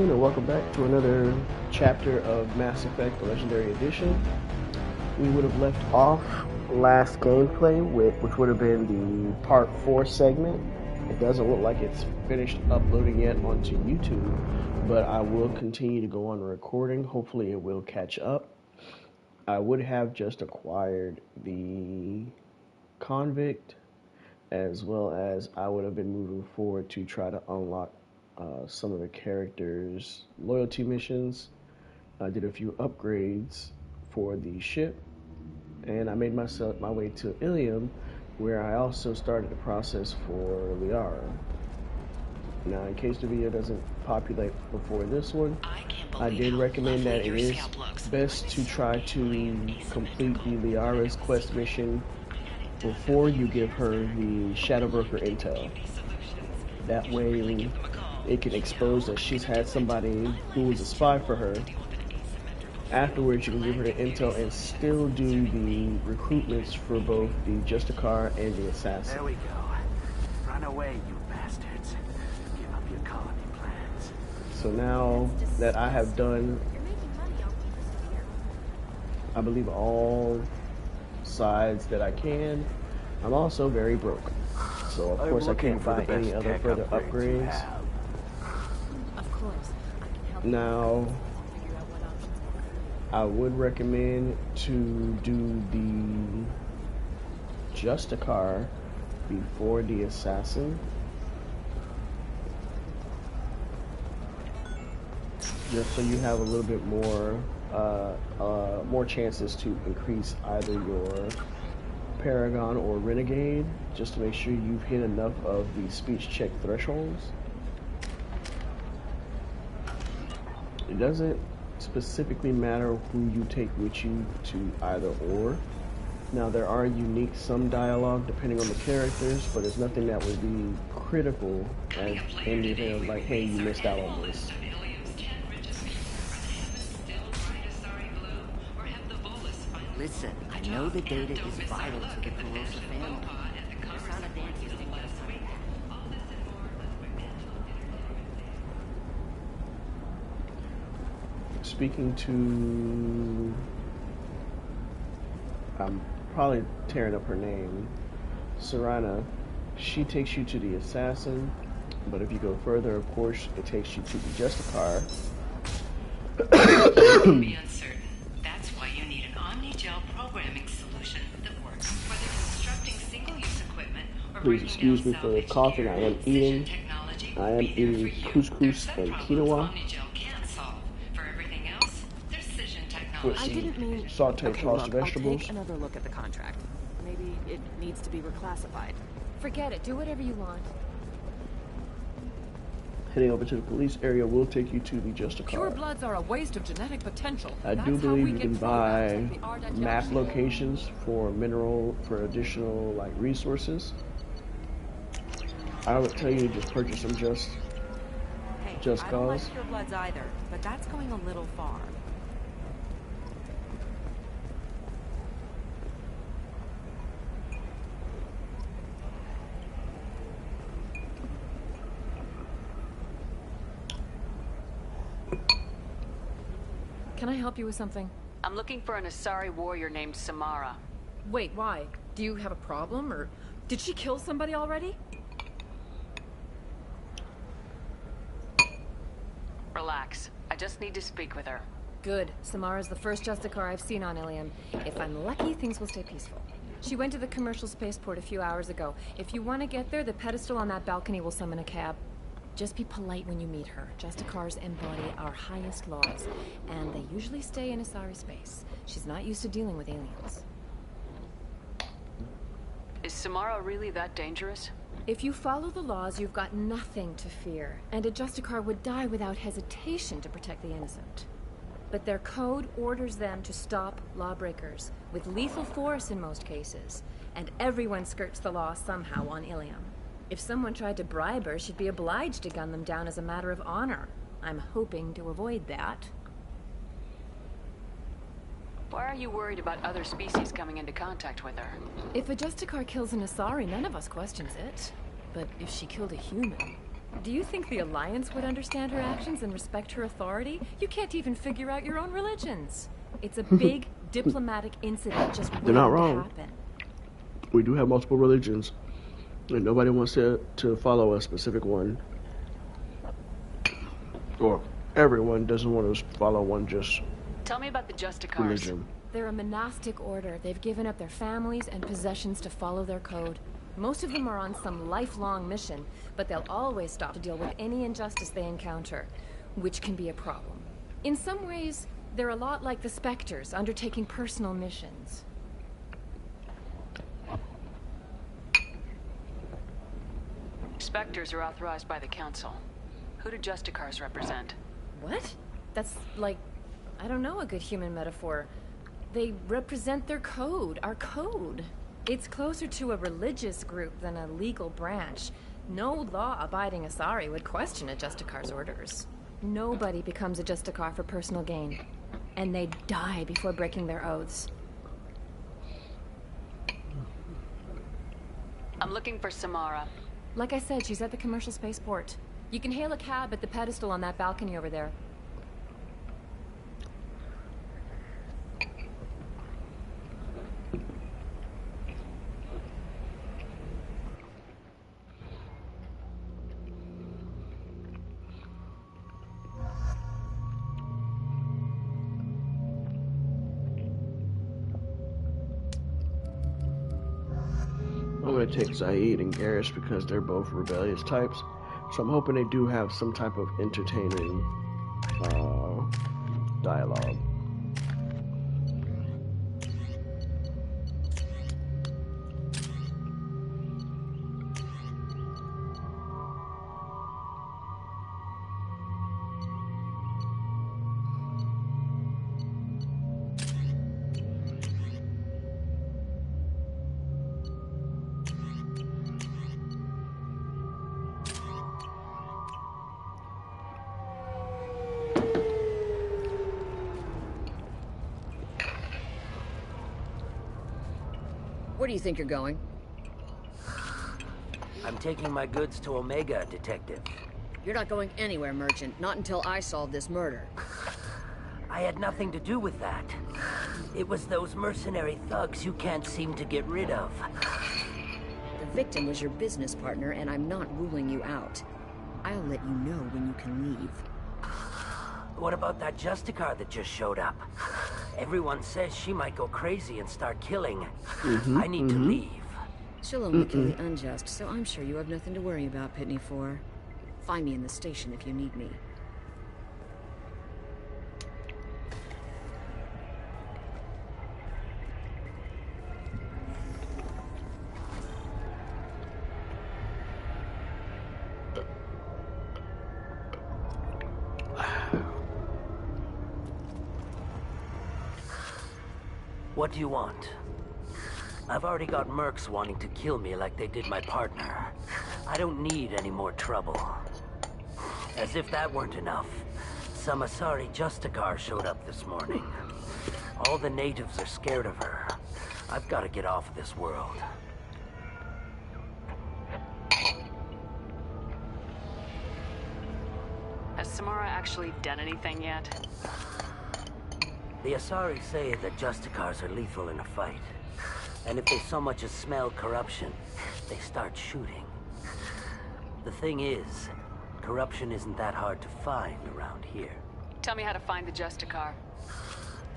afternoon, and welcome back to another chapter of Mass Effect: The Legendary Edition. We would have left off last gameplay which would have been the Part 4 segment. It doesn't look like it's finished uploading yet onto YouTube, but I will continue to go on recording. Hopefully it will catch up. I would have just acquired the Convict, as well as I would have been moving forward to try to unlock some of the characters' loyalty missions. I did a few upgrades for the ship, and I made my way to Ilium, where I also started the process for Liara. Now, in case the video doesn't populate before this one, I did recommend that it is best to try to complete the Liara's quest mission before you give her the Shadow Broker intel. That way, it can expose that she's had somebody who was a spy for her. Afterwards, you can give her the intel and still do the recruitments for both the Justicar and the Assassin. There we go. Run away, you bastards. Give up your colony plans. So now that I have done, I believe, all sides that I can, I'm also very broke. So of course I can't buy any other further upgrades. Now, I would recommend to do the Justicar before the Assassin, just so you have a little bit more chances to increase either your Paragon or Renegade, just to make sure you've hit enough of the speech check thresholds. It doesn't specifically matter who you take with you to either or. Now, there are unique some dialogue depending on the characters, but it's nothing that would be critical as in the event of like, hey, you missed out on this. Listen, I know the data is vital to the Corrosa family. Speaking to, I'm probably tearing up her name, Serana, she takes you to the Assassin, but if you go further, of course, it takes you to the Justicar. Be uncertain. That's why you need an Omni-Gel programming solution that works, whether constructing single-use equipment or Please excuse me for the coughing. I am eating couscous and quinoa with some sauteed tossed vegetables. I'll take another look at the contract. Maybe it needs to be reclassified. Forget it. Do whatever you want. Heading over to the police area will take you to the Justicar. Pure bloods are a waste of genetic potential. I do believe you can buy map locations for additional like resources. I would tell you to just purchase them just cause. I don't like pure bloods either, but that's going a little far. Can I help you with something? I'm looking for an Asari warrior named Samara. Wait, why? Do you have a problem, or did she kill somebody already? Relax. I just need to speak with her. Good. Samara's the first Justicar I've seen on Ilium. If I'm lucky, things will stay peaceful. She went to the commercial spaceport a few hours ago. If you want to get there, the pedestal on that balcony will summon a cab. Just be polite when you meet her. Justicars embody our highest laws, and they usually stay in Asari space. She's not used to dealing with aliens. Is Samara really that dangerous? If you follow the laws, you've got nothing to fear, and a Justicar would die without hesitation to protect the innocent. But their code orders them to stop lawbreakers, with lethal force in most cases, and everyone skirts the law somehow on Ilium. If someone tried to bribe her, she'd be obliged to gun them down as a matter of honor. I'm hoping to avoid that. Why are you worried about other species coming into contact with her? If a Justicar kills an Asari, none of us questions it. But if she killed a human, Do you think the Alliance would understand her actions and respect her authority? You can't even figure out your own religions. It's a big diplomatic incident just waiting not to wrong. happen. We do have multiple religions, and nobody wants to follow a specific one. Or everyone doesn't want to follow one just Tell me about the Justicars. religion. They're a monastic order. They've given up their families and possessions to follow their code. Most of them are on some lifelong mission, but they'll always stop to deal with any injustice they encounter, which can be a problem. In some ways, they're a lot like the Spectres, undertaking personal missions. Spectres are authorized by the Council. Who do Justicars represent? What? That's like, I don't know, a good human metaphor. They represent their code, our code. It's closer to a religious group than a legal branch. No law-abiding Asari would question a Justicar's orders. Nobody becomes a Justicar for personal gain. And they die before breaking their oaths. I'm looking for Samara. Like I said, she's at the commercial spaceport. You can hail a cab at the pedestal on that balcony over there. I'm going to take Zaid and Garrus because they're both rebellious types. So I'm hoping they do have some type of entertaining dialogue. Where do you think you're going? I'm taking my goods to Omega, Detective. You're not going anywhere, Merchant. Not until I solve this murder. I had nothing to do with that. It was those mercenary thugs you can't seem to get rid of. The victim was your business partner, and I'm not ruling you out. I'll let you know when you can leave. What about that Justicar that just showed up? Everyone says she might go crazy and start killing. I need to leave. She'll only kill the unjust, so I'm sure you have nothing to worry about, Pitney 4. Find me in the station if you need me. What do you want? I've already got mercs wanting to kill me like they did my partner. I don't need any more trouble. As if that weren't enough, some Asari Justicar showed up this morning. All the natives are scared of her. I've got to get off of this world. Has Samara actually done anything yet? The Asari say that Justicars are lethal in a fight. And if they so much as smell corruption, they start shooting. The thing is, corruption isn't that hard to find around here. Tell me how to find the Justicar.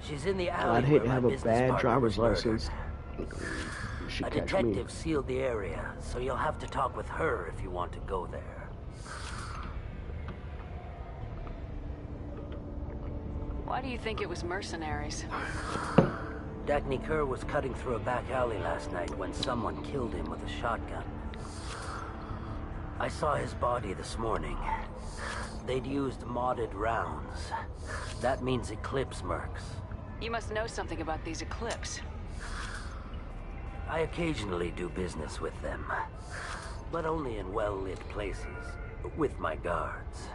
She's in the alley. I'd hate to where have my a business bad partner driver's was murdered. license. You should A catch detective me. sealed the area, so you'll have to talk with her if you want to go there. Why do you think it was mercenaries? Dagny Kerr was cutting through a back alley last night when someone killed him with a shotgun. I saw his body this morning. They'd used modded rounds. That means Eclipse mercs. You must know something about these Eclipse. I occasionally do business with them, but only in well-lit places, with my guards,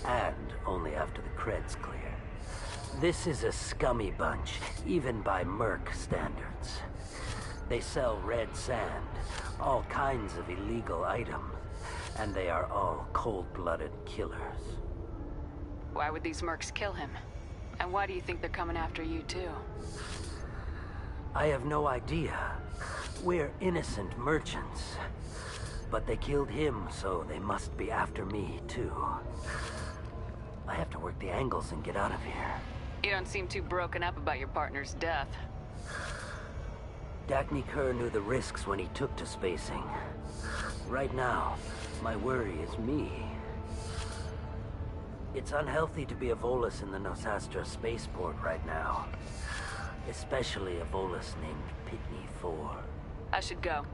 and only after the cred's clear. This is a scummy bunch, even by merc standards. They sell red sand, all kinds of illegal items, And they are all cold-blooded killers. Why would these mercs kill him? And why do you think they're coming after you, too? I have no idea. We're innocent merchants. But they killed him, so they must be after me, too. I have to work the angles and get out of here. You don't seem too broken up about your partner's death. Dagny Kerr knew the risks when he took to spacing. Right now, my worry is me. It's unhealthy to be a Volus in the Nosastra spaceport right now. Especially a Volus named Pitney 4. I should go.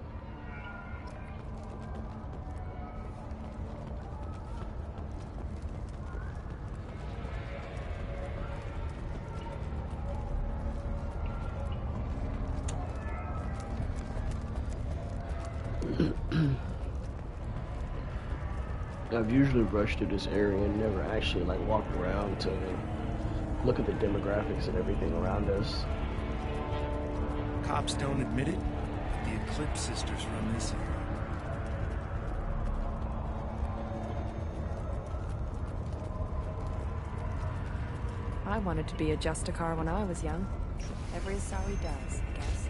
I've usually rushed through this area and never actually like walked around to look at the demographics and everything around us. Cops don't admit it. The Eclipse sisters run this area. I wanted to be a Justicar when I was young. Every Asari does, I guess.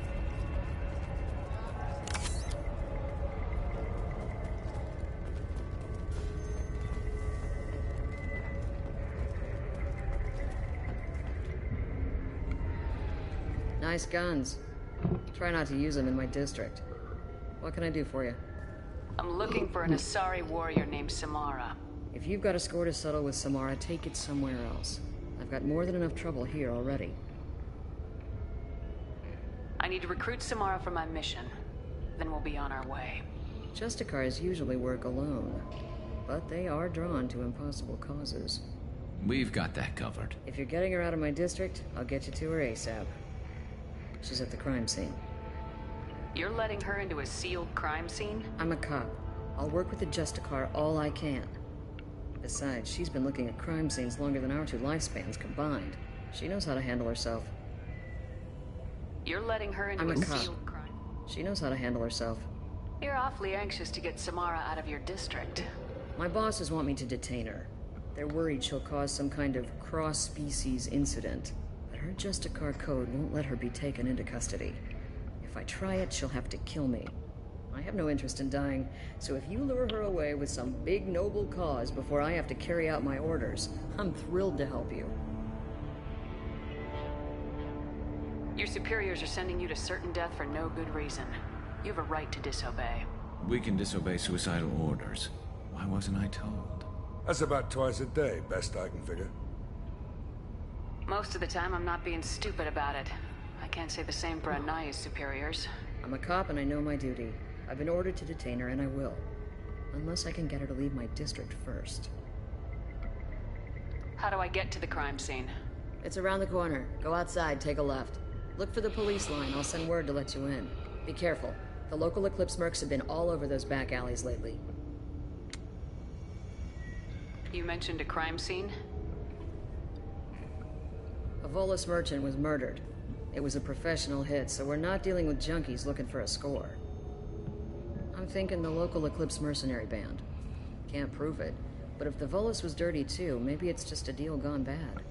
Nice guns. Try not to use them in my district. What can I do for you? I'm looking for an Asari warrior named Samara. If you've got a score to settle with Samara, take it somewhere else. I've got more than enough trouble here already. I need to recruit Samara for my mission. Then we'll be on our way. Justicars usually work alone, but they are drawn to impossible causes. We've got that covered. If you're getting her out of my district, I'll get you to her ASAP. She's at the crime scene. You're letting her into a sealed crime scene? I'm a cop. I'll work with the Justicar all I can. Besides, she's been looking at crime scenes longer than our two lifespans combined. She knows how to handle herself. You're letting her into I'm a cop. sealed crime... She knows how to handle herself. You're awfully anxious to get Samara out of your district. My bosses want me to detain her. They're worried she'll cause some kind of cross-species incident. But her Justicar code won't let her be taken into custody. If I try it, she'll have to kill me. I have no interest in dying, so if you lure her away with some big noble cause before I have to carry out my orders, I'm thrilled to help you. Your superiors are sending you to certain death for no good reason. You have a right to disobey. We can disobey suicidal orders. Why wasn't I told? That's about twice a day, best I can figure. Most of the time, I'm not being stupid about it. I can't say the same for Anaya's superiors. I'm a cop and I know my duty. I've been ordered to detain her and I will. Unless I can get her to leave my district first. How do I get to the crime scene? It's around the corner. Go outside, take a left. Look for the police line. I'll send word to let you in. Be careful. The local Eclipse mercs have been all over those back alleys lately. You mentioned a crime scene? A Volus merchant was murdered. It was a professional hit, so we're not dealing with junkies looking for a score. I'm thinking the local Eclipse mercenary band. Can't prove it, but if the Volus was dirty too, maybe it's just a deal gone bad.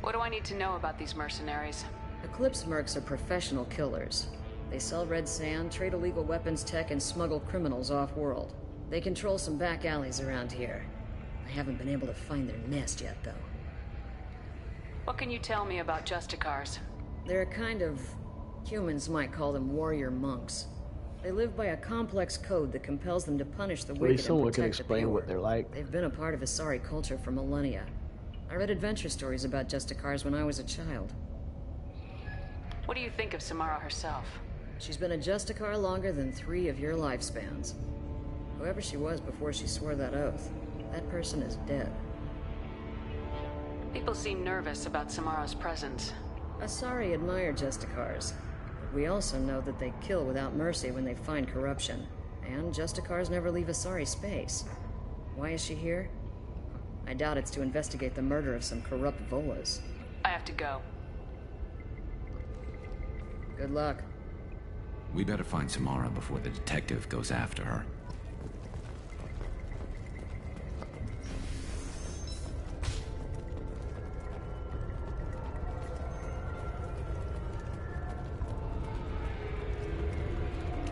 What do I need to know about these mercenaries? Eclipse mercs are professional killers. They sell red sand, trade illegal weapons tech, and smuggle criminals off-world. They control some back alleys around here. I haven't been able to find their nest yet, though. What can you tell me about Justicars? They're a kind of... humans might call them warrior monks. They live by a complex code that compels them to punish the wicked and someone can protect the explain pure. what they're like. They've been a part of Asari culture for millennia. I read adventure stories about Justicars when I was a child. What do you think of Samara herself? She's been a Justicar longer than 3 of your lifespans. Whoever she was before she swore that oath, that person is dead. People seem nervous about Samara's presence. Asari admire Justicars. But we also know that they kill without mercy when they find corruption. And Justicars never leave Asari space. Why is she here? I doubt it's to investigate the murder of some corrupt Volas. I have to go. Good luck. We better find Samara before the detective goes after her.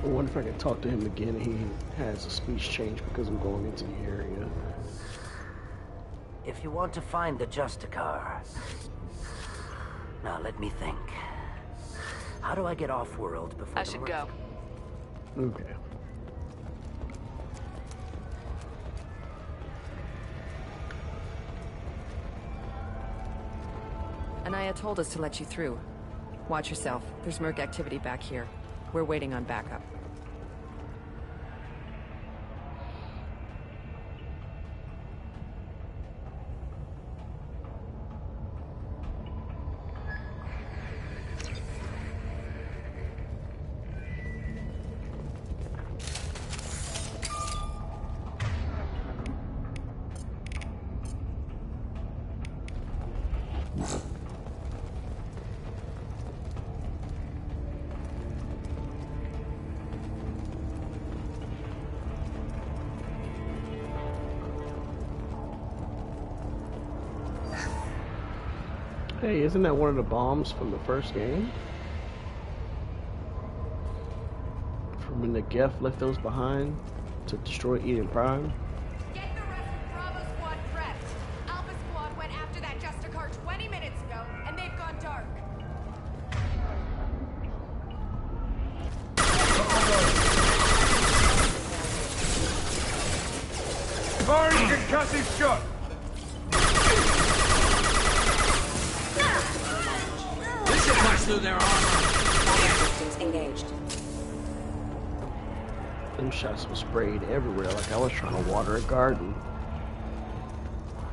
I wonder if I can talk to him again and he has a speech change because I'm going into the area. If you want to find the Justicar... Now, let me think. How do I get off-world before I should go. Okay. Anaya told us to let you through. Watch yourself. There's Merc activity back here. We're waiting on backup. Hey, isn't that one of the bombs from the first game? From when the Geth left those behind to destroy Eden Prime? Get the rest of Bravo Squad prepped. Alpha Squad went after that Justicar 20 minutes ago, and they've gone dark. Fire concussive shot! This should punch through their armor. Engaged. Them shots were sprayed everywhere like I was trying to water a garden.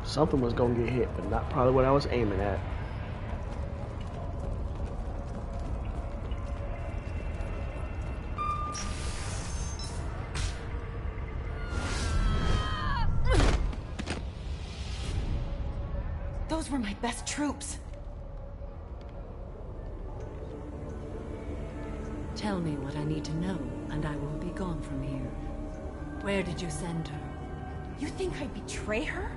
Something was gonna get hit, but not probably what I was aiming at. Those were my best troops. Tell me what I need to know, and I will be gone from here. Where did you send her? You think I'd betray her?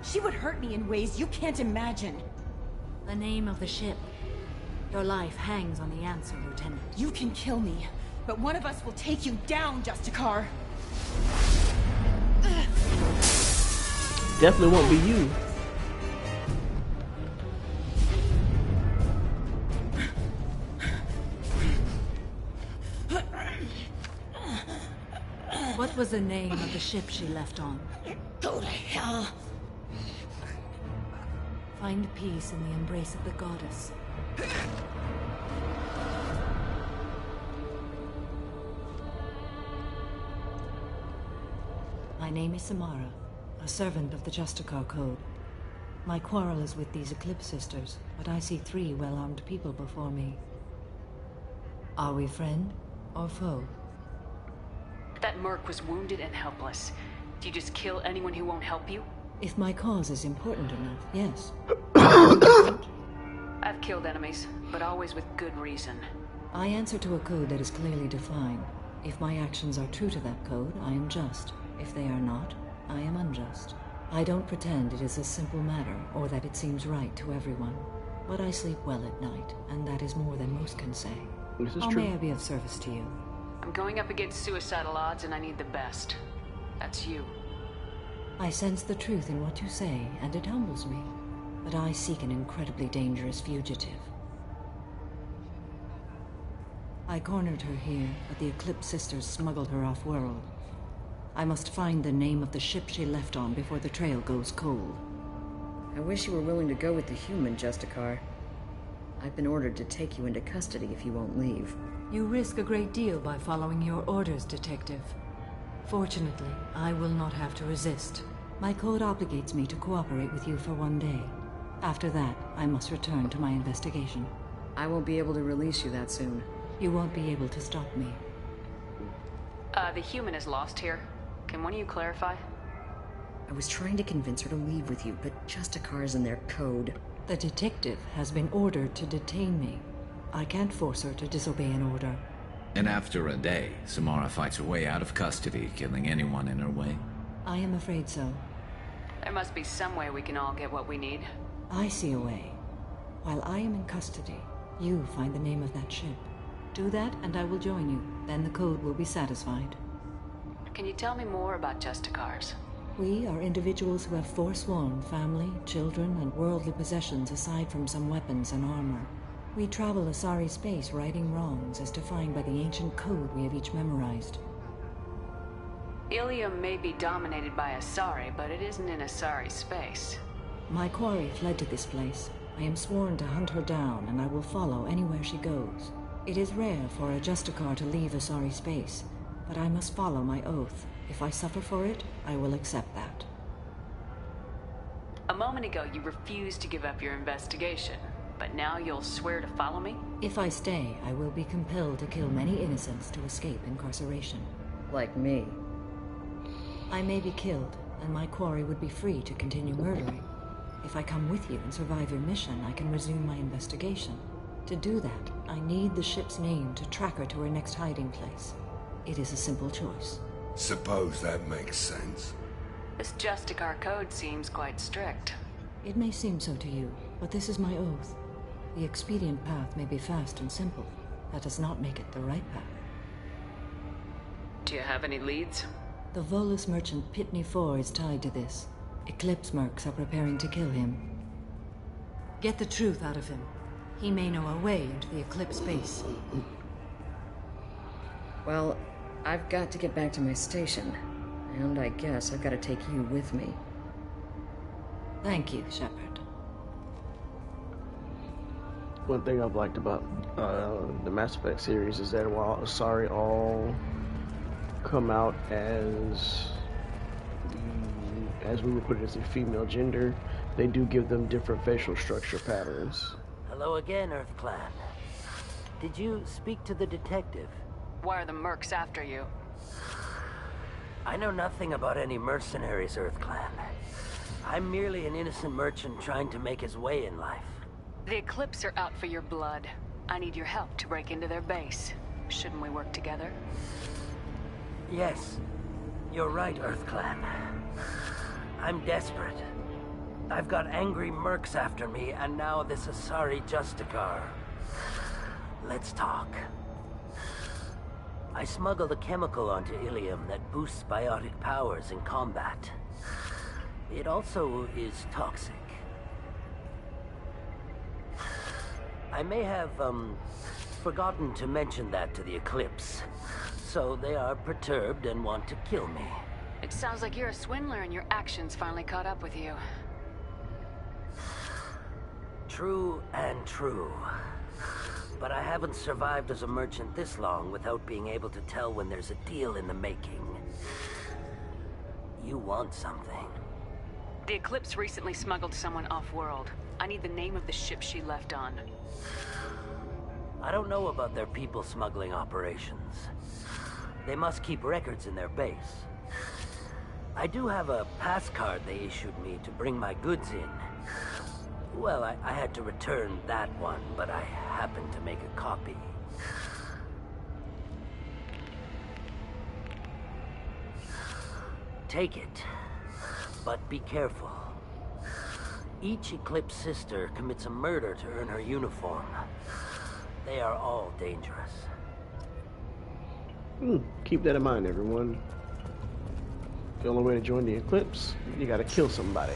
She would hurt me in ways you can't imagine. The name of the ship. Your life hangs on the answer, Lieutenant. You can kill me, but one of us will take you down, Justicar. Definitely won't be you. What was the name of the ship she left on? Go to hell. Find peace in the embrace of the goddess. My name is Samara, a servant of the Justicar Code. My quarrel is with these Eclipse Sisters, but I see 3 well-armed people before me. Are we friend or foe? That Merc was wounded and helpless. Do you just kill anyone who won't help you? If my cause is important enough, yes. I've killed enemies, but always with good reason. I answer to a code that is clearly defined. If my actions are true to that code, I am just. If they are not, I am unjust. I don't pretend it is a simple matter, or that it seems right to everyone. But I sleep well at night, and that is more than most can say. This is How true. may I be of service to you? I'm going up against suicidal odds, and I need the best. That's you. I sense the truth in what you say, and it humbles me. But I seek an incredibly dangerous fugitive. I cornered her here, but the Eclipse Sisters smuggled her off-world. I must find the name of the ship she left on before the trail goes cold. I wish you were willing to go with the human, Justicar. I've been ordered to take you into custody if you won't leave. You risk a great deal by following your orders, Detective. Fortunately, I will not have to resist. My code obligates me to cooperate with you for 1 day. After that, I must return to my investigation. I won't be able to release you that soon. You won't be able to stop me. The human is lost here. Can one of you clarify? I was trying to convince her to leave with you, but Justicar's in their code. The detective has been ordered to detain me. I can't force her to disobey an order. And after a day, Samara fights her way out of custody, killing anyone in her way. I am afraid so. There must be some way we can all get what we need. I see a way. While I am in custody, you find the name of that ship. Do that, and I will join you. Then the code will be satisfied. Can you tell me more about Justicars? We are individuals who have forsworn family, children, and worldly possessions aside from some weapons and armor. We travel Asari space righting wrongs as defined by the ancient code we have each memorized. Ilium may be dominated by Asari, but it isn't in Asari space. My quarry fled to this place. I am sworn to hunt her down, and I will follow anywhere she goes. It is rare for a Justicar to leave Asari space, but I must follow my oath. If I suffer for it, I will accept that. A moment ago, you refused to give up your investigation, but now you'll swear to follow me? If I stay, I will be compelled to kill many innocents to escape incarceration. Like me. I may be killed, and my quarry would be free to continue murdering. If I come with you and survive your mission, I can resume my investigation. To do that, I need the ship's name to track her to her next hiding place. It is a simple choice. Suppose that makes sense. This Justicar code seems quite strict. It may seem so to you, but this is my oath. The expedient path may be fast and simple. That does not make it the right path. Do you have any leads? The Volus merchant Pitney IV is tied to this. Eclipse mercs are preparing to kill him. Get the truth out of him. He may know a way into the Eclipse base. Well, I've got to get back to my station. And I guess I've got to take you with me. Thank you, Shepard. One thing I've liked about the Mass Effect series is that while Asari all come out as we would put it as a female gender, they do give them different facial structure patterns. Hello again, Earth Clan. Did you speak to the detective? Why are the mercs after you? I know nothing about any mercenaries, Earth Clan. I'm merely an innocent merchant trying to make his way in life. The Eclipse are out for your blood. I need your help to break into their base. Shouldn't we work together? Yes, you're right, Earth Clan. I'm desperate. I've got angry mercs after me, and now this Asari Justicar. Let's talk. I smuggled a chemical onto Ilium that boosts biotic powers in combat. It also is toxic. I may have, forgotten to mention that to the Eclipse. So they are perturbed and want to kill me. It sounds like you're a swindler and your actions finally caught up with you. True and true. But I haven't survived as a merchant this long without being able to tell when there's a deal in the making. You want something. The Eclipse recently smuggled someone off-world. I need the name of the ship she left on. I don't know about their people smuggling operations. They must keep records in their base. I do have a pass card they issued me to bring my goods in. Well, I had to return that one, but I happened to make a copy. Take it, but be careful. Each Eclipse sister commits a murder to earn her uniform. They are all dangerous. Keep that in mind, everyone. The only way to join the Eclipse, you gotta kill somebody.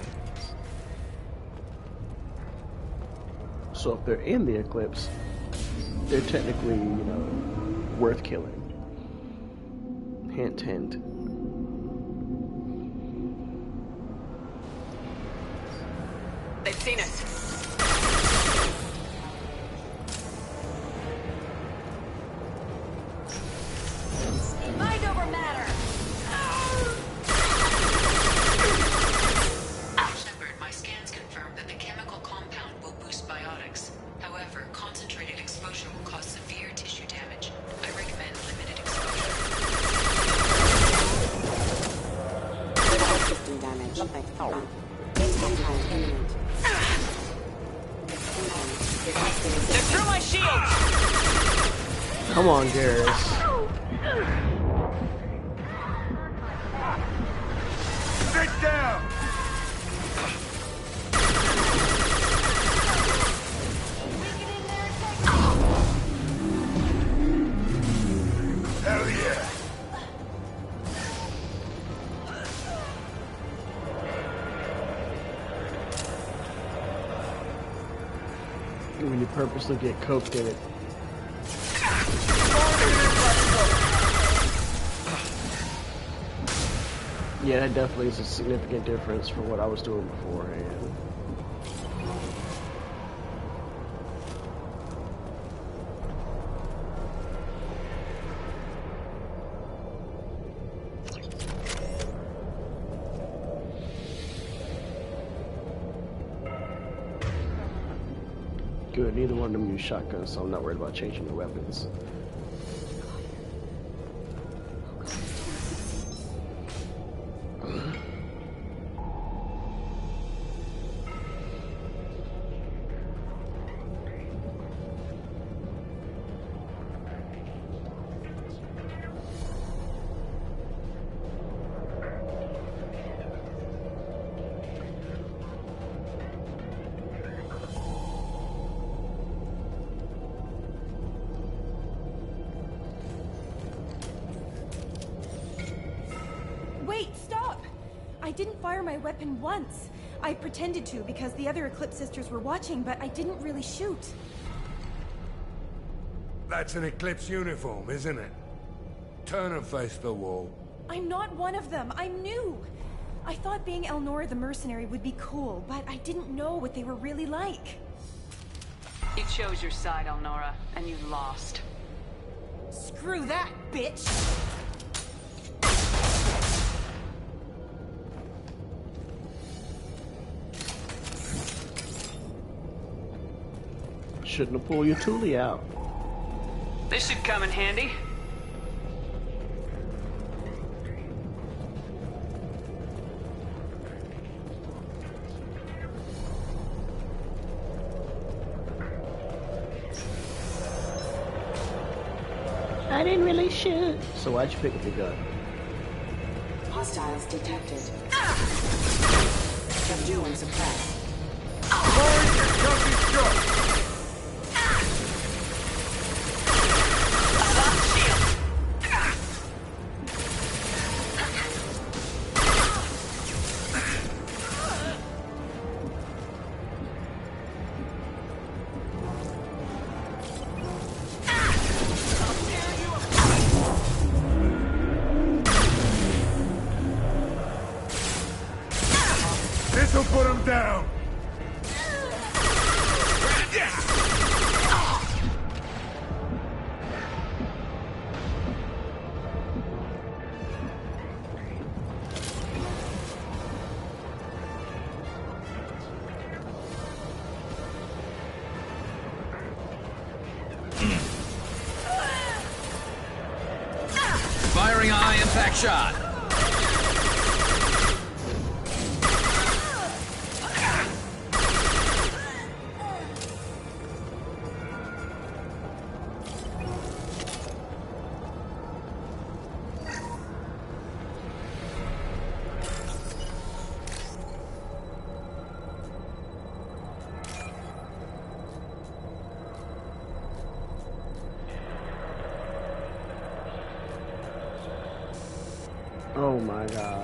So if they're in the Eclipse, they're technically, worth killing. Hint, hint. They've seen us. Mind over matter! Shepard, my scans confirm that the chemical compound will boost biotics. However, concentrated exposure will cause severe tissue damage. I recommend limited exposure. System damage. Impact time imminent. They're through my shield! Come on, Garrus. Sit down! When you purposely get coked in it. Yeah, that definitely is a significant difference from what I was doing beforehand. Good, neither one of them use shotguns, so I'm not worried about changing their weapons. Wait, stop! I didn't fire my weapon once. I pretended to because the other Eclipse sisters were watching, but I didn't really shoot. That's an Eclipse uniform, isn't it? Turn and face the wall. I'm not one of them. I'm new. I thought being Elnora the mercenary would be cool, but I didn't know what they were really like. You chose your side, Elnora, and you lost. Screw that, bitch! Shouldn't have pulled your toolie out. This should come in handy. I didn't really shoot. So why'd you pick up your gun? Hostiles detected. Subdue suppressed. This'll put him down! Firing a high impact shot. Oh my god.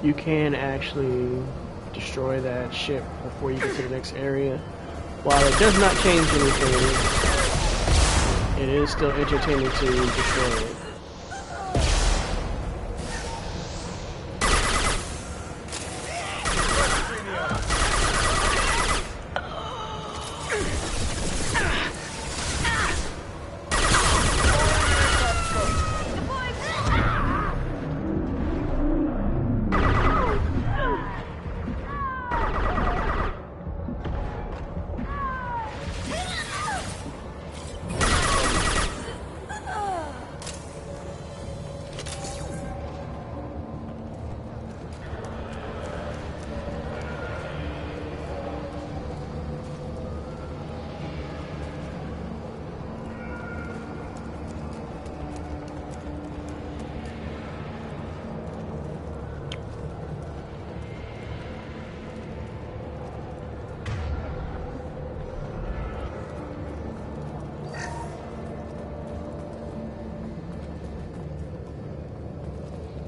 You can actually destroy that ship before you get to the next area. While it does not change anything, it is still entertaining to destroy it.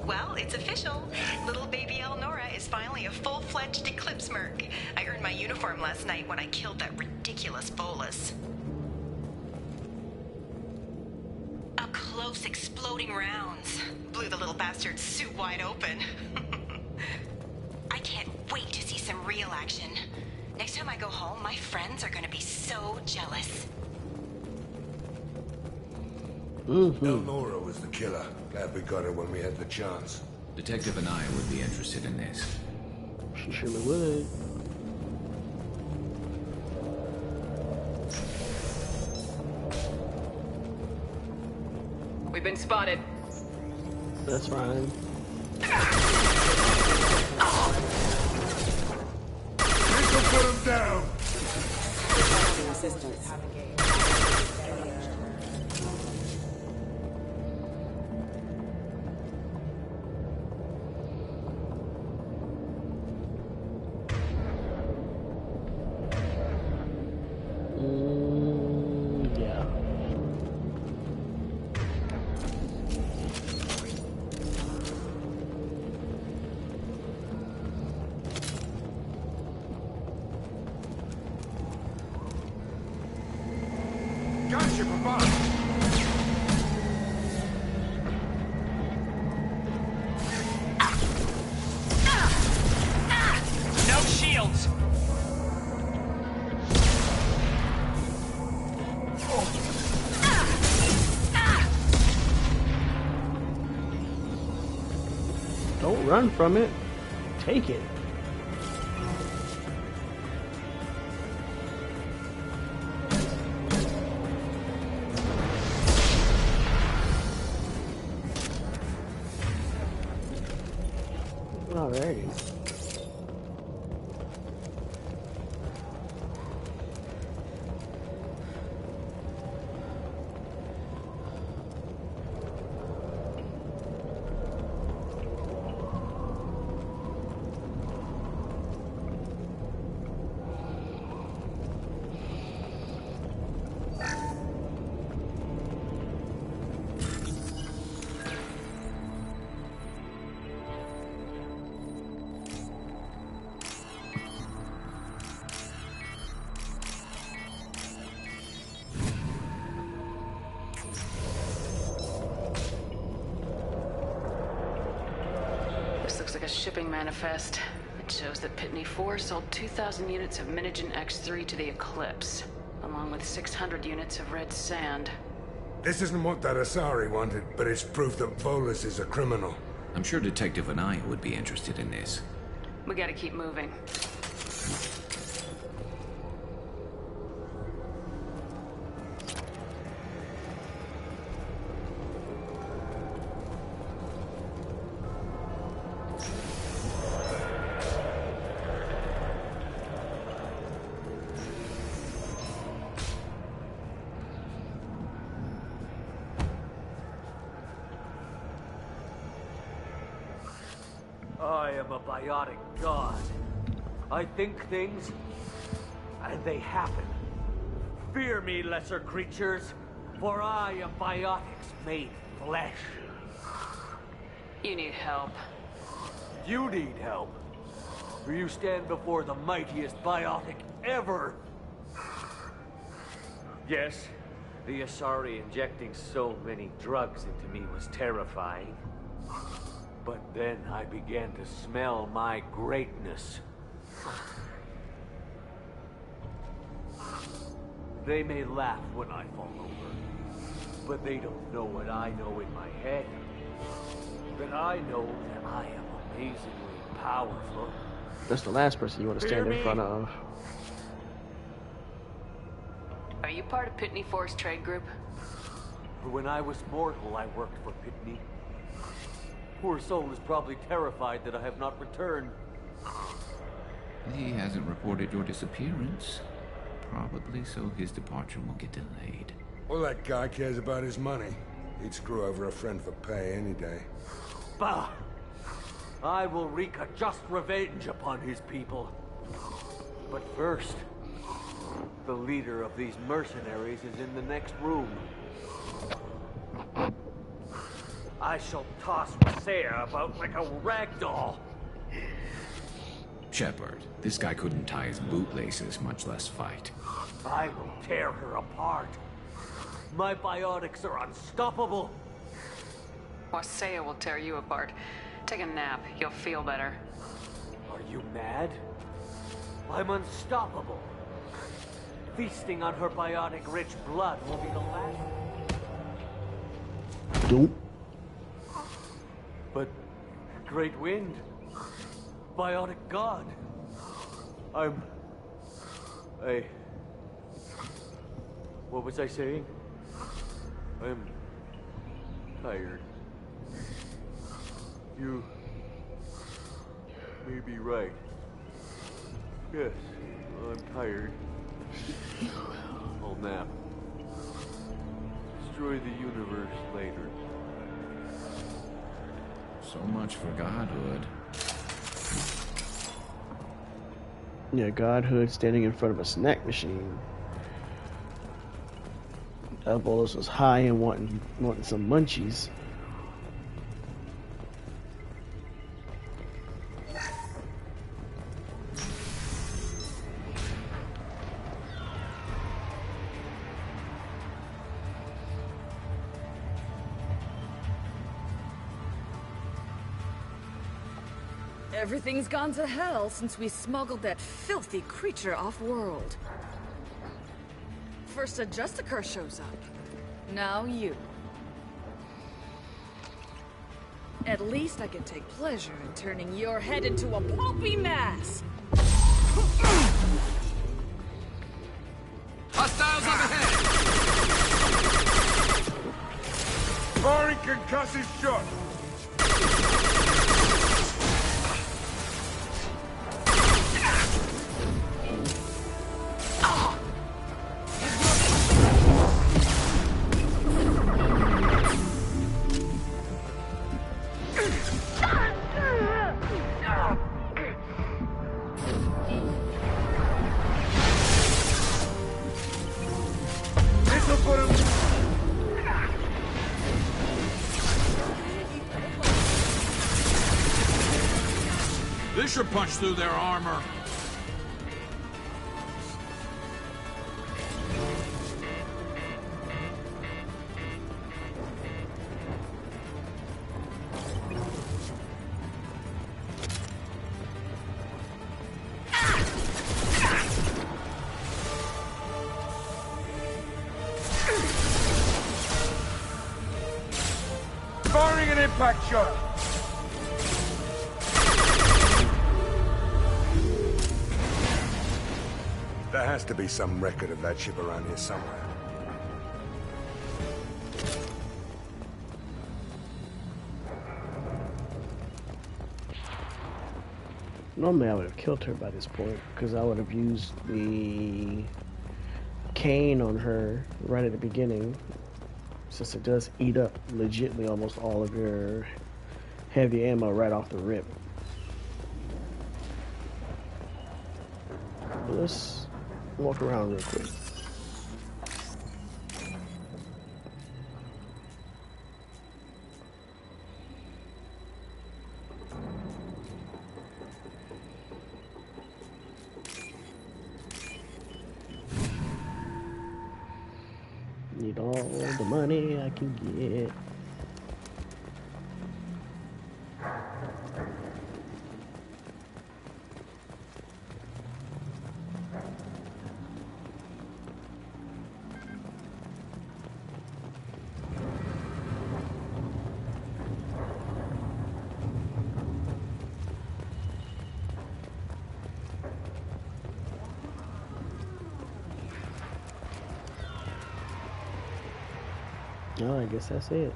Well, it's official. Little baby Elnora is finally a full-fledged Eclipse Merc. I earned my uniform last night when I killed that ridiculous bolus. Up close, exploding rounds. Blew the little bastard's suit wide open. I can't wait to see some real action. Next time I go home, my friends are gonna be so jealous. Elnora was the killer. Glad we got her when we had the chance. Detective and I would be interested in this. She surely would. We've been spotted. That's fine. This will put him down. Assistance. Yeah. Gotcha, Papa. No shields! Don't run from it. Take it. Alrighty. This looks like a shipping manifest. It shows that Pitney 4 sold 2,000 units of Minigen X3 to the Eclipse, along with 600 units of red sand. This isn't what that Asari wanted, but it's proof that Volus is a criminal. I'm sure Detective and I would be interested in this. We gotta keep moving. I am a biotic god. I think things, and they happen. Fear me, lesser creatures, for I am biotics made flesh. You need help. You need help. For you stand before the mightiest biotic ever. Yes, the Asari injecting so many drugs into me was terrifying. But then I began to smell my greatness. They may laugh when I fall over, but they don't know what I know in my head. That I know that I am amazingly powerful. That's the last person you want to stand in front of. Are you part of Pitney Force Trade Group? When I was mortal, I worked for Pitney. Poor soul is probably terrified that I have not returned. He hasn't reported your disappearance. Probably so his departure won't get delayed. All that guy cares about is money. He'd screw over a friend for pay any day. Bah! I will wreak a just revenge upon his people. But first, the leader of these mercenaries is in the next room. I shall toss Wasea about like a rag doll. Shepard, this guy couldn't tie his bootlaces, much less fight. I will tear her apart. My biotics are unstoppable. Wasea will tear you apart. Take a nap. You'll feel better. Are you mad? I'm unstoppable. Feasting on her biotic-rich blood will be the last. Dope. But Great Wind, biotic god. What was I saying? I'm tired. You may be right. Yes, I'm tired. I'll nap. Destroy the universe later. So much for godhood. Yeah, godhood standing in front of a snack machine. Elbows was high and wanting some munchies. Everything's gone to hell since we smuggled that filthy creature off-world. First a Justicar shows up. Now you. At least I can take pleasure in turning your head into a pulpy mass! Hostiles up ahead! Firing concussive shot! This should punch through their armor. Firing an impact shot! There has to be some record of that ship around here somewhere. Normally I would have killed her by this point, because I would have used the cane on her right at the beginning, since it does eat up legitly almost all of your heavy ammo right off the rip. But let's walk around real quick. Need all the money I can get. Oh, I guess that's it.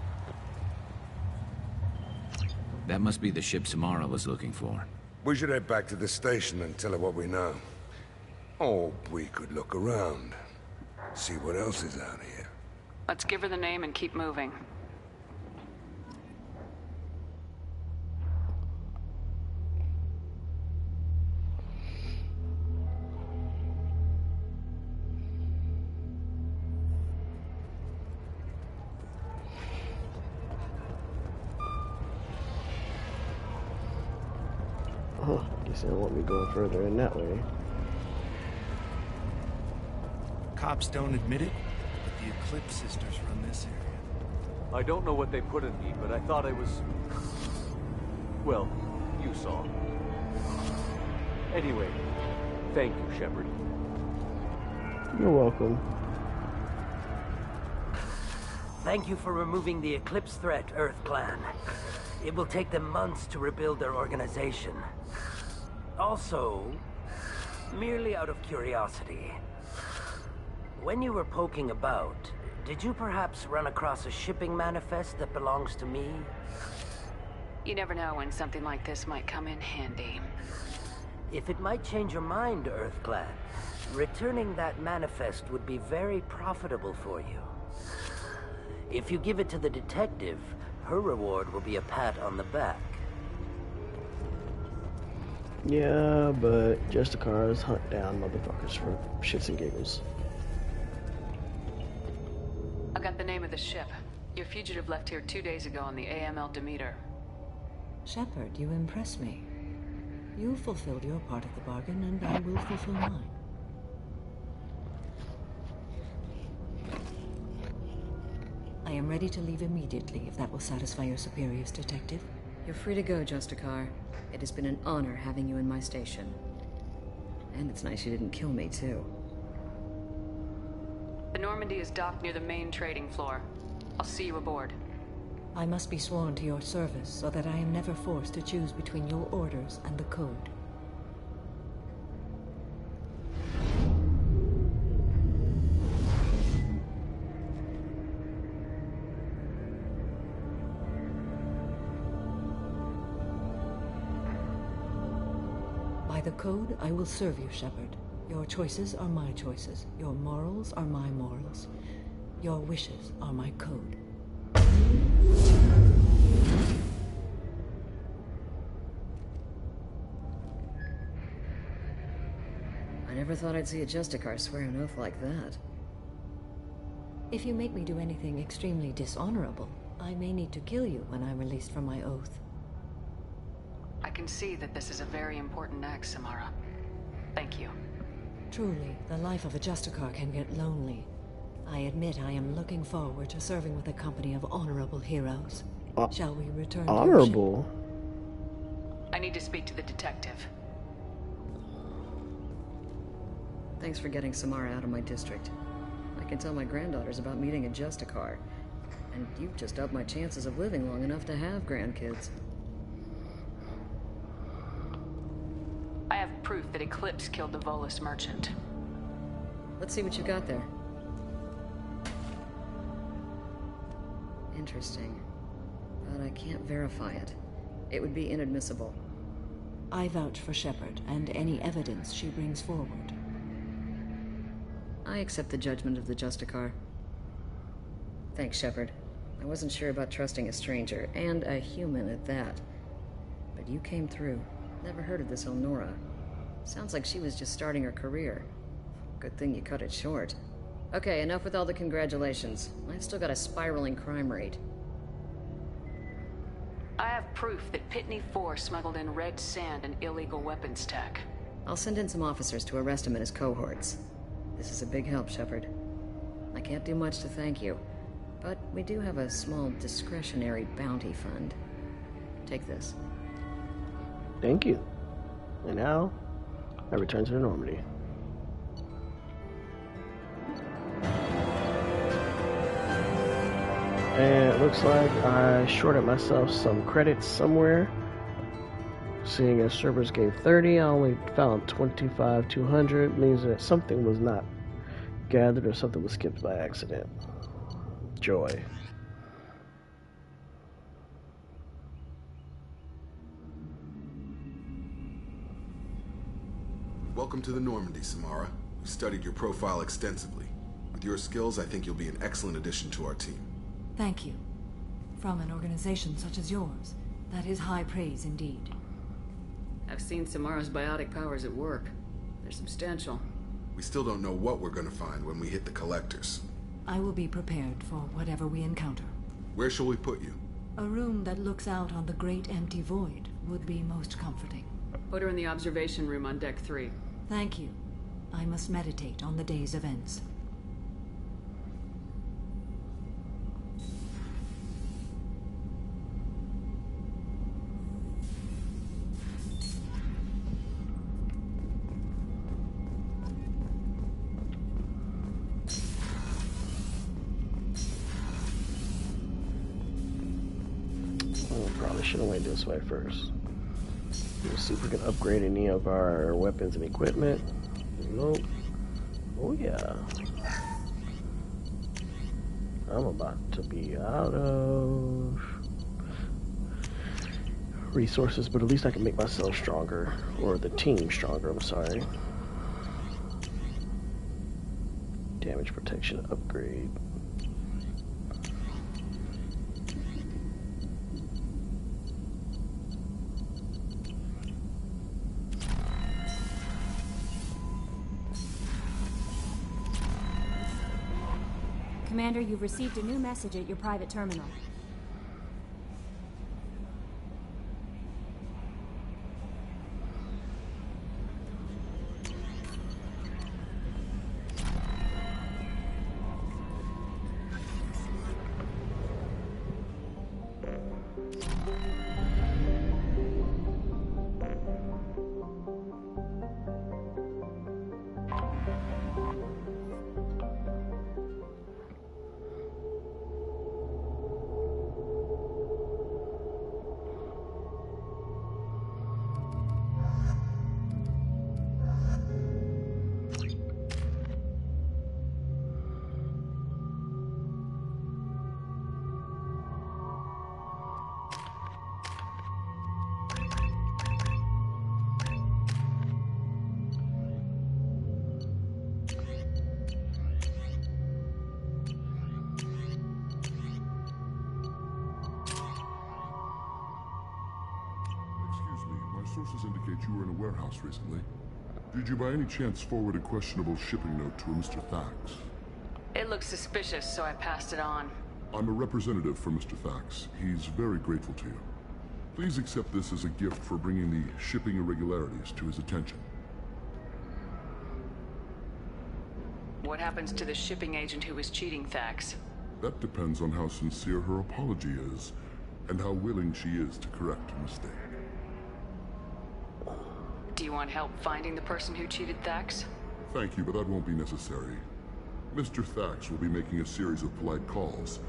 That must be the ship Samara was looking for. We should head back to the station and tell her what we know. Or we could look around. See what else is out here. Let's give her the name and keep moving. Oh, guess they don't want me going further in that way. Cops don't admit it, but the Eclipse sisters run this area. I don't know what they put in me, but I thought I was... Well, you saw. Anyway, thank you, Shepard. You're welcome. Thank you for removing the Eclipse threat, Earth Clan. It will take them months to rebuild their organization. Also, merely out of curiosity, when you were poking about, did you perhaps run across a shipping manifest that belongs to me? You never know when something like this might come in handy. If it might change your mind, Earth Clan, returning that manifest would be very profitable for you. If you give it to the detective, her reward will be a pat on the back. Yeah, but Justicars hunt down motherfuckers for shits and giggles. I got the name of the ship. Your fugitive left here 2 days ago on the AML Demeter. Shepard, you impress me. You fulfilled your part of the bargain, and I will fulfill mine. I am ready to leave immediately, if that will satisfy your superiors, Detective. You're free to go, Justicar. It has been an honor having you in my station. And it's nice you didn't kill me, too. The Normandy is docked near the main trading floor. I'll see you aboard. I must be sworn to your service, so that I am never forced to choose between your orders and the Code. By the Code, I will serve you, Shepard. Your choices are my choices. Your morals are my morals. Your wishes are my code. I never thought I'd see a Justicar swear an oath like that. If you make me do anything extremely dishonorable, I may need to kill you when I'm released from my oath. I can see that this is a very important act, Samara. Thank you. Truly, the life of a Justicar can get lonely. I admit I am looking forward to serving with a company of honorable heroes. Shall we return honorable? to your ship? I need to speak to the detective. Thanks for getting Samara out of my district. I can tell my granddaughters about meeting a Justicar. And you've just upped my chances of living long enough to have grandkids. I have proof that Eclipse killed the Volus merchant. Let's see what you got there. Interesting. But I can't verify it. It would be inadmissible. I vouch for Shepard and any evidence she brings forward. I accept the judgment of the Justicar. Thanks, Shepard. I wasn't sure about trusting a stranger, and a human at that. But you came through. Never heard of this Elnora. Sounds like she was just starting her career. Good thing you cut it short. Okay, enough with all the congratulations. I've still got a spiraling crime rate. I have proof that Pitney 4 smuggled in red sand and illegal weapons tech. I'll send in some officers to arrest him and his cohorts. This is a big help, Shepard. I can't do much to thank you. But we do have a small discretionary bounty fund. Take this. Thank you. And now, I return to the Normandy. And it looks like I shorted myself some credits somewhere. Seeing as servers gave 30, I only found 25,200. Means that something was not gathered or something was skipped by accident. Joy. Welcome to the Normandy, Samara. We studied your profile extensively. With your skills, I think you'll be an excellent addition to our team. Thank you. From an organization such as yours, that is high praise indeed. I've seen Samara's biotic powers at work. They're substantial. We still don't know what we're gonna find when we hit the collectors. I will be prepared for whatever we encounter. Where shall we put you? A room that looks out on the great empty void would be most comforting. Put her in the observation room on deck 3. Thank you. I must meditate on the day's events. Should have went this way first. Let's see if we can upgrade any of our weapons and equipment. Nope. Oh yeah. I'm about to be out of resources, but at least I can make myself stronger. Or the team stronger, I'm sorry. Damage protection upgrade. Commander, you've received a new message at your private terminal. Sources indicate you were in a warehouse recently. Did you by any chance forward a questionable shipping note to a Mr. Thax? It looks suspicious, so I passed it on. I'm a representative for Mr. Thax. He's very grateful to you. Please accept this as a gift for bringing the shipping irregularities to his attention. What happens to the shipping agent who was cheating Thax? That depends on how sincere her apology is, and how willing she is to correct a mistake. Do you want help finding the person who cheated Thax? Thank you, but that won't be necessary. Mr. Thax will be making a series of polite calls.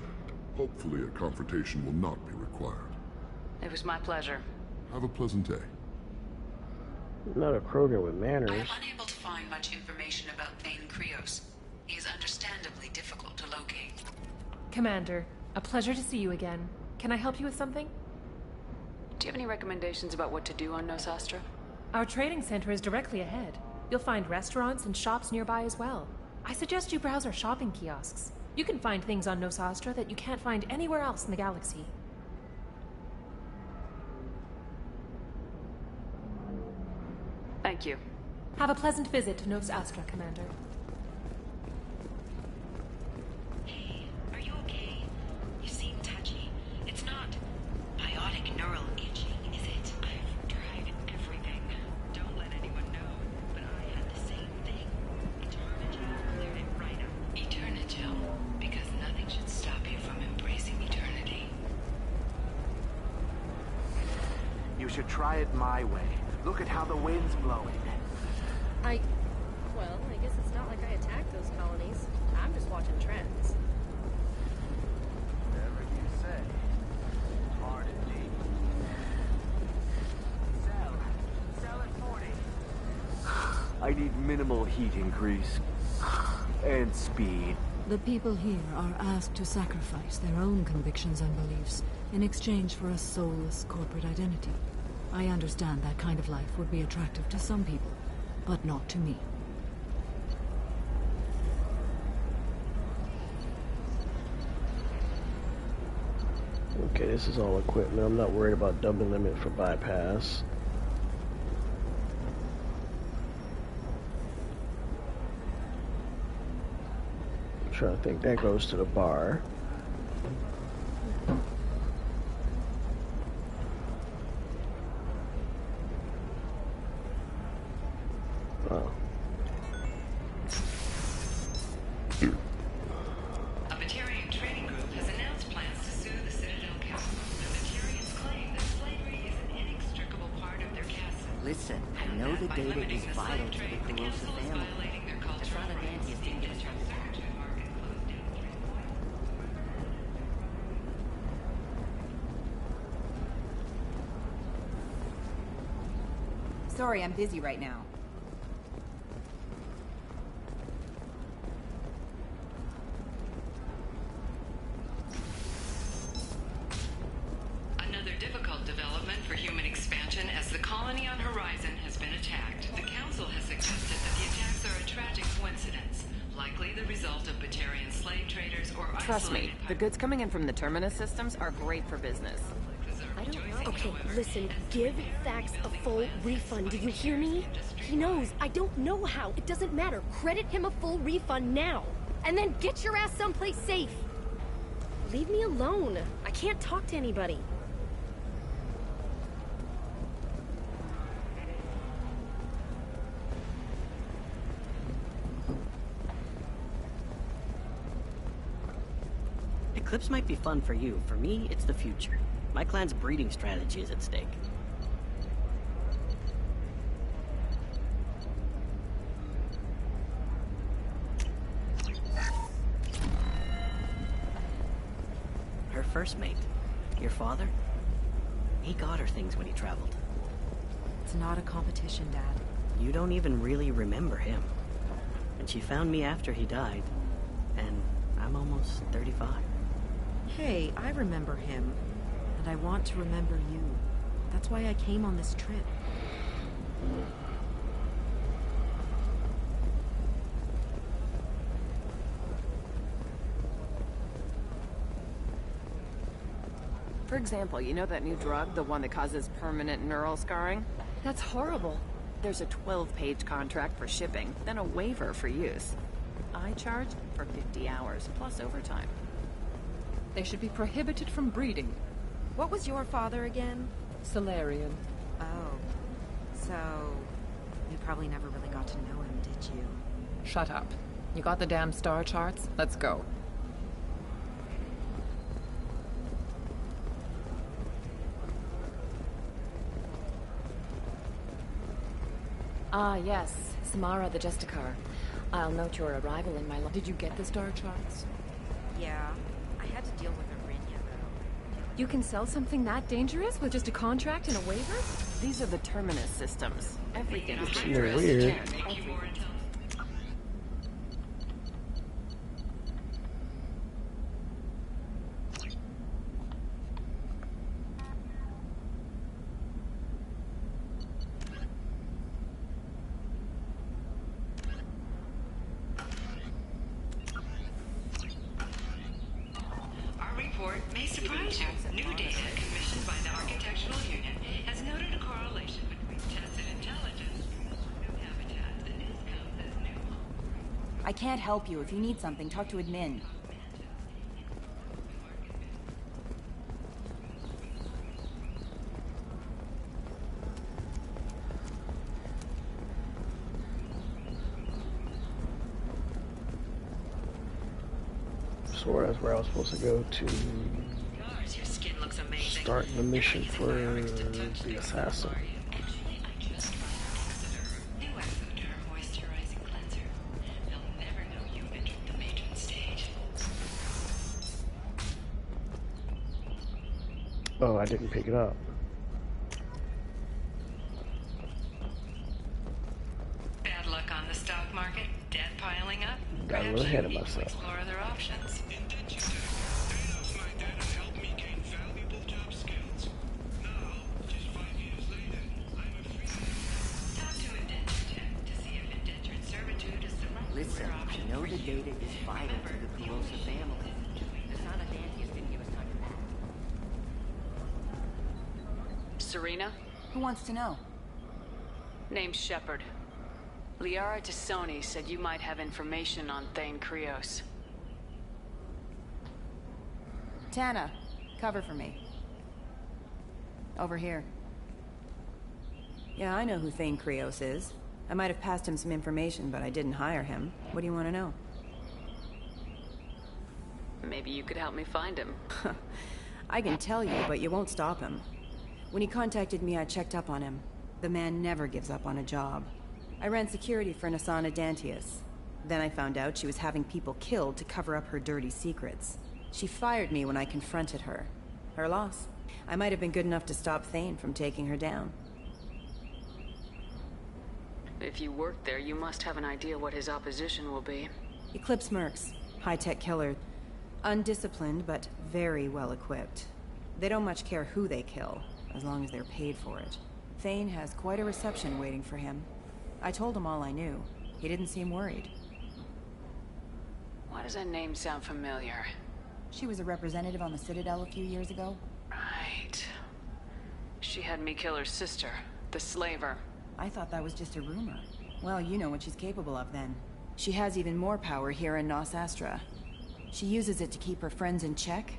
Hopefully a confrontation will not be required. It was my pleasure. Have a pleasant day. Not a Kroger with manners. I am unable to find much information about Thane Krios. He is understandably difficult to locate. Commander, a pleasure to see you again. Can I help you with something? Do you have any recommendations about what to do on Nosastra? Our trading center is directly ahead. You'll find restaurants and shops nearby as well. I suggest you browse our shopping kiosks. You can find things on Nosastra that you can't find anywhere else in the galaxy. Thank you. Have a pleasant visit to Nosastra, Commander. Hey, are you okay? You seem touchy. It's not biotic neural itching, is it? I've tried everything. Don't let anyone know, but I had the same thing. Eternigel cleared it right up. Eternigel? should try it my way. Look at how the wind's blowing. Well, I guess it's not like I attacked those colonies. I'm just watching trends. Whatever you say. Pardon me. Sell at 40. I need minimal heat increase. And speed. The people here are asked to sacrifice their own convictions and beliefs in exchange for a soulless corporate identity. I understand that kind of life would be attractive to some people, but not to me. Okay, this is all equipment. I'm not worried about double limit for bypass. I'm trying to think. That goes to the bar. Oh. A Batarian training group has announced plans to sue the Citadel Council. The Batarians claim that slavery is an inextricable part of their caste. Listen, I know the data is vital to the Carosa family. That's not a man he's didn't get us from the back. Sorry, I'm busy right now. Another difficult development for human expansion as the colony on Horizon has been attacked. The Council has suggested that the attacks are a tragic coincidence, likely the result of Batarian slave traders or Trust me, isolated the goods coming in from the Terminus systems are great for business. I don't know. Okay, listen, give Thax a full refund, do you hear me? He knows, I don't know how, it doesn't matter. Credit him a full refund now, and then get your ass someplace safe. Leave me alone, I can't talk to anybody. Eclipse might be fun for you. For me, it's the future. My clan's breeding strategy is at stake. Her first mate, your father, he got her things when he traveled. It's not a competition, Dad. You don't even really remember him. And she found me after he died, and I'm almost 35. Hey, I remember him. And I want to remember you. That's why I came on this trip. For example, you know that new drug, the one that causes permanent neural scarring? That's horrible. There's a 12-page contract for shipping, then a waiver for use. I charge for 50 hours, plus overtime. They should be prohibited from breeding. What was your father again? Solarian. Oh. So, you probably never really got to know him, did you? Shut up. You got the damn star charts? Let's go. Ah, yes. Samara the Justicar. I'll note your arrival in my... Did you get the star charts? Yeah. I had to deal with Arinya, though. You can sell something that dangerous with just a contract and a waiver? These are the Terminus systems. Everything's They're dangerous. weird. Our report may surprise you. New data commissioned by the Architectural Union has noted a correlation between tested intelligence, new habitats, and incomes as new homes. I can't help you. If you need something, talk to admin. So that's where I was supposed to go to. Yours, your skin looks amazing. start the mission for the assassin. Oh, I didn't pick it up. Bad luck on the stock market, debt piling up. Got a little ahead of myself. Explore other options. Listen, you know the data is vital to the Pelosa family. Nasana Dantius didn't give us time to pack. Serena? Who wants to know? Name's Shepard. Liara Tassoni said you might have information on Thane Krios. Tana, cover for me. Over here. Yeah, I know who Thane Krios is. I might have passed him some information, but I didn't hire him. What do you want to know? Maybe you could help me find him. I can tell you, but you won't stop him. When he contacted me, I checked up on him. The man never gives up on a job. I ran security for Nasana Dantius. Then I found out she was having people killed to cover up her dirty secrets. She fired me when I confronted her. Her loss. I might have been good enough to stop Thane from taking her down. If you work there, you must have an idea what his opposition will be. Eclipse mercs. High-tech killer. Undisciplined, but very well equipped. They don't much care who they kill, as long as they're paid for it. Thane has quite a reception waiting for him. I told him all I knew. He didn't seem worried. Why does that name sound familiar? She was a representative on the Citadel a few years ago. Right. She had me kill her sister, the slaver. I thought that was just a rumor. Well, you know what she's capable of then. She has even more power here in Nos Astra. She uses it to keep her friends in check,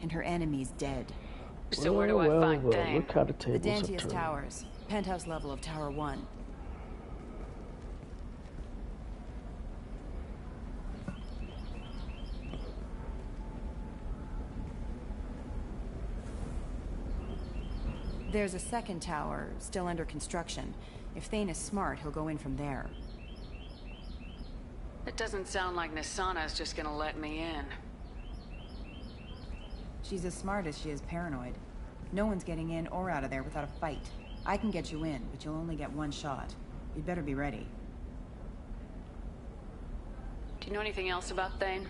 and her enemies dead. So where do I find Thane? Look how the The tables Dantius are Towers. Penthouse level of Tower 1. There's a second tower, still under construction. If Thane is smart, he'll go in from there. It doesn't sound like Nasana's just gonna let me in. She's as smart as she is paranoid. No one's getting in or out of there without a fight. I can get you in, but you'll only get one shot. You'd better be ready. Do you know anything else about Thane?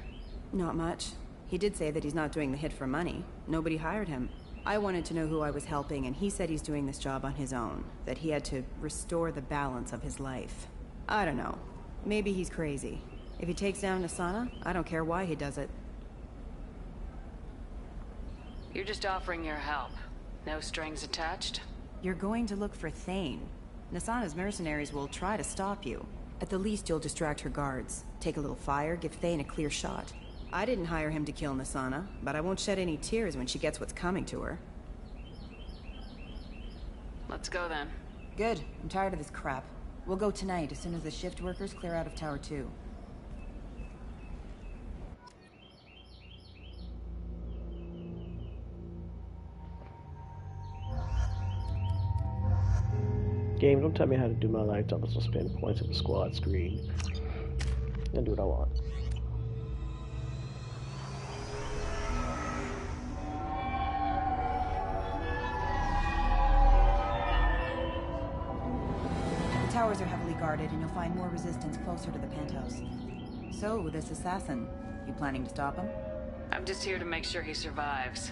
Not much. He did say that he's not doing the hit for money. Nobody hired him. I wanted to know who I was helping, and he said he's doing this job on his own. That he had to restore the balance of his life. I don't know. Maybe he's crazy. If he takes down Nasana, I don't care why he does it. You're just offering your help. No strings attached? You're going to look for Thane. Nasana's mercenaries will try to stop you. At the least, you'll distract her guards. Take a little fire, give Thane a clear shot. I didn't hire him to kill Nasana, but I won't shed any tears when she gets what's coming to her. Let's go then. Good. I'm tired of this crap. We'll go tonight, as soon as the shift workers clear out of Tower 2. Game, don't tell me how to do my life. I'm supposed to spend points at the squad screen and do what I want. The towers are heavily guarded, and you'll find more resistance closer to the penthouse. So, this assassin, you planning to stop him? I'm just here to make sure he survives.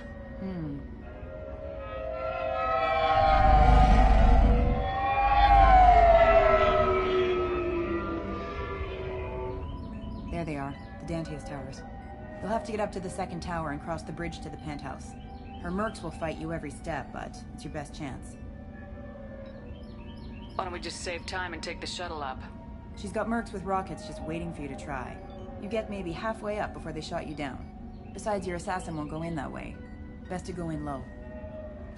There they are, the Dantius Towers. You'll have to get up to the second tower and cross the bridge to the penthouse. Her mercs will fight you every step, but it's your best chance. Why don't we just save time and take the shuttle up? She's got mercs with rockets just waiting for you to try. You get maybe halfway up before they shot you down. Besides, your assassin won't go in that way. Best to go in low.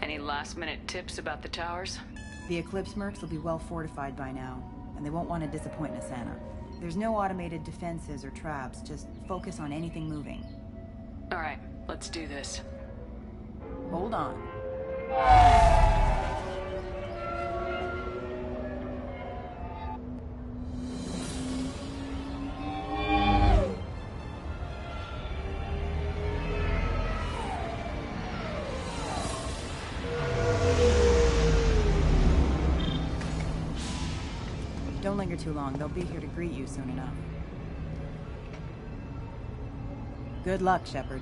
Any last-minute tips about the towers? The Eclipse mercs will be well fortified by now, and they won't want to disappoint Nasana. There's no automated defenses or traps, just focus on anything moving. All right, let's do this. Hold on. Don't linger too long. They'll be here to greet you soon enough. Good luck, Shepard.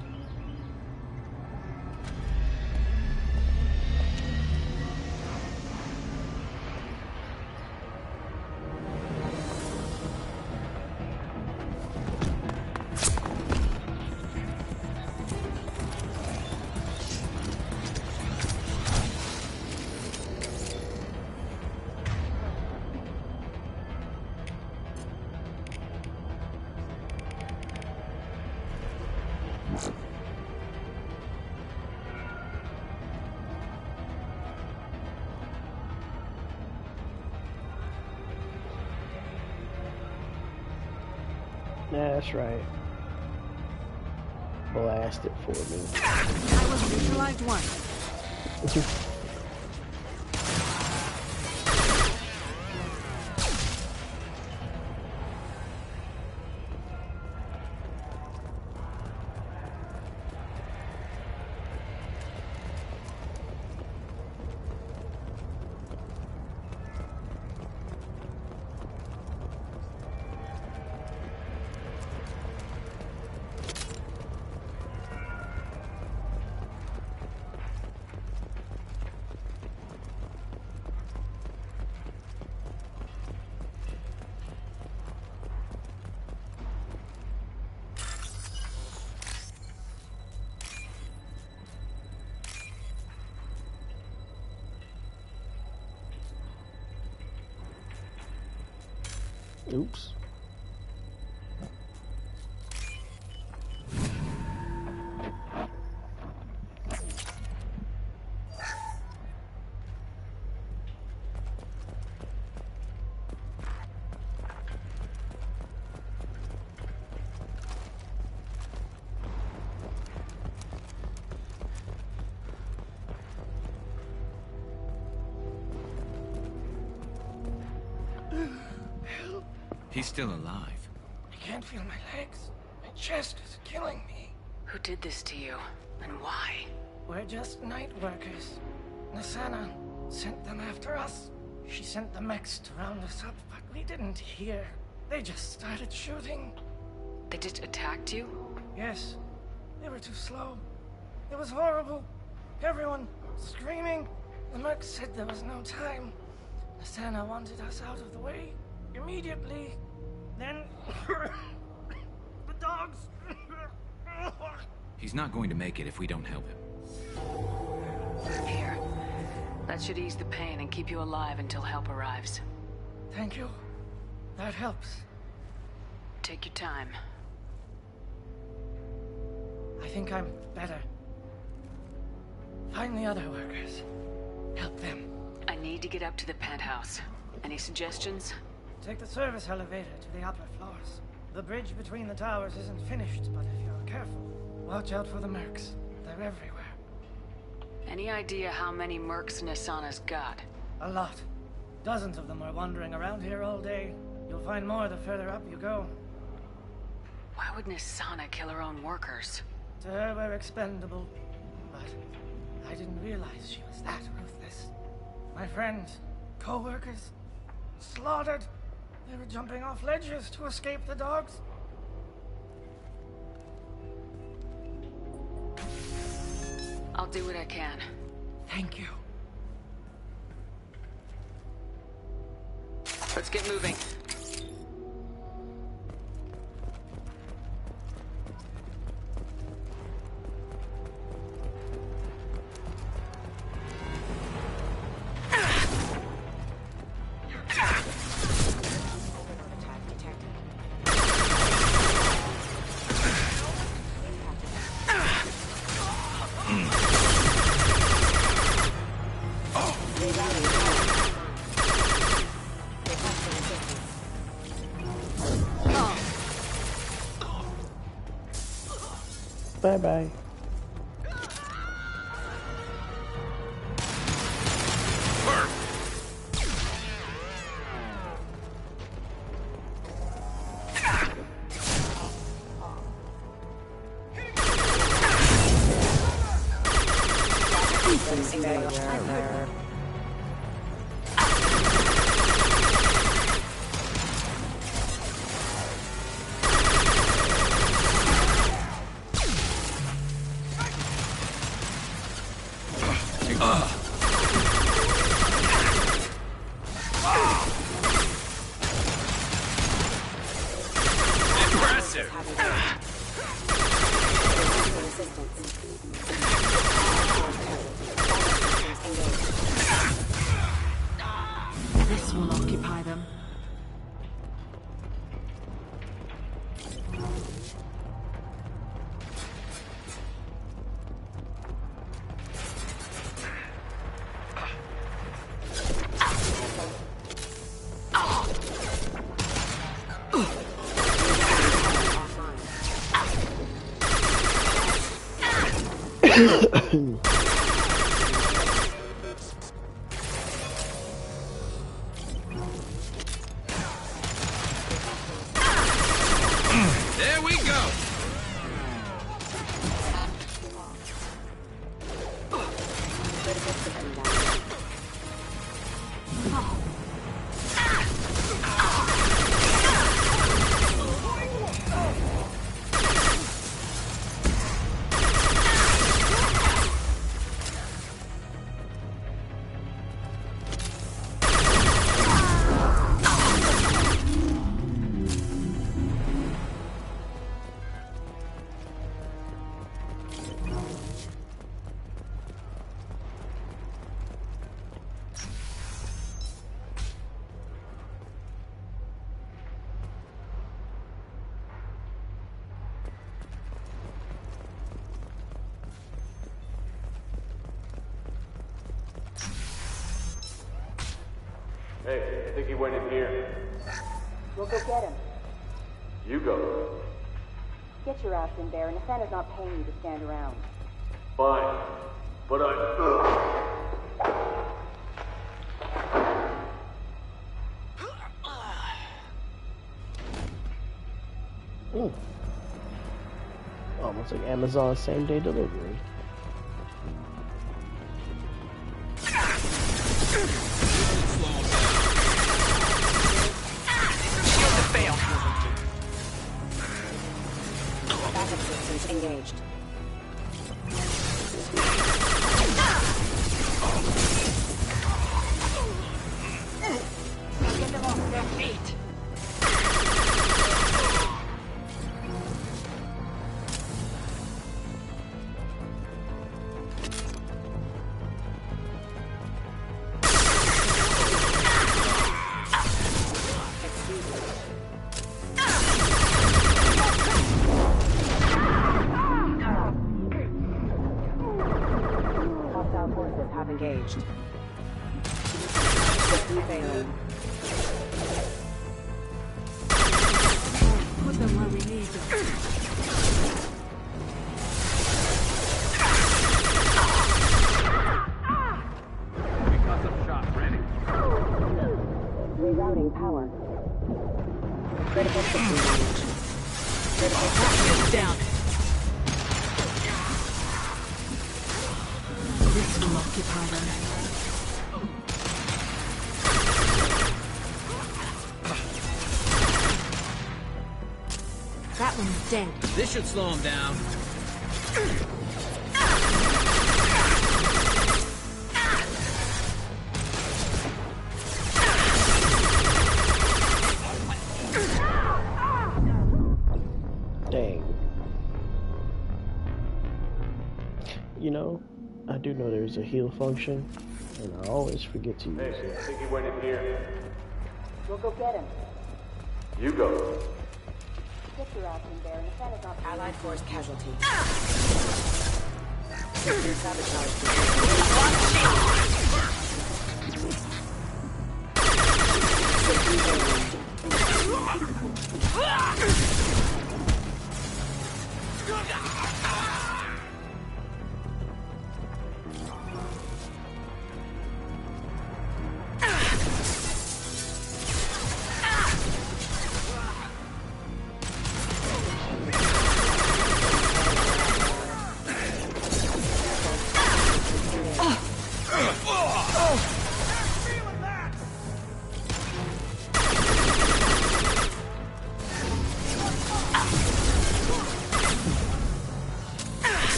That's right. Blast it for me. I was visualized once. Oops. He's still alive. I can't feel my legs. My chest is killing me. Who did this to you? And why? We're just night workers. Nasana sent them after us. She sent the mechs to round us up, but we didn't hear. They just started shooting. They just attacked you? Yes. They were too slow. It was horrible. Everyone screaming. The mercs said there was no time. Nasana wanted us out of the way. Immediately. Then... the dogs... He's not going to make it if we don't help him. Here. That should ease the pain and keep you alive until help arrives. Thank you. That helps. Take your time. I think I'm better. Find the other workers. Help them. I need to get up to the penthouse. Any suggestions? Take the service elevator to the upper floors. The bridge between the towers isn't finished, but if you're careful, watch out for the mercs. They're everywhere. Any idea how many mercs Nasana's got? A lot. Dozens of them are wandering around here all day. You'll find more the further up you go. Why would Nasana kill her own workers? To her, we're expendable. But I didn't realize she was that ruthless. My friends, co-workers, slaughtered. They were jumping off ledges to escape the dogs. I'll do what I can. Thank you. Let's get moving. Bye-bye. This will occupy them. There we go! Hey, I think he went in here. We'll go get him. You go. Get your ass in there, and Nathana's not paying you to stand around. Fine. But Almost like Amazon same-day delivery. Backup systems engaged. Get them off their feet. Hostile forces have engaged. System failing. Put them where we need them. we got some shots ready. Rerouting power. Critical system damage. Critical system down. This will occupy them. That one's dead. This should slow him down. Dang. You know, I do know there's a heal function, and I always forget to use Hey, it. I think he went in here. We'll go get him. You go. Get your ass in there, and Nathana's not paying. Allied force casualty.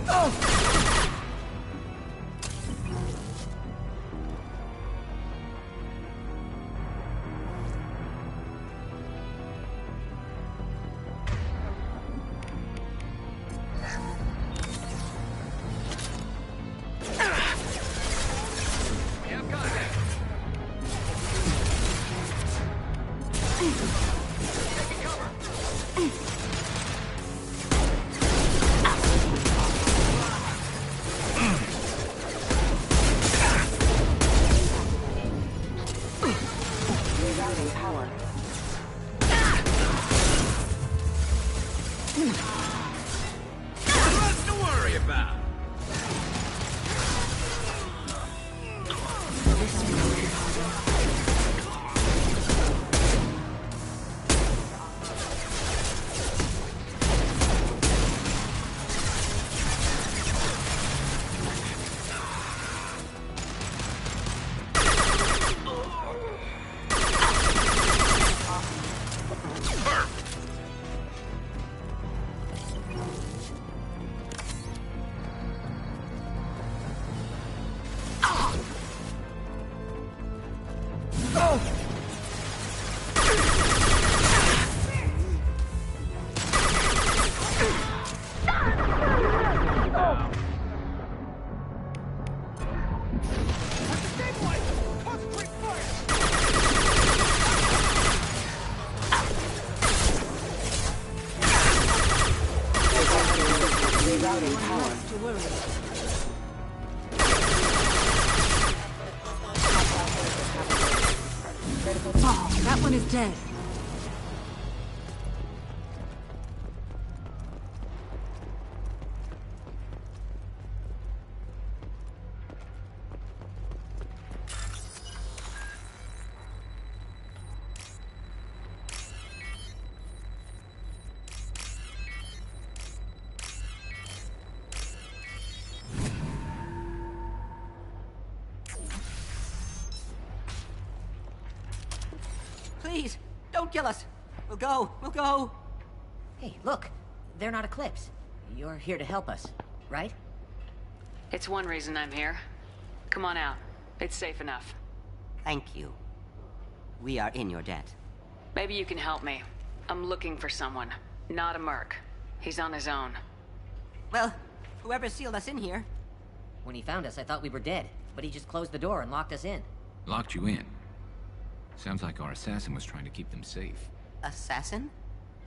Oh, that one is dead. Please, don't kill us. We'll go. Hey, look. They're not Eclipse. You're here to help us, right? It's one reason I'm here. Come on out. It's safe enough. Thank you. We are in your debt. Maybe you can help me. I'm looking for someone. Not a merc. He's on his own. Well, whoever sealed us in here. When he found us, I thought we were dead, but he just closed the door and locked us in. Locked you in? Sounds like our assassin was trying to keep them safe. Assassin?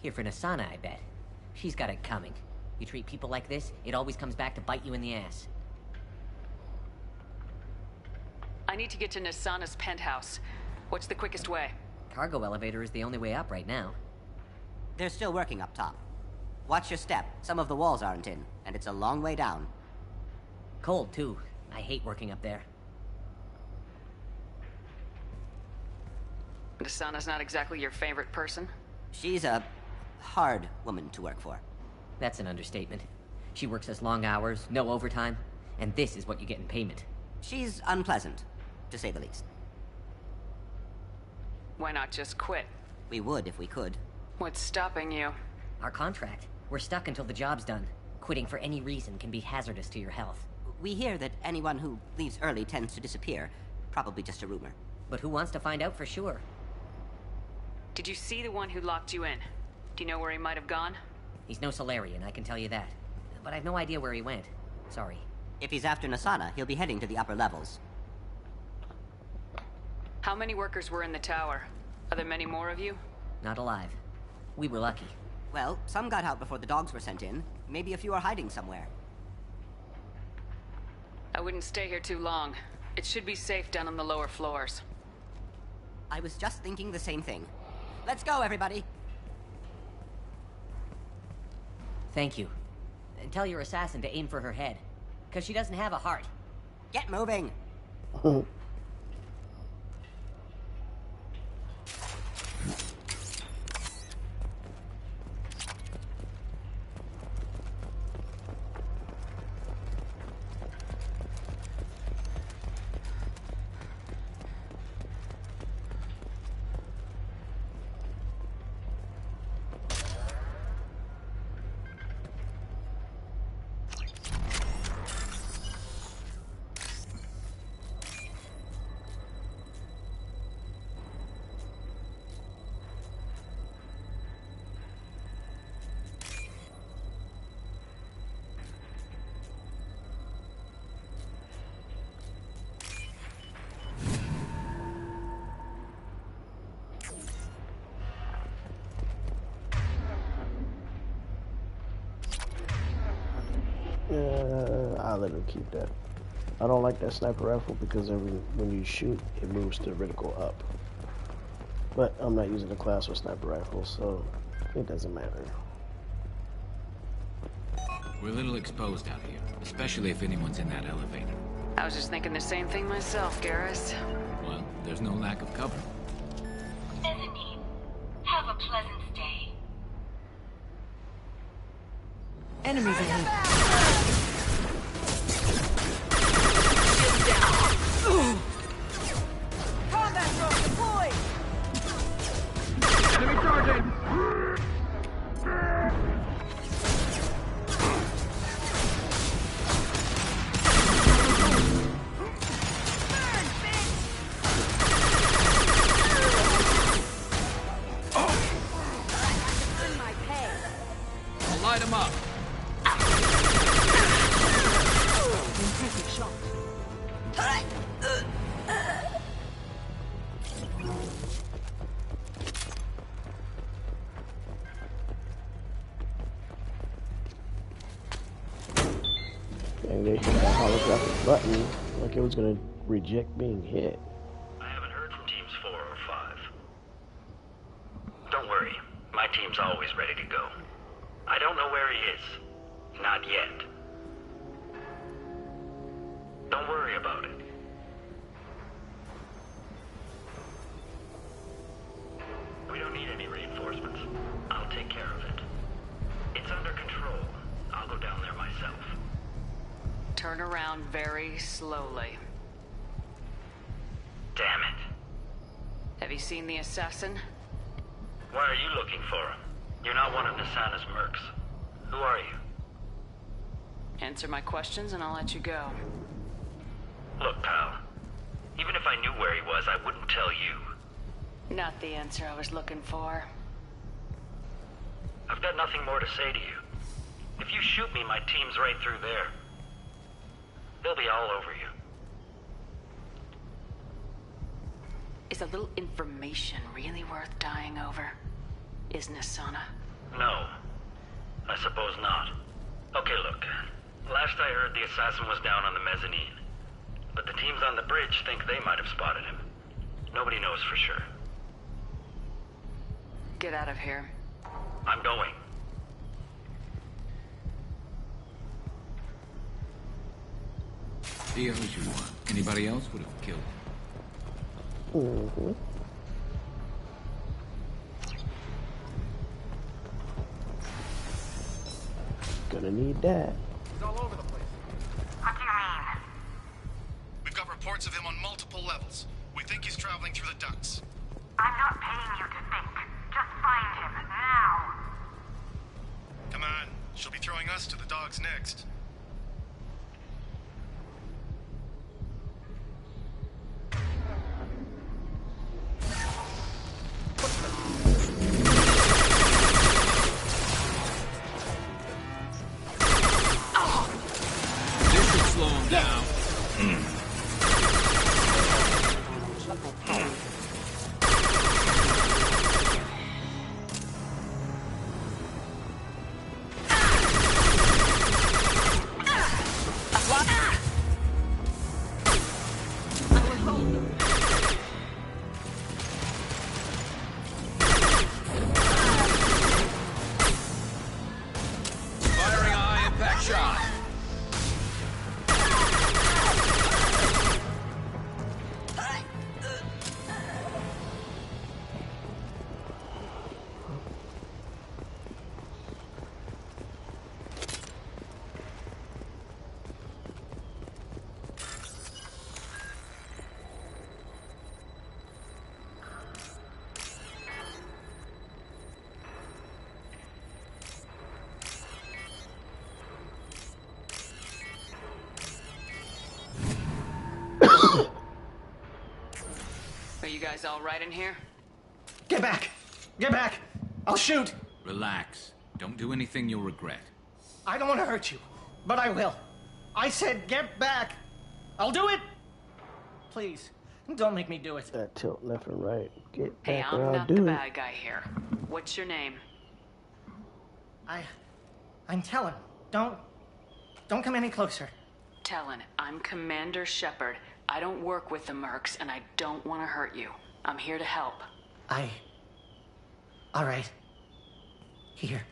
Here for Nasana, I bet. She's got it coming. You treat people like this, it always comes back to bite you in the ass. I need to get to Nasana's penthouse. What's the quickest way? Cargo elevator is the only way up right now. They're still working up top. Watch your step. Some of the walls aren't in, and it's a long way down. Cold, too. I hate working up there. Nasana's not exactly your favorite person? She's a hard woman to work for. That's an understatement. She works us long hours, no overtime, and this is what you get in payment. She's unpleasant, to say the least. Why not just quit? We would if we could. What's stopping you? Our contract. We're stuck until the job's done. Quitting for any reason can be hazardous to your health. We hear that anyone who leaves early tends to disappear. Probably just a rumor. But who wants to find out for sure? Did you see the one who locked you in? Do you know where he might have gone? He's no Solarian, I can tell you that. But I've no idea where he went. Sorry. If he's after Nasana, he'll be heading to the upper levels. How many workers were in the tower? Are there many more of you? Not alive. We were lucky. Well, some got out before the dogs were sent in. Maybe a few are hiding somewhere. I wouldn't stay here too long. It should be safe down on the lower floors. I was just thinking the same thing. Let's go, everybody! Thank you. And tell your assassin to aim for her head. Because she doesn't have a heart. Get moving! I'll let him keep that. I don't like that sniper rifle because when you shoot, it moves the reticle up. But I'm not using the class with sniper rifle, so it doesn't matter. We're a little exposed out here, especially if anyone's in that elevator. I was just thinking the same thing myself, Garrus. Well, there's no lack of cover. Mezzanine, have a pleasant stay. Enemies ahead. Combat drone deployed! Enemy charging! I'll light him up. Impressive shot. And they hit that holographic button like it was gonna reject being hit. I haven't heard from teams 4 or 5. Don't worry, my team's always ready to go. I don't know where he is. Not yet. Don't worry about it. We don't need any reinforcements. I'll take care of it. It's under control. I'll go down there myself. Turn around very slowly. Damn it. Have you seen the assassin? Why are you looking for him? You're not one of Nisana's mercs. Who are you? Answer my questions and I'll let you go. Look, pal. Even if I knew where he was, I wouldn't tell you. Not the answer I was looking for. I've got nothing more to say to you. If you shoot me, my team's right through there. They'll be all over you. Is a little information really worth dying over? Is Nisana? No. I suppose not. Okay, look. Last I heard, the assassin was down on the mezzanine. But the teams on the bridge think they might have spotted him. Nobody knows for sure. Get out of here. I'm going. Be as you want. Anybody else would have killed him. Mm-hmm. Gonna need that. He's all over the place. What do you mean? We've got reports of him on multiple levels. We think he's traveling through the ducts. I'm not paying you to think. Just find him, now. Come on. She'll be throwing us to the dogs next. This should slow him down. Firing a high impact shot. Are you guys all right in here? Get back! Get back! I'll shoot! Relax. Don't do anything you'll regret. I don't want to hurt you, but I will. I said get back! I'll do it! Please, don't make me do it. That tilt left and right. Get Hey, back or I'm I'll not the do it. bad guy here. What's your name? I'm telling. Don't Don't come any closer. Talon, I'm Commander Shepard. I don't work with the mercs, and I don't want to hurt you. I'm here to help. All right. Here.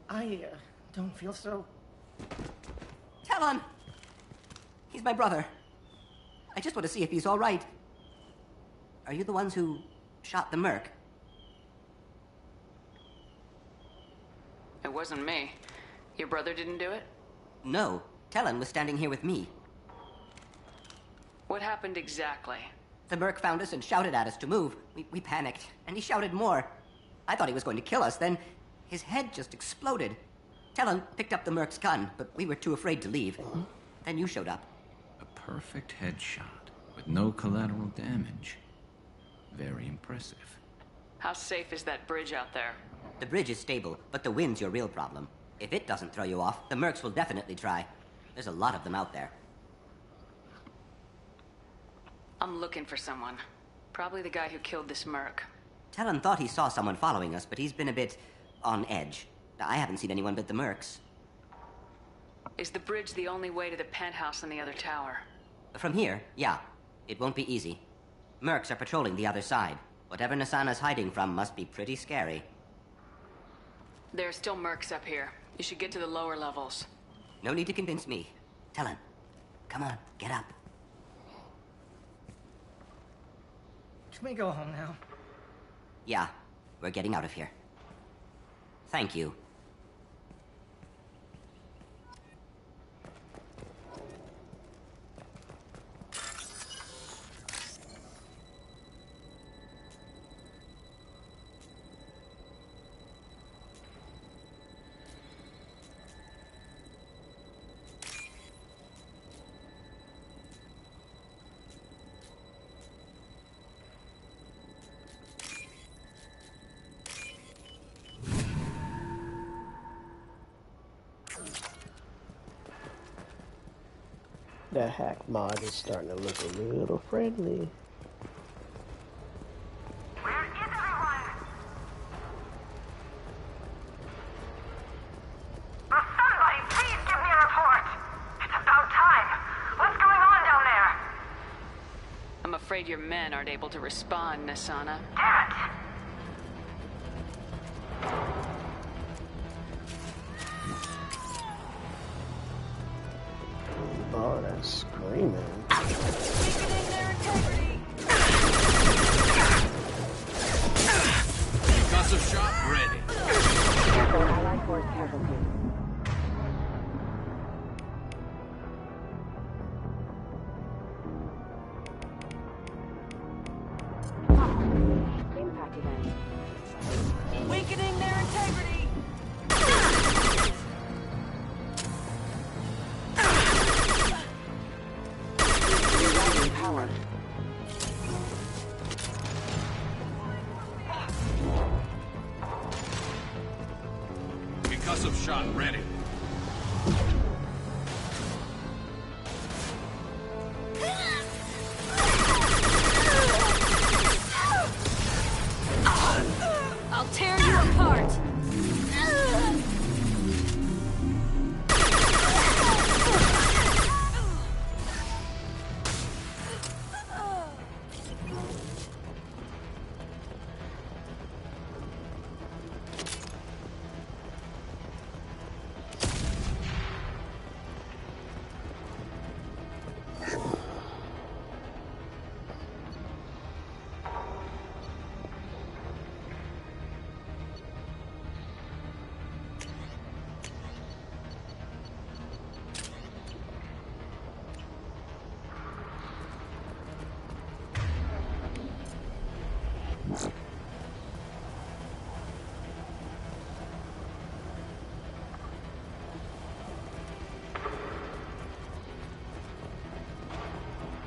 I don't feel so... Talon! He's my brother. I just want to see if he's all right. Are you the ones who shot the merc? It wasn't me. Your brother didn't do it? No. Talon was standing here with me. What happened exactly? The merc found us and shouted at us to move. We panicked, and he shouted more. I thought he was going to kill us, then his head just exploded. Talon picked up the merc's gun, but we were too afraid to leave. Then you showed up. A perfect headshot, with no collateral damage. Very impressive. How safe is that bridge out there? The bridge is stable, but the wind's your real problem. If it doesn't throw you off, the mercs will definitely try. There's a lot of them out there. I'm looking for someone. Probably the guy who killed this merc. Talon thought he saw someone following us, but he's been a bit on edge. I haven't seen anyone but the mercs. Is the bridge the only way to the penthouse in the other tower? From here, yeah. It won't be easy. Mercs are patrolling the other side. Whatever Nasana's hiding from must be pretty scary. There are still mercs up here. You should get to the lower levels. No need to convince me. Talon, come on, get up. Can we go home now? Yeah, we're getting out of here. Thank you. That hack mod is starting to look a little friendly. Where is everyone? Will somebody please give me a report? It's about time. What's going on down there? I'm afraid your men aren't able to respond, Nasana. Damn it! Oh, that's screaming. Concussive shot ready. Allied force casualty. Impact event. Weakening their integrity. Rerouting power. Concussive shot ready. I'll tear you apart!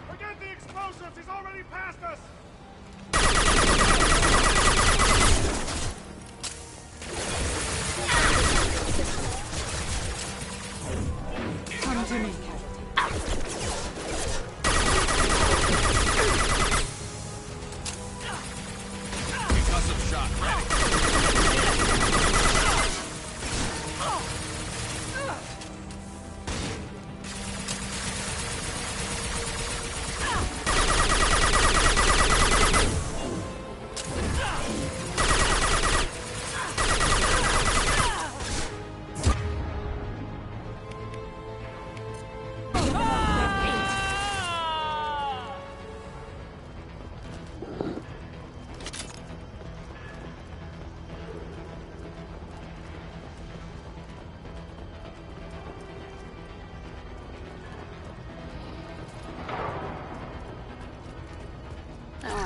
Forget the explosives! He's already past us! Come to me, Concussive shot ready.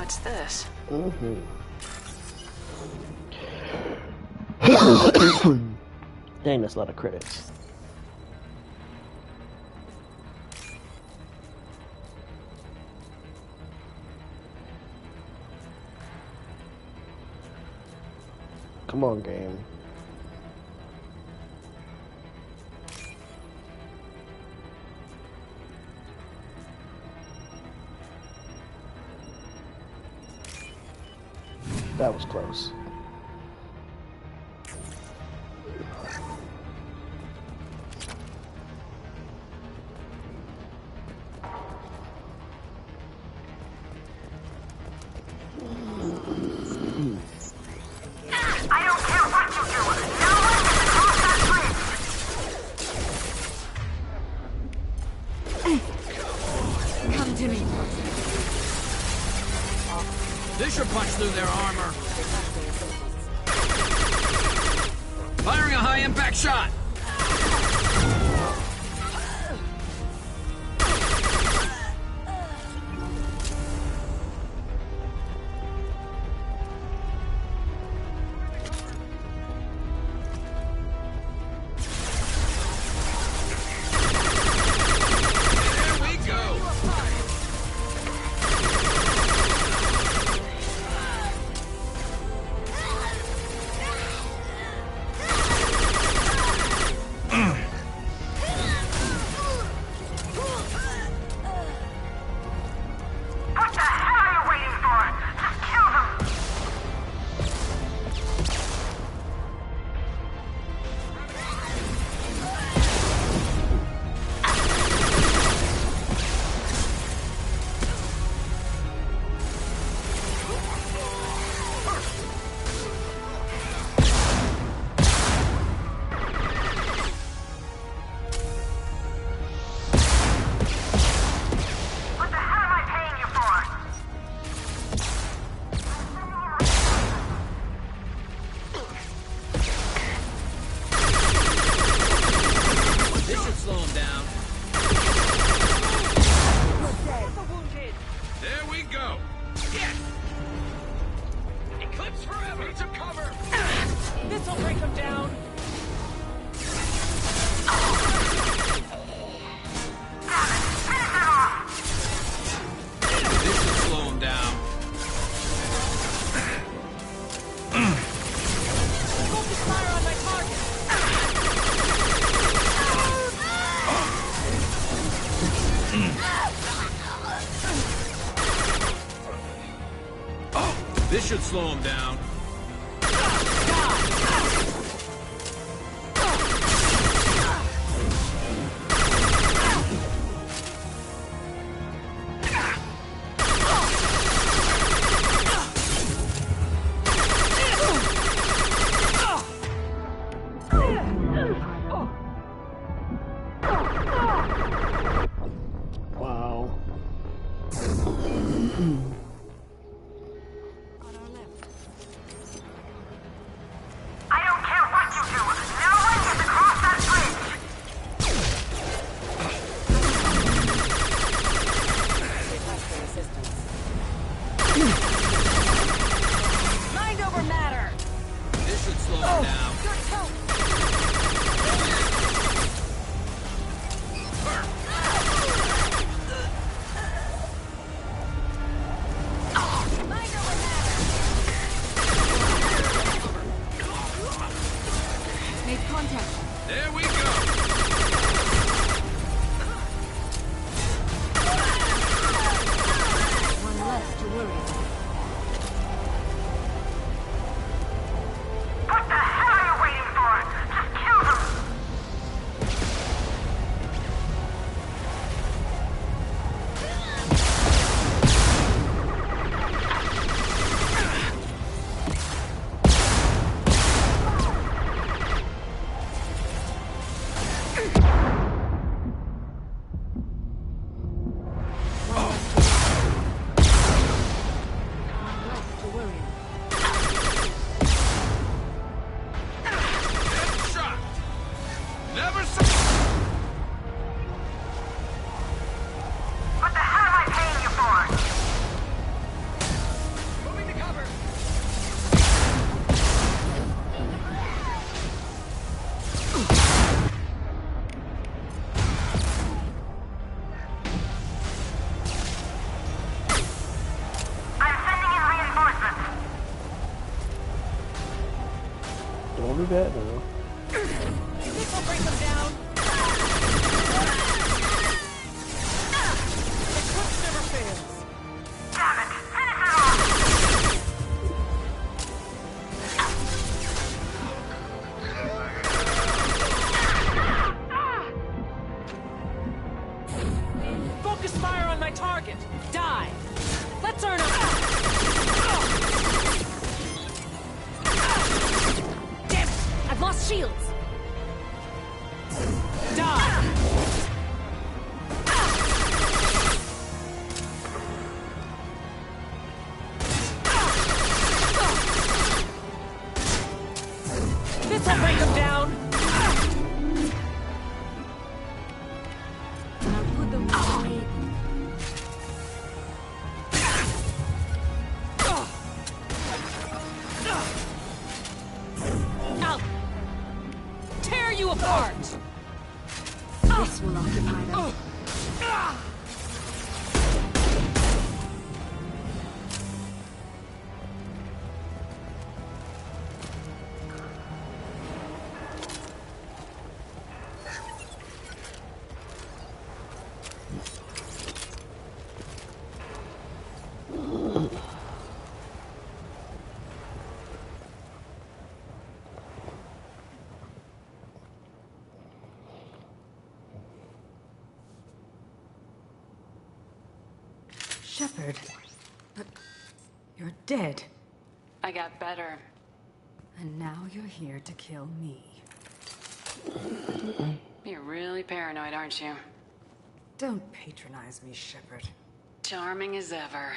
What's this? Dang, that's a lot of credits. Come on, game. That was close. I don't care what you do. No one gets across that bridge. Come to me. This should punch through their armor. Firing a high-impact shot. What the hell are you waiting for? Just kill them. What the hell am I paying you for? This should slow him down. There we go. Yes. Eclipse forever. Need some cover. This'll break them down. This should slow him down. Focus fire on my target. This should slow him down. Wow. I don't care what you do. No one gets across that bridge. Mind over matter. This should slow him down. Good help. that now. This will bring them down. The clutch never fails. Damn it! Finish it off! Focus fire on my target. Die. Let's earn them. Damn it! I've lost shields. Die. This will bring them down. Now put them away. I'll tear you apart. This will occupy them. Shepard, but you're dead. I got better. And now you're here to kill me. You're really paranoid, aren't you? Don't patronize me, Shepard. Charming as ever.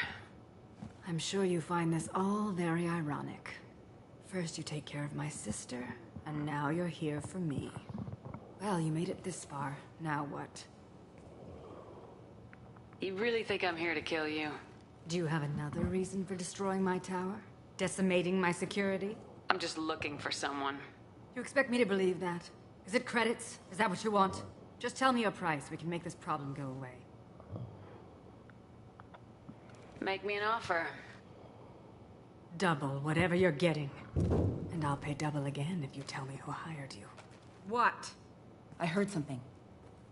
I'm sure you find this all very ironic. First you take care of my sister, and now you're here for me. Well, you made it this far. Now what? You really think I'm here to kill you? Do you have another reason for destroying my tower? Decimating my security? I'm just looking for someone. You expect me to believe that? Is it credits? Is that what you want? Just tell me your price. We can make this problem go away. Make me an offer. Double whatever you're getting. And I'll pay double again if you tell me who hired you. What? I heard something.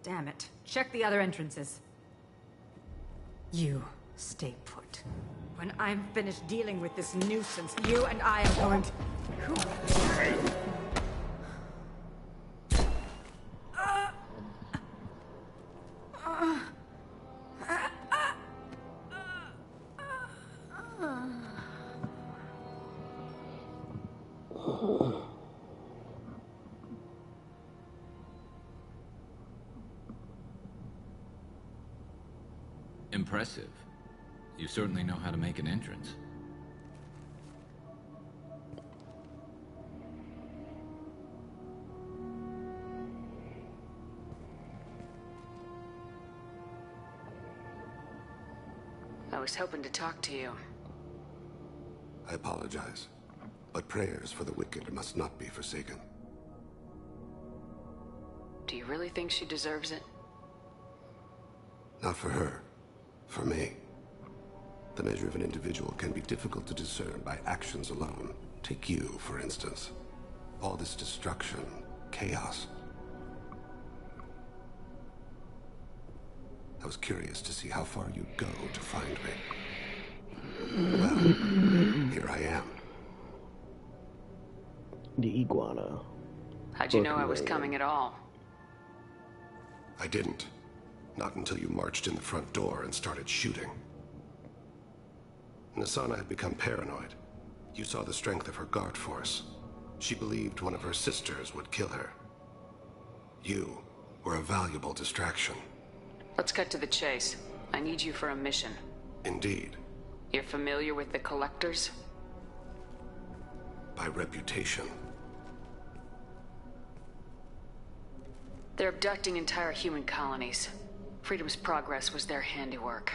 Damn it. Check the other entrances. You stay put. When I'm finished dealing with this nuisance, you and I are going to... Impressive. You certainly know how to make an entrance. I was hoping to talk to you. I apologize, but prayers for the wicked must not be forsaken. Do you really think she deserves it? Not for her. For me. The measure of an individual can be difficult to discern by actions alone. Take you, for instance. All this destruction, chaos. I was curious to see how far you'd go to find me. Well, here I am. The iguana. How'd you know I was coming at all? I didn't. Not until you marched in the front door and started shooting. Nasana had become paranoid. You saw the strength of her guard force. She believed one of her sisters would kill her. You were a valuable distraction. Let's cut to the chase. I need you for a mission. Indeed. You're familiar with the Collectors? By reputation. They're abducting entire human colonies. Freedom's Progress was their handiwork.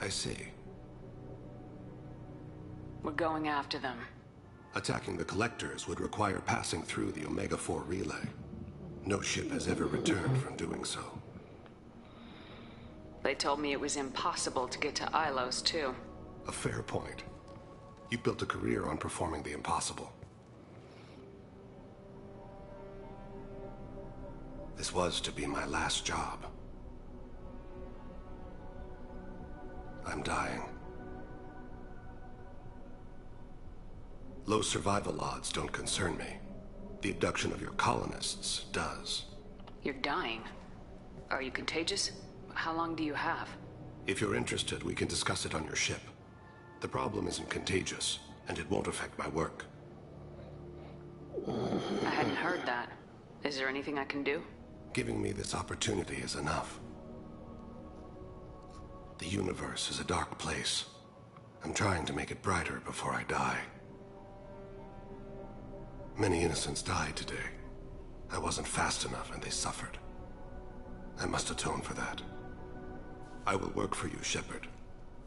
I see. We're going after them. Attacking the Collectors would require passing through the Omega-4 relay. No ship has ever returned from doing so. They told me it was impossible to get to Ilos, too. A fair point. You built a career on performing the impossible. This was to be my last job. I'm dying. Low survival odds don't concern me. The abduction of your colonists does. You're dying. Are you contagious? How long do you have? If you're interested, we can discuss it on your ship. The problem isn't contagious, and it won't affect my work. I hadn't heard that. Is there anything I can do? Giving me this opportunity is enough. The universe is a dark place. I'm trying to make it brighter before I die. Many innocents died today. I wasn't fast enough and they suffered. I must atone for that. I will work for you, Shepard.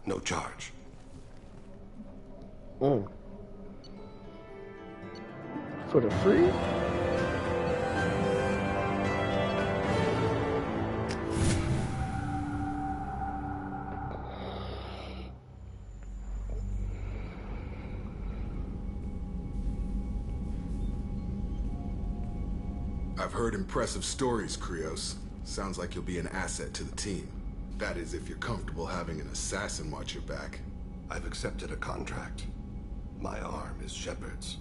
No charge. For the free? I've heard impressive stories, Krios. Sounds like you'll be an asset to the team. That is, if you're comfortable having an assassin watch your back. I've accepted a contract. My arm is Shepard's.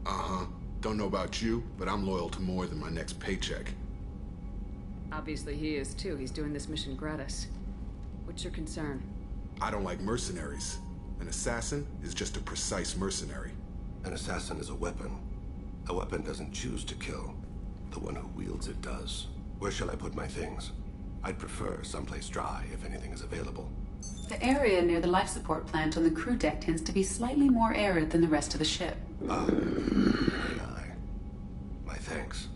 Uh-huh. Don't know about you, but I'm loyal to more than my next paycheck. Obviously he is too. He's doing this mission gratis. What's your concern? I don't like mercenaries. An assassin is just a precise mercenary. An assassin is a weapon. A weapon doesn't choose to kill. The one who wields it does. Where shall I put my things? I'd prefer someplace dry if anything is available. The area near the life support plant on the crew deck tends to be slightly more arid than the rest of the ship. Ah, very aye. My thanks.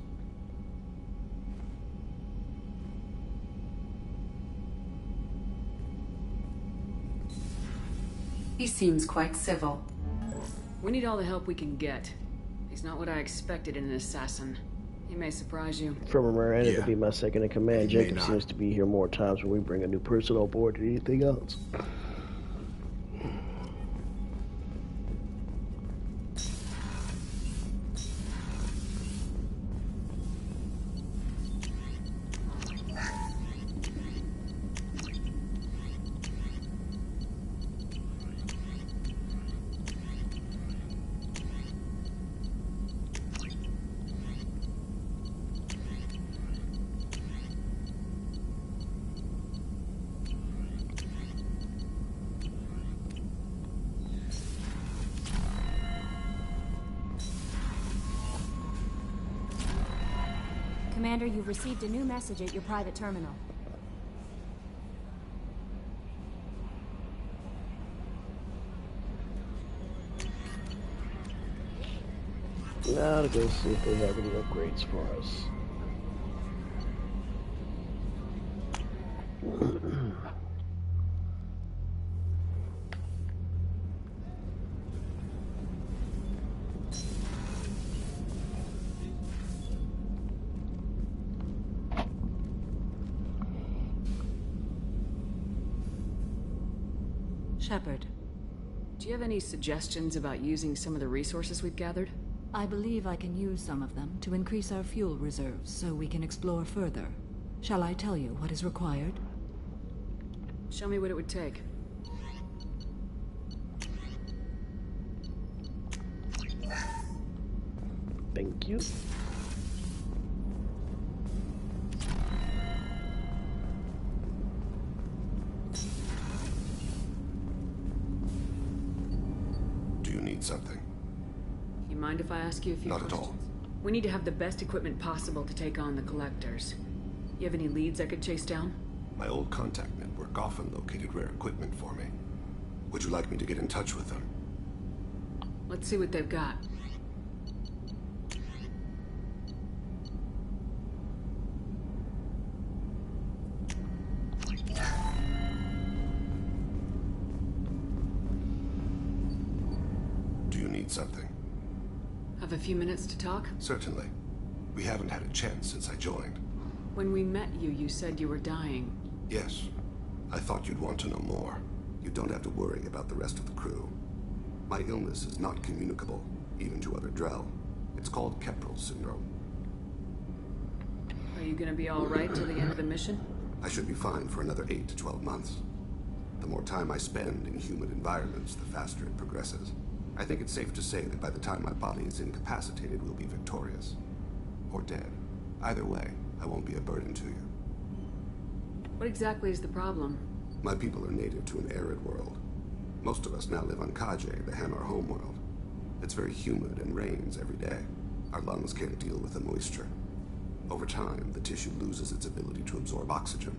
He seems quite civil. We need all the help we can get. He's not what I expected in an assassin. He may surprise you. From Miranda to be my second in command, Jacob seems to be here more times when we bring a new person on board than anything else. Commander, you've received a new message at your private terminal. Now to go see if they have any upgrades for us. Shepard. Do you have any suggestions about using some of the resources we've gathered? I believe I can use some of them to increase our fuel reserves so we can explore further. Shall I tell you what is required? Show me what it would take. Thank you. Do you need something? You mind if I ask you a few Not questions? at all. We need to have the best equipment possible to take on the collectors. You have any leads I could chase down? My old contact network often located rare equipment for me. Would you like me to get in touch with them? Let's see what they've got. Do you need something? Have a few minutes to talk? Certainly. We haven't had a chance since I joined. When we met you, you said you were dying. Yes. I thought you'd want to know more. You don't have to worry about the rest of the crew. My illness is not communicable, even to other Drell. It's called Keprel syndrome. Are you gonna be alright till the end of the mission? I should be fine for another 8 to 12 months. The more time I spend in human environments, the faster it progresses. I think it's safe to say that by the time my body is incapacitated, we'll be victorious. Or dead. Either way, I won't be a burden to you. What exactly is the problem? My people are native to an arid world. Most of us now live on Kaje, the Hanar homeworld. It's very humid and rains every day. Our lungs can't deal with the moisture. Over time, the tissue loses its ability to absorb oxygen.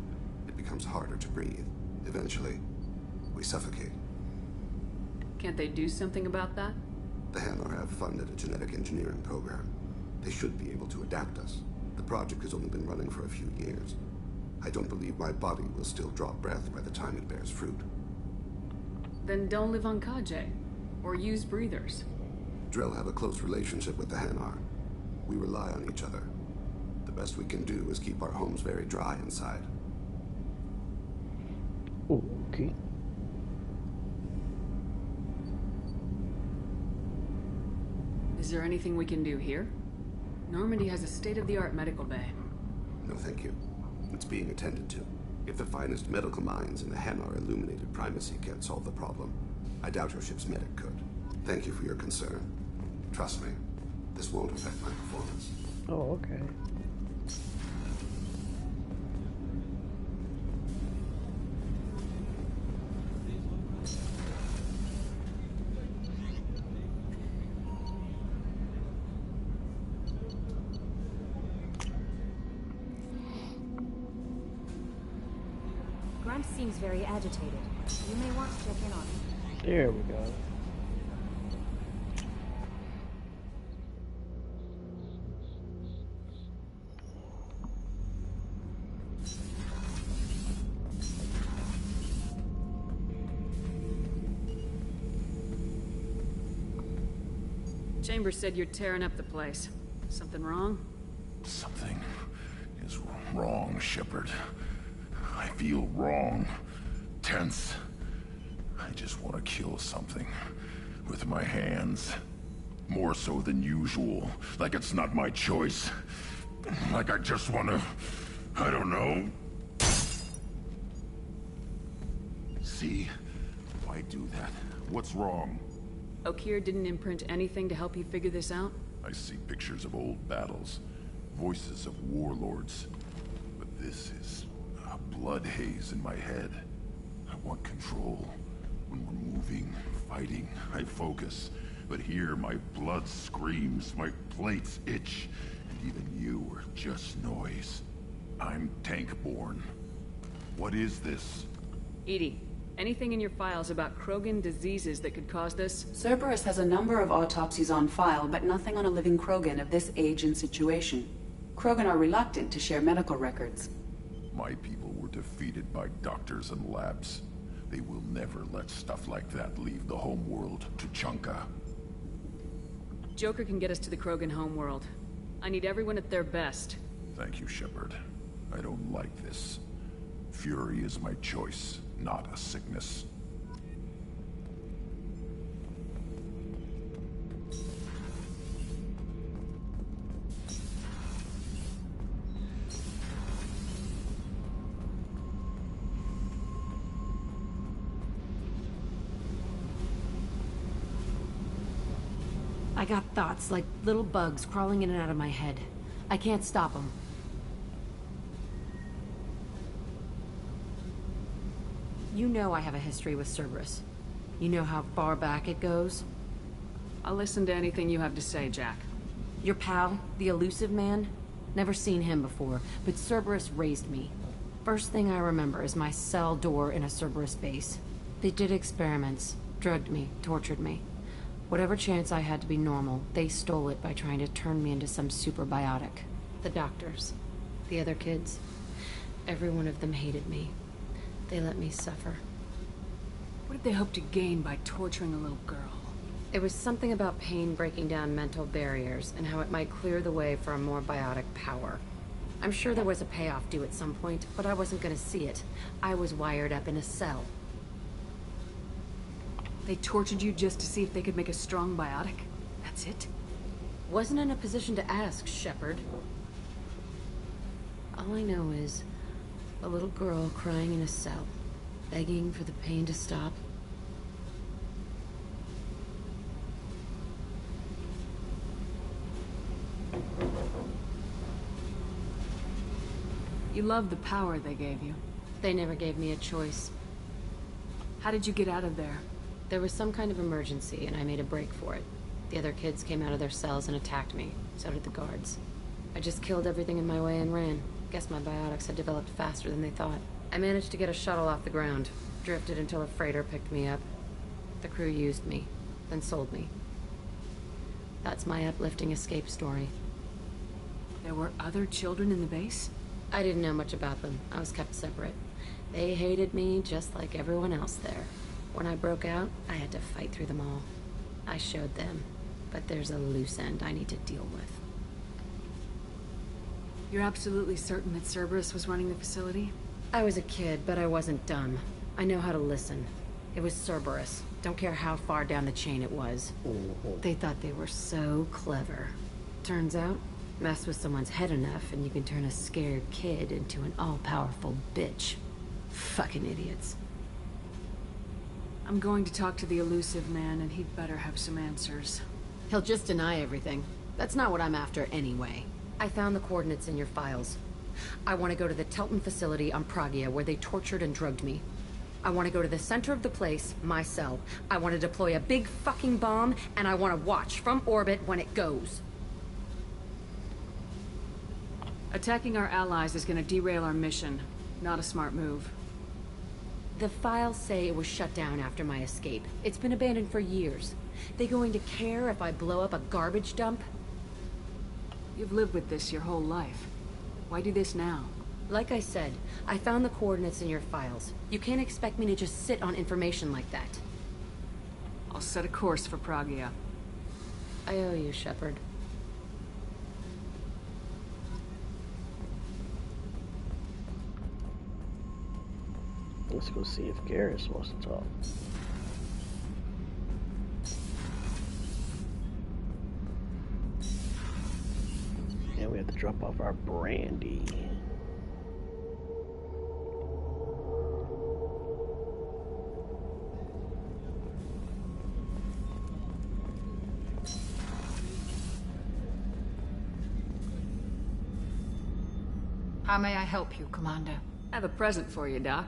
It becomes harder to breathe. Eventually, we suffocate. Can't they do something about that? The Hanar have funded a genetic engineering program. They should be able to adapt us. The project has only been running for a few years. I don't believe my body will still draw breath by the time it bears fruit. Then don't live on Kaje. Or use breathers. Drell have a close relationship with the Hanar. We rely on each other. The best we can do is keep our homes very dry inside. Oh, okay. Is there anything we can do here? Normandy has a state-of-the-art medical bay. No, thank you. It's being attended to. If the finest medical minds in the Hanar illuminated primacy can't solve the problem, I doubt your ship's medic could. Thank you for your concern. Trust me, this won't affect my performance. Oh, okay. Grunt seems very agitated. You may want to check in on him. There we go. Chambers said you're tearing up the place. Something wrong? Something is wrong, Shepard. I feel wrong. Tense. I just want to kill something. With my hands. More so than usual. Like it's not my choice. Like I just want to... I don't know. See? Why do that? What's wrong? Okeer didn't imprint anything to help you figure this out? I see pictures of old battles. Voices of warlords. But this is a blood haze in my head. I want control. When we're moving, fighting, I focus. But here, my blood screams, my plates itch, and even you are just noise. I'm tank-born. What is this? Edie, anything in your files about Krogan diseases that could cause this? Cerberus has a number of autopsies on file, but nothing on a living Krogan of this age and situation. Krogan are reluctant to share medical records. My people were defeated by doctors and labs. They will never let stuff like that leave the homeworld to Chunka. Joker can get us to the Krogan homeworld. I need everyone at their best. Thank you, Shepard. I don't like this. Fury is my choice, not a sickness. I got thoughts like little bugs crawling in and out of my head. I can't stop them. You know I have a history with Cerberus. You know how far back it goes? I'll listen to anything you have to say, Jack. Your pal, the elusive man? Never seen him before, but Cerberus raised me. First thing I remember is my cell door in a Cerberus base. They did experiments, drugged me, tortured me. Whatever chance I had to be normal, they stole it by trying to turn me into some superbiotic. The doctors, the other kids, every one of them hated me. They let me suffer. What did they hope to gain by torturing a little girl? It was something about pain breaking down mental barriers and how it might clear the way for a more biotic power. I'm sure there was a payoff due at some point, but I wasn't gonna see it. I was wired up in a cell. They tortured you just to see if they could make a strong biotic? That's it? Wasn't in a position to ask, Shepard. All I know is a little girl crying in a cell, begging for the pain to stop. You love the power they gave you. They never gave me a choice. How did you get out of there? There was some kind of emergency, and I made a break for it. The other kids came out of their cells and attacked me. So did the guards. I just killed everything in my way and ran. Guess my biotics had developed faster than they thought. I managed to get a shuttle off the ground. Drifted until a freighter picked me up. The crew used me, then sold me. That's my uplifting escape story. There were other children in the base? I didn't know much about them. I was kept separate. They hated me just like everyone else there. When I broke out, I had to fight through them all. I showed them, but there's a loose end I need to deal with. You're absolutely certain that Cerberus was running the facility? I was a kid, but I wasn't dumb. I know how to listen. It was Cerberus. Don't care how far down the chain it was. They thought they were so clever. Turns out, mess with someone's head enough and you can turn a scared kid into an all-powerful bitch. Fucking idiots. I'm going to talk to the elusive man, and he'd better have some answers. He'll just deny everything. That's not what I'm after anyway. I found the coordinates in your files. I want to go to the Telton facility on Pragia where they tortured and drugged me. I want to go to the center of the place, my cell. I want to deploy a big fucking bomb, and I want to watch from orbit when it goes. Attacking our allies is going to derail our mission. Not a smart move. The files say it was shut down after my escape. It's been abandoned for years. They going to care if I blow up a garbage dump? You've lived with this your whole life. Why do this now? Like I said, I found the coordinates in your files. You can't expect me to just sit on information like that. I'll set a course for Pragia. I owe you, Shepard. Let's go see if Garrus wants to talk. Yeah, we have to drop off our brandy. How may I help you, Commander? I have a present for you, Doc.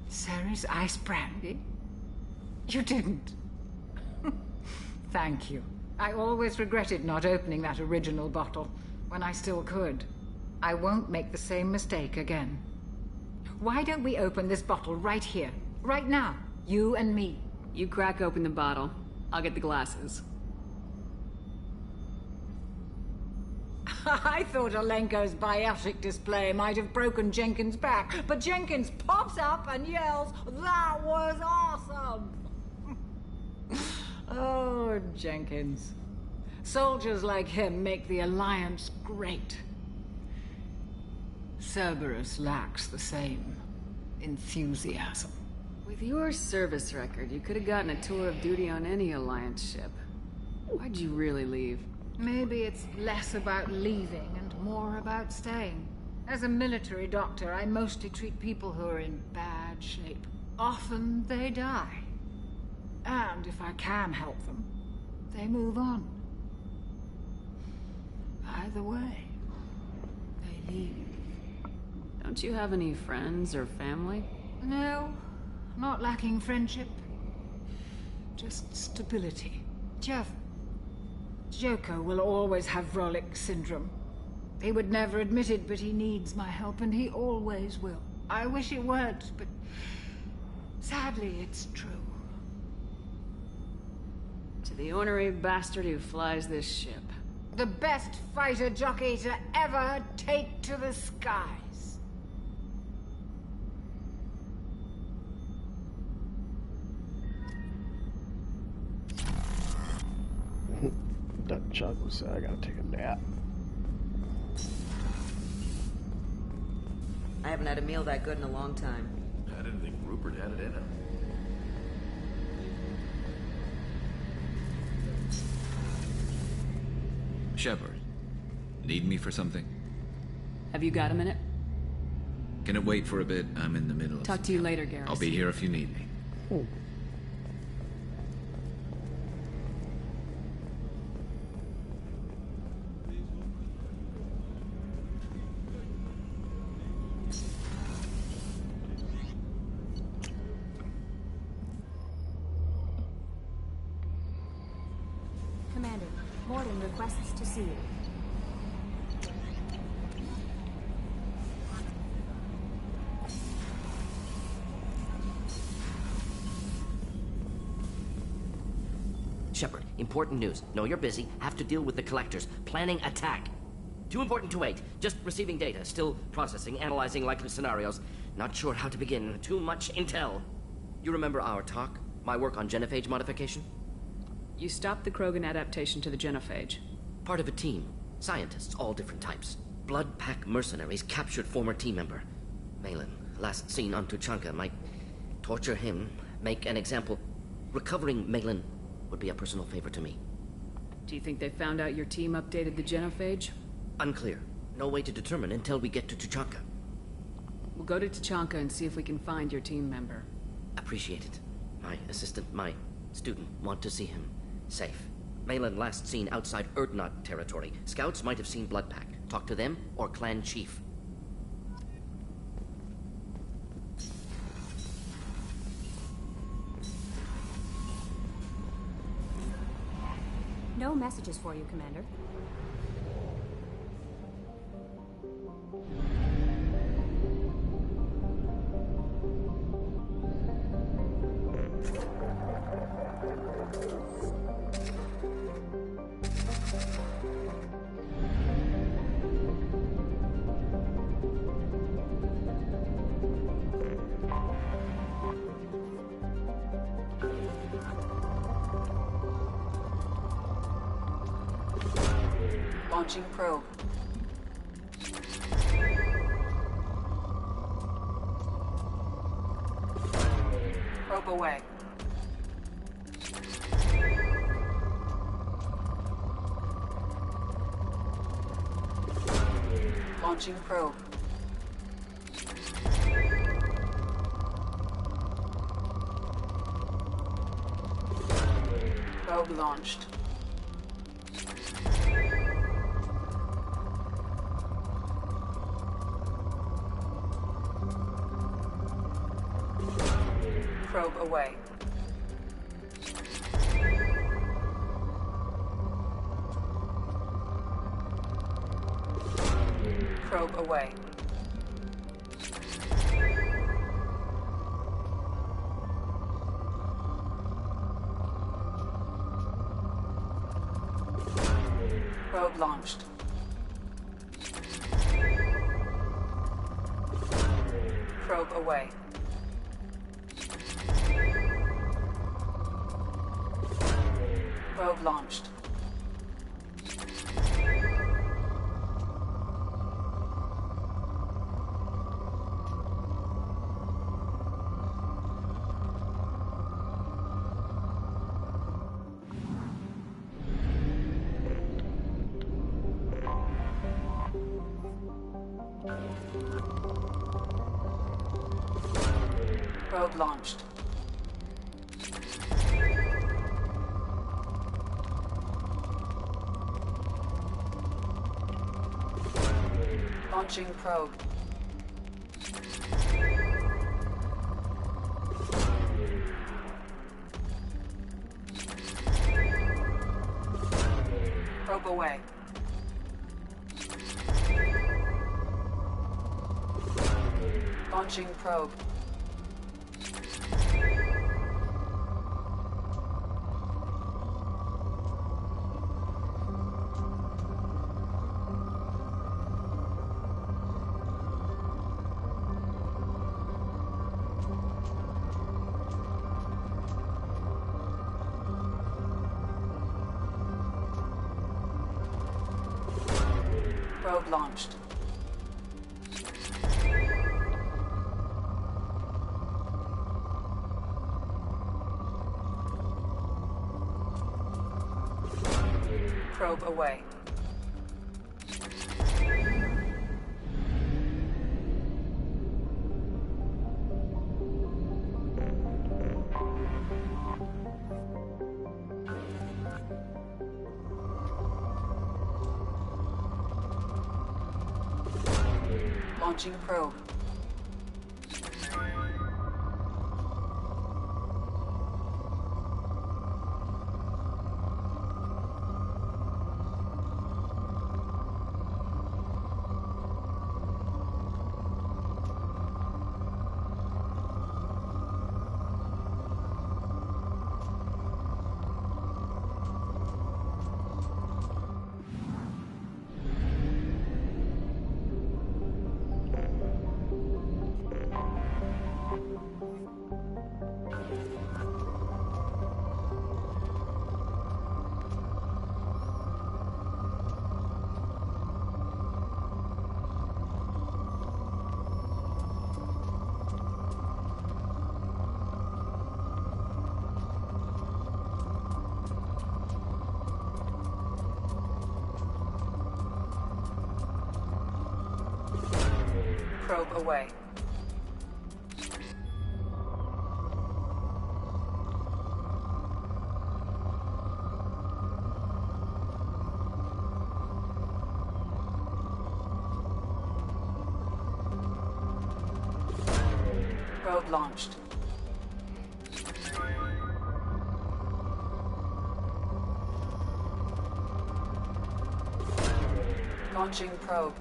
Sarah's ice brandy? You didn't. Thank you. I always regretted not opening that original bottle when I still could. I won't make the same mistake again. Why don't we open this bottle right here, right now, you and me? You crack open the bottle. I'll get the glasses. I thought Alenko's biotic display might have broken Jenkins' back, but Jenkins pops up and yells, "That was awesome!" Oh, Jenkins. Soldiers like him make the Alliance great. Cerberus lacks the same enthusiasm. With your service record, you could have gotten a tour of duty on any Alliance ship. Why'd you really leave? Maybe it's less about leaving and more about staying. As a military doctor, I mostly treat people who are in bad shape. Often they die. And if I can help them, they move on. Either way, they leave. Don't you have any friends or family? No, not lacking friendship. Just stability. Jeff. Joko will always have Vrolik syndrome. He would never admit it, but he needs my help, and he always will. I wish it weren't, but sadly, it's true. To the ornery bastard who flies this ship. The best fighter jockey to ever take to the skies. Duck Chocolate said I gotta take a nap. I haven't had a meal that good in a long time. I didn't think Rupert had it in him. Shepard, need me for something? Have you got a minute? Can it wait for a bit? I'm in the middle of Talk to you later, Garrus. I'll be here if you need me. Commander, Mordin requests to see you. Shepard, important news. Know you're busy. Have to deal with the collectors. Planning attack. Too important to wait. Just receiving data. Still processing, analyzing likely scenarios. Not sure how to begin. Too much intel. You remember our talk? My work on genophage modification? You stopped the Krogan adaptation to the genophage. Part of a team. Scientists, all different types. Blood Pack mercenaries captured former team member. Malin, last seen on Tuchanka, might torture him, make an example. Recovering Malin would be a personal favor to me. Do you think they found out your team updated the genophage? Unclear. No way to determine until we get to Tuchanka. We'll go to Tuchanka and see if we can find your team member. Appreciate it. My assistant, my student, want to see him. Safe. Malin last seen outside Erdnot territory. Scouts might have seen Blood Pack. Talk to them or clan chief. No messages for you, Commander. Launching probe. Probe away. Launching probe. Probe launched. Probe away. Probe away. Probe launched. Probe away. Probe launched. Probe launched. Launching probe. Probe away. Launching probe. Probe launched. Probe away. Launching probe. Probe away. Probe launched. Launching probe.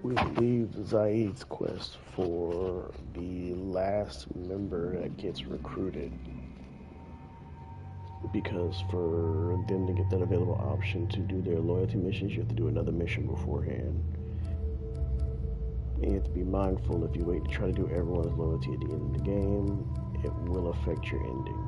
We leave Zaid's quest for the last member that gets recruited. Because for them to get that available option to do their loyalty missions, you have to do another mission beforehand. And you have to be mindful, if you wait to try to do everyone's loyalty at the end of the game, it will affect your ending.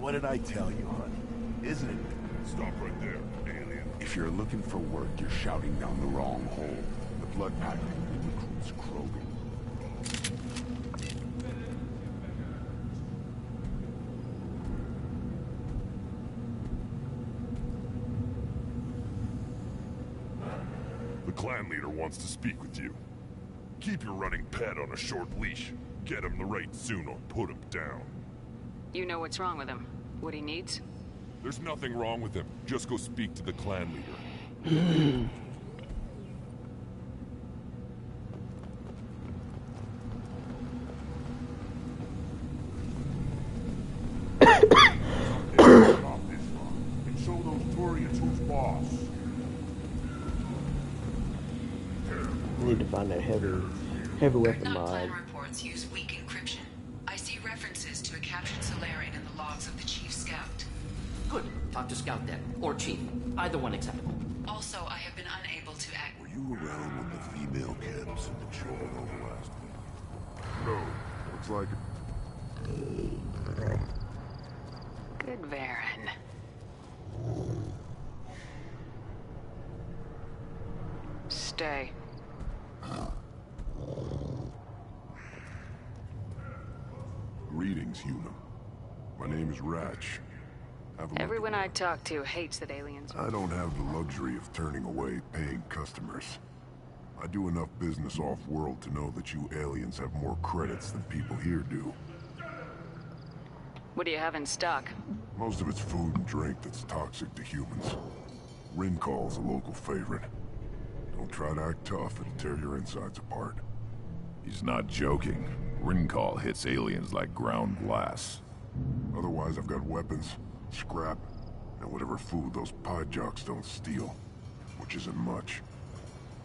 What did I tell you, honey? Isn't it? Stop right there, alien. If you're looking for work, you're shouting down the wrong hole. The Blood Pack only recruits Krogan. The clan leader wants to speak with you. Keep your running pet on a short leash. Get him the right soon or put him down. You know what's wrong with him? What he needs? There's nothing wrong with him. Just go speak to the clan leader. And show those Turians who's boss. We need to find that heavy weapon mod. Plan reports use weak encryption. I see references to a captured Solarian in the logs of the Chief Scout. Good. Talk to Scout then. Or Chief. Either one acceptable. Also, I have been unable to act. Were you around when the female camps in the Patrol over last week? No. Looks like it. Good Varen. Stay. Greetings, human. My name is Ratch. Everyone I talk to hates that aliens... I don't have the luxury of turning away paying customers. I do enough business off-world to know that you aliens have more credits than people here do. What do you have in stock? Most of it's food and drink that's toxic to humans. Rincall's a local favorite. Don't try to act tough, it'll tear your insides apart. He's not joking. Rincall hits aliens like ground glass. Otherwise, I've got weapons, scrap, and whatever food those pie jocks don't steal. Which isn't much.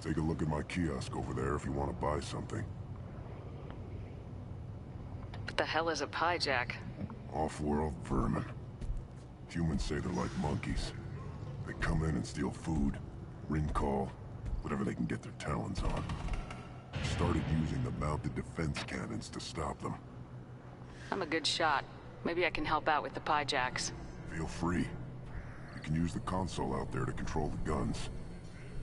Take a look at my kiosk over there if you want to buy something. What the hell is a pie jack? Off-world vermin. Humans say they're like monkeys. They come in and steal food, Rincall, whatever they can get their talons on. Started using the mounted defense cannons to stop them. I'm a good shot. Maybe I can help out with the pie jacks. Feel free. You can use the console out there to control the guns.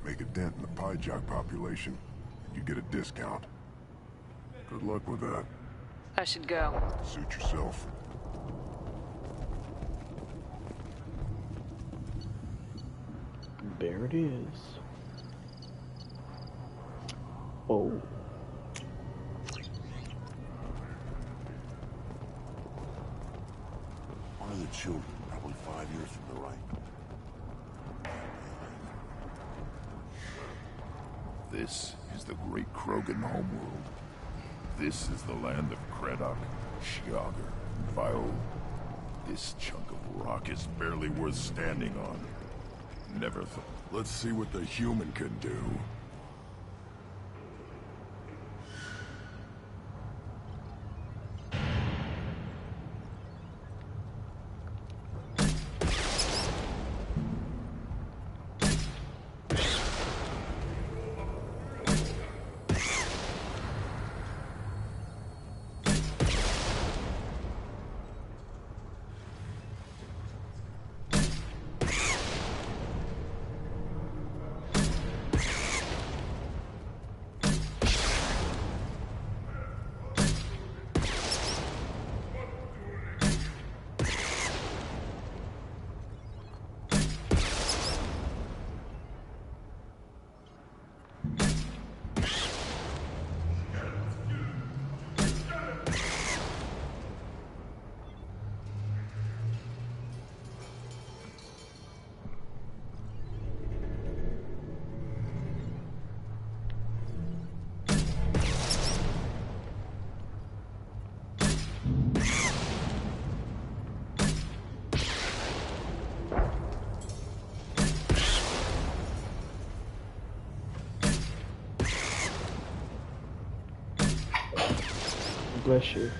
Make a dent in the pie jack population, and you get a discount. Good luck with that. I should go. Suit yourself. There it is. Oh. One of the children, probably 5 years from the right. This is the great Krogan homeworld. This is the land of Kredok, Shiagar, and Viol. This chunk of rock is barely worth standing on. Never thought. Let's see what the human can do. Bless you.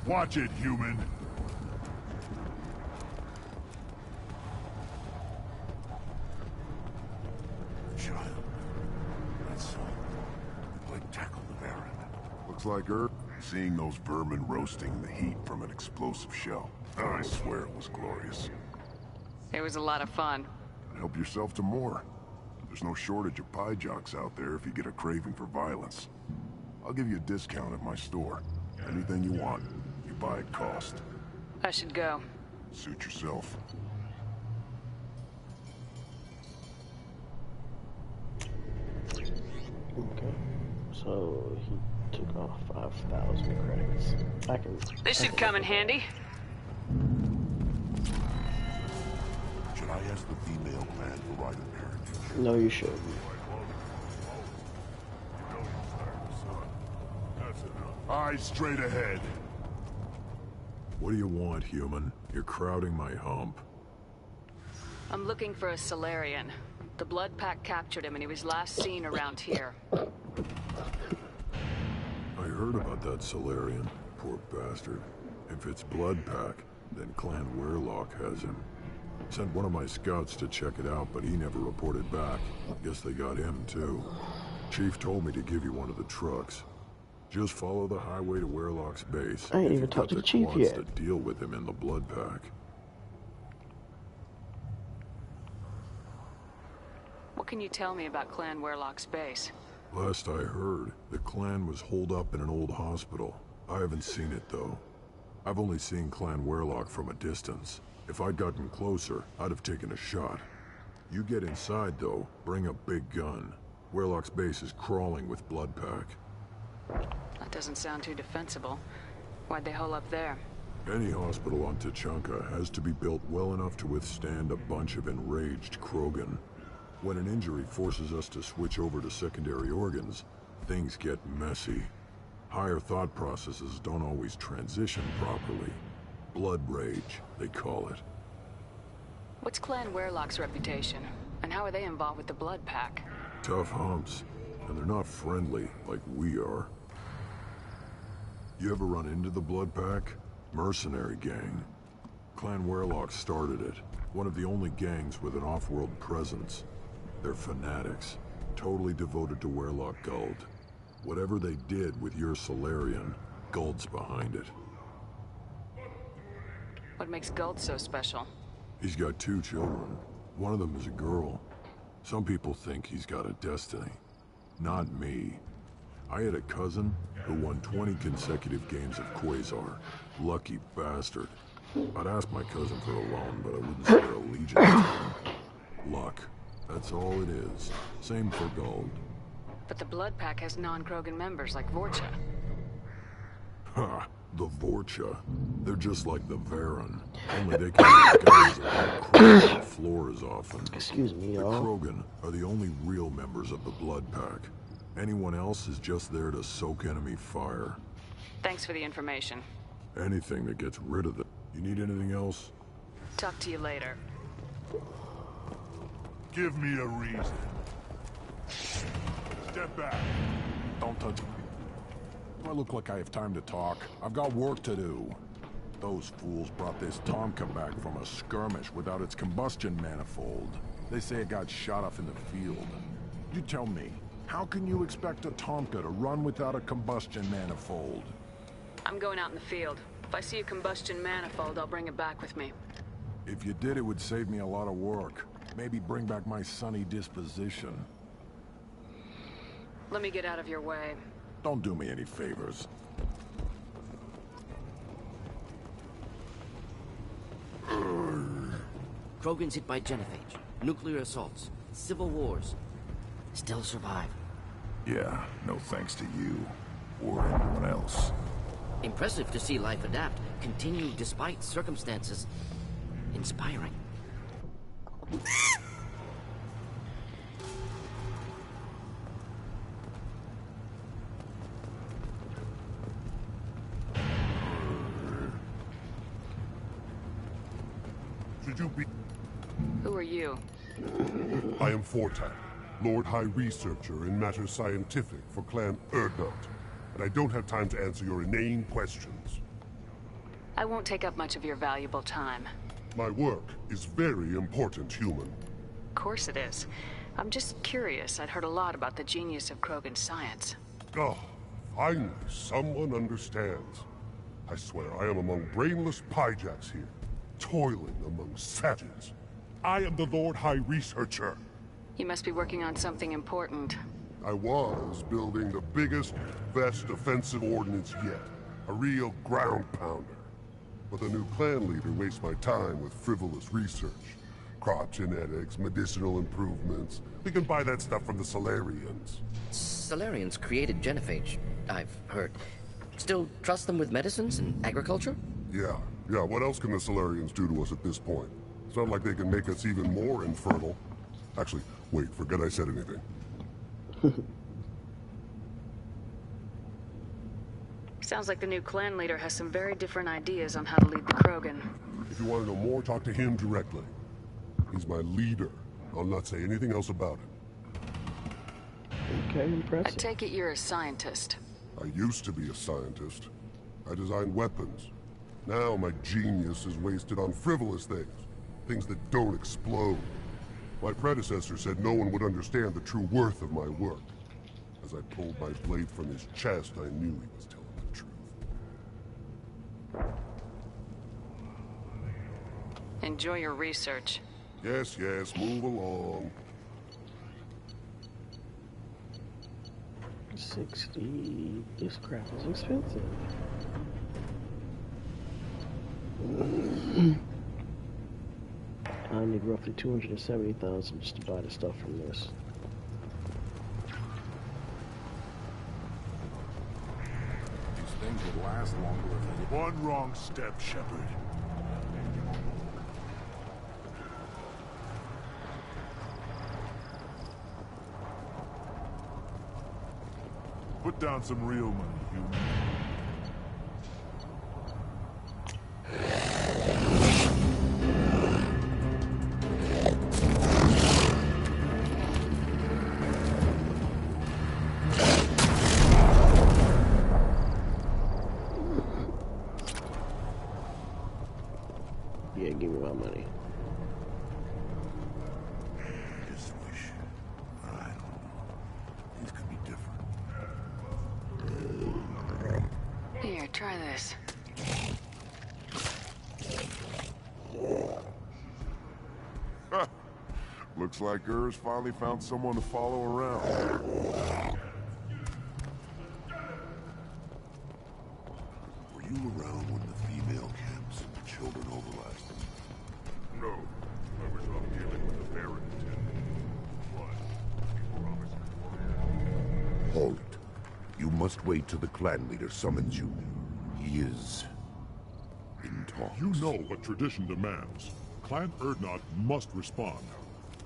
Watch it, human. Child. That's so. Like tackle the Baron. Looks like her. Seeing those vermin roasting the heat from an explosive shell. I swear it was glorious. It was a lot of fun. Help yourself to more. There's no shortage of pie jocks out there if you get a craving for violence. I'll give you a discount at my store. Anything you want, you buy at cost. I should go. Suit yourself. Okay. So he took off 5,000 credits. This should come in handy. Should I ask the female clan for right of parentage? No, you shouldn't. Eyes straight ahead. What do you want, human? You're crowding my hump. I'm looking for a Solarian. The Blood Pack captured him and he was last seen around here. I heard about that Solarian. Poor bastard. If it's Blood Pack, then Clan Weirlock has him. Sent one of my scouts to check it out, but he never reported back. Guess they got him, too. Chief told me to give you one of the trucks. Just follow the highway to Weirlock's base. I ain't even talked to the chief yet. To deal with him in the Blood Pack. What can you tell me about Clan Weirlock's base? Last I heard, the clan was holed up in an old hospital. I haven't seen it, though. I've only seen Clan Weirlock from a distance. If I'd gotten closer, I'd have taken a shot. You get inside, though, bring a big gun. Weirlock's base is crawling with Blood Pack. That doesn't sound too defensible. Why'd they hole up there? Any hospital on Tuchanka has to be built well enough to withstand a bunch of enraged Krogan. When an injury forces us to switch over to secondary organs, things get messy. Higher thought processes don't always transition properly. Blood rage, they call it. What's Clan Weirlock's reputation? And how are they involved with the Blood Pack? Tough humps, and they're not friendly like we are. You ever run into the Blood Pack? Mercenary gang. Clan Weirlock started it. One of the only gangs with an off-world presence. They're fanatics, totally devoted to Weirlock Guld. Whatever they did with your Solarian, Guld's behind it. What makes Guld so special? He's got 2 children. One of them is a girl. Some people think he's got a destiny. Not me. I had a cousin who won 20 consecutive games of Quasar. Lucky bastard. I'd ask my cousin for a loan, but I wouldn't swear allegiance to him. Luck. That's all it is. Same for Guld. But the Blood Pack has non-Krogan members like Vorcha. Ha! The Vorcha. They're just like the Varen. Only they can use guns and don't crawl on floors often. Excuse me, The y'all. Krogan are the only real members of the Blood Pack. Anyone else is just there to soak enemy fire. Thanks for the information. Anything that gets rid of them. You need anything else? Talk to you later. Give me a reason. Step back. Don't touch me. Do I look like I have time to talk? I've got work to do. Those fools brought this Tonka back from a skirmish without its combustion manifold. They say it got shot off in the field. You tell me, how can you expect a Tonka to run without a combustion manifold? I'm going out in the field. If I see a combustion manifold, I'll bring it back with me. If you did, it would save me a lot of work. Maybe bring back my sunny disposition. Let me get out of your way. Don't do me any favors. Krogan's hit by genophage, nuclear assaults, civil wars. Still survive. Yeah, no thanks to you. Or anyone else. Impressive to see life adapt, continue despite circumstances. Inspiring. Should you be... Who are you? I am Fortan, Lord High Researcher in matters scientific for Clan Urdnot, and I don't have time to answer your inane questions. I won't take up much of your valuable time. My work is very important, human. Of course it is. I'm just curious. I'd heard a lot about the genius of Krogan science. Oh, finally, someone understands. I swear, I am among brainless pyjacks here, toiling among savages. I am the Lord High Researcher. You must be working on something important. I was building the biggest, best offensive ordnance yet. A real ground pounder. But the new clan leader wastes my time with frivolous research. Crop genetics, medicinal improvements. We can buy that stuff from the Solarians. Solarians created genophage, I've heard. Still trust them with medicines and agriculture? Yeah. What else can the Solarians do to us at this point? It's not like they can make us even more infertile. Actually, wait, forget I said anything. Sounds like the new clan leader has some very different ideas on how to lead the Krogan. If you want to know more, talk to him directly. He's my leader. I'll not say anything else about it. Okay, impressive. I take it you're a scientist. I used to be a scientist. I designed weapons. Now my genius is wasted on frivolous things. Things that don't explode. My predecessor said no one would understand the true worth of my work. As I pulled my blade from his chest, I knew he was telling the truth. Enjoy your research. Yes, move along. 60. This crap is expensive. I need roughly 270,000 just to buy the stuff from this. These things would last longer if they... One wrong step, Shepard. Put down some real money, human. Yeah, give me my money. Just wish. I don't know. Things could be different. Here, try this. Looks like Urs finally found someone to follow around. Were you around when the female camps and the children overlasted? No. I was off dealing with the Baron. What? Halt. You must wait till the clan leader summons you. He is... in talks. You know what tradition demands. Clan Urdnot must respond.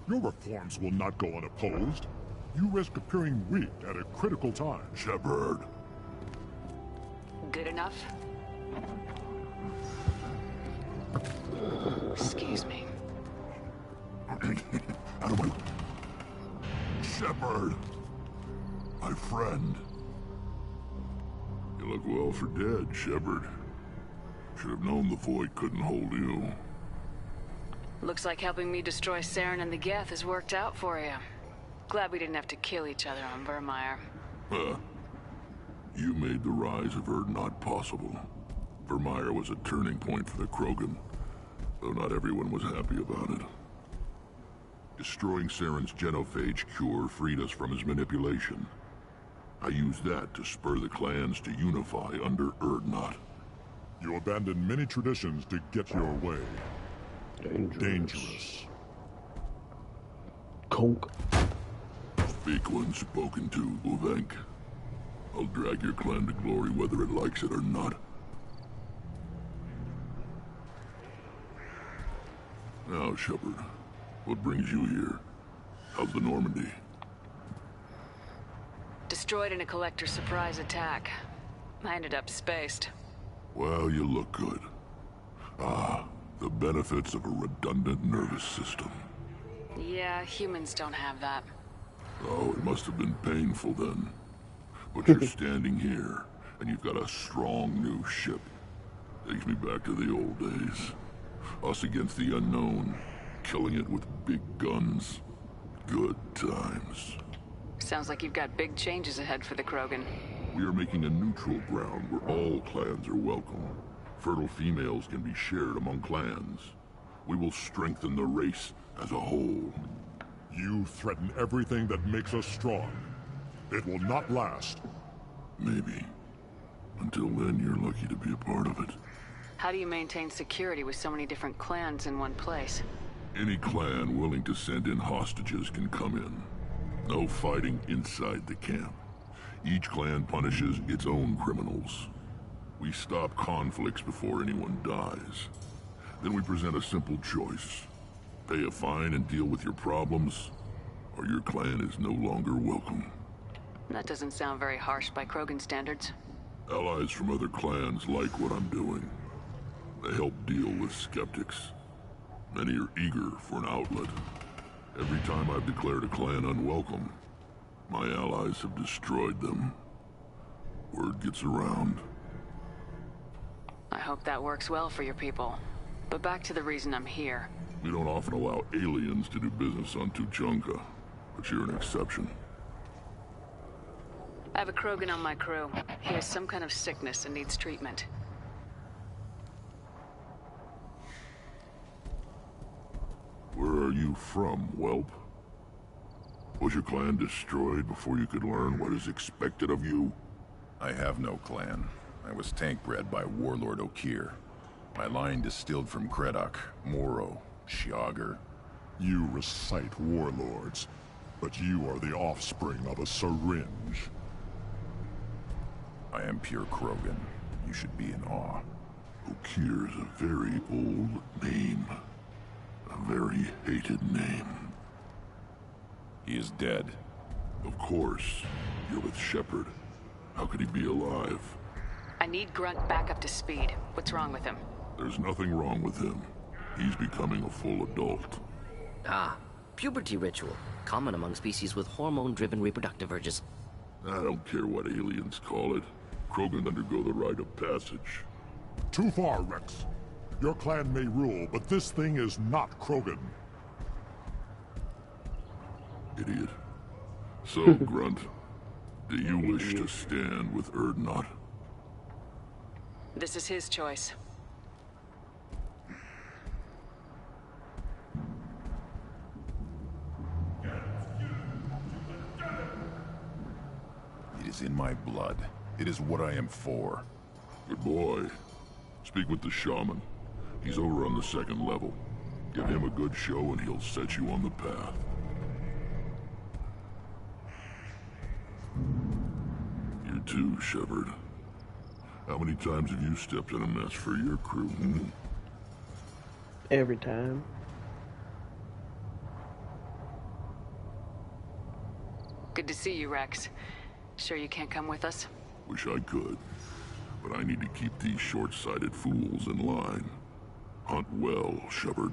Your reforms will not go unopposed. You risk appearing weak at a critical time. Shepard. Good enough? Excuse me. Out of my... Shepard. My friend. You look well for dead, Shepard. Should have known the Void couldn't hold you. Looks like helping me destroy Saren and the Geth has worked out for you. Glad we didn't have to kill each other on Vermeer. You made the rise of Urdnot possible. Vermeer was a turning point for the Krogan, though not everyone was happy about it. Destroying Saren's genophage cure freed us from his manipulation. I used that to spur the clans to unify under Urdnot. You abandoned many traditions to get your way. Dangerous. Conk. Speak when spoken to, Uvenk. I'll drag your clan to glory whether it likes it or not. Now, Shepard, what brings you here? How's the Normandy? Destroyed in a collector surprise attack. I ended up spaced. Well, you look good. Ah, the benefits of a redundant nervous system. Yeah, humans don't have that. Oh, it must have been painful then. But you're standing here, and you've got a strong new ship. Takes me back to the old days. Us against the unknown, killing it with big guns. Good times. Sounds like you've got big changes ahead for the Krogan. We are making a neutral ground where all clans are welcome. Fertile females can be shared among clans. We will strengthen the race as a whole. You threaten everything that makes us strong. It will not last. Maybe. Until then, you're lucky to be a part of it. How do you maintain security with so many different clans in one place? Any clan willing to send in hostages can come in. No fighting inside the camp. Each clan punishes its own criminals. We stop conflicts before anyone dies. Then we present a simple choice. Pay a fine and deal with your problems, or your clan is no longer welcome. That doesn't sound very harsh by Krogan standards. Allies from other clans like what I'm doing. They help deal with skeptics. Many are eager for an outlet. Every time I've declared a clan unwelcome, my allies have destroyed them. Word gets around. I hope that works well for your people. But back to the reason I'm here. We don't often allow aliens to do business on Tuchanka, but you're an exception. I have a Krogan on my crew. He has some kind of sickness and needs treatment. Where are you from, whelp? Was your clan destroyed before you could learn what is expected of you? I have no clan. I was tank bred by Warlord Okir. My line distilled from Kredok, Moro, Shiagar. You recite warlords, but you are the offspring of a syringe. I am pure Krogan. You should be in awe. Okir is a very old name. A very hated name. He is dead. Of course. You're with Shepard. How could he be alive? I need Grunt back up to speed. What's wrong with him? There's nothing wrong with him. He's becoming a full adult. Ah, puberty ritual. Common among species with hormone-driven reproductive urges. I don't care what aliens call it. Krogan undergo the rite of passage. Too far, Rex. Your clan may rule, but this thing is not Krogan. Idiot. So, Grunt, do you wish to stand with Erdnot? This is his choice. It is in my blood. It is what I am for. Good boy. Speak with the shaman. He's over on the second level. Give him a good show and he'll set you on the path. You too, Shepard. How many times have you stepped in a mess for your crew? Every time. Good to see you, Rex. Sure you can't come with us? Wish I could. But I need to keep these short-sighted fools in line. Hunt well, Shepard.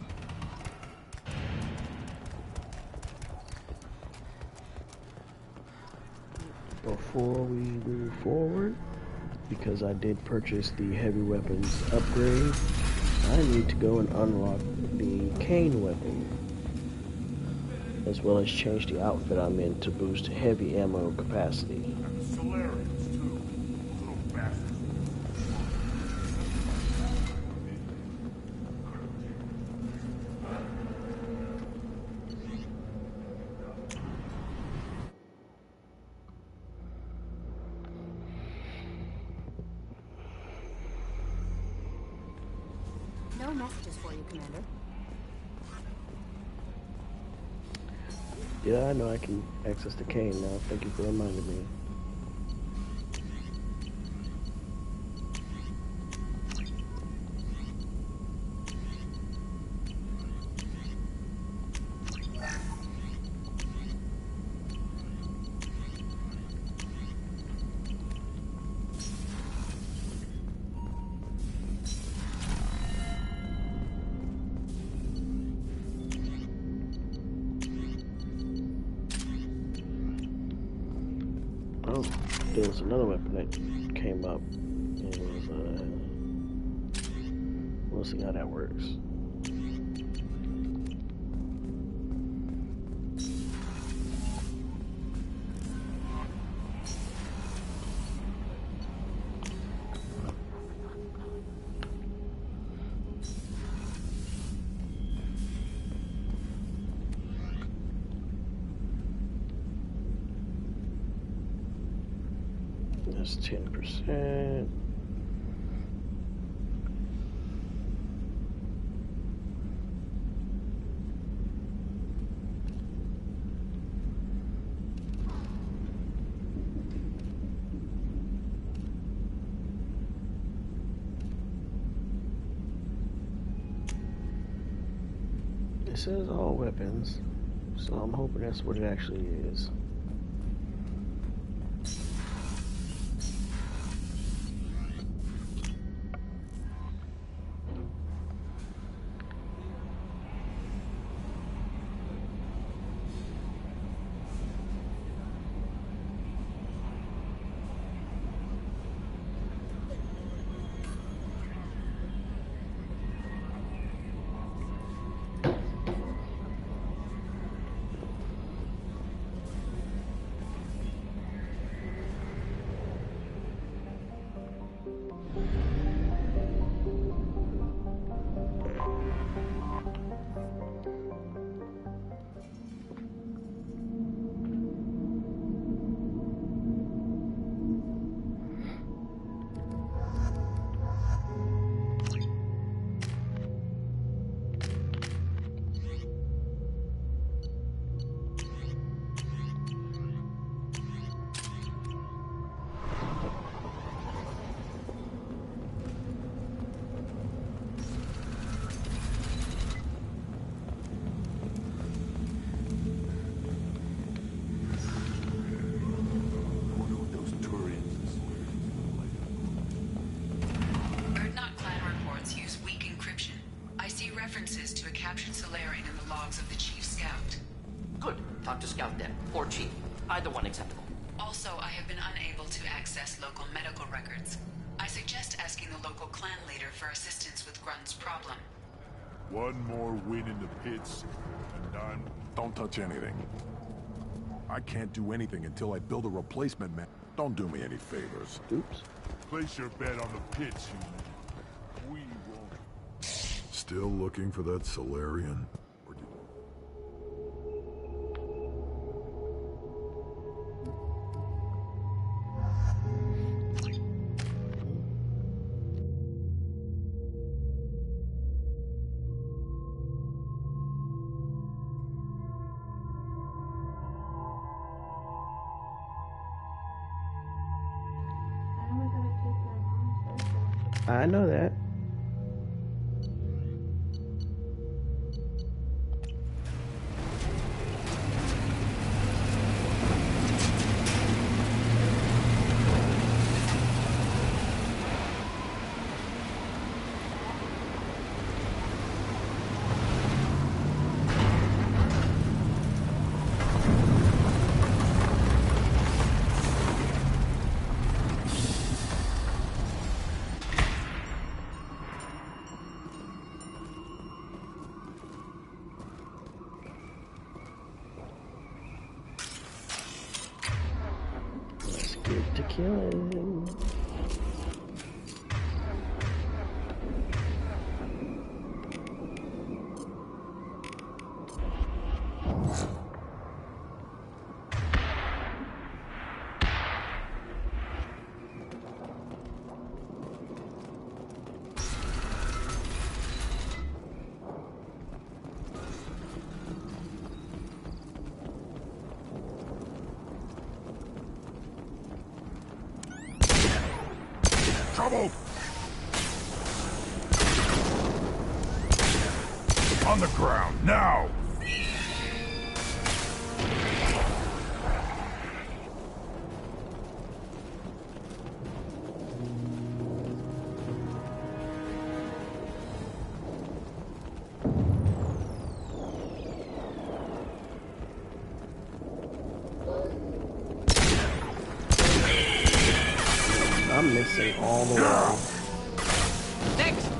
Before we move forward, because I did purchase the heavy weapons upgrade, I need to go and unlock the cane weapon, as well as change the outfit I'm in to boost heavy ammo capacity. No messages for you, Commander. Yeah, I know I can access the cane now. Thank you for reminding me. There was another weapon that came up. It was We'll see how that works. That's 10%. It says all weapons, so I'm hoping that's what it actually is. Talk to Scout Deck, or Chief. Either one acceptable. Also, I have been unable to access local medical records. I suggest asking the local clan leader for assistance with Grunt's problem. One more win in the pits, and I'm... Don't touch anything. I can't do anything until I build a replacement man. Don't do me any favors. Oops. Place your bet on the pits, human. We won't. Still looking for that Solarian? I know that. To killing. Trouble! On the ground, now! I'm missing all the way. Next!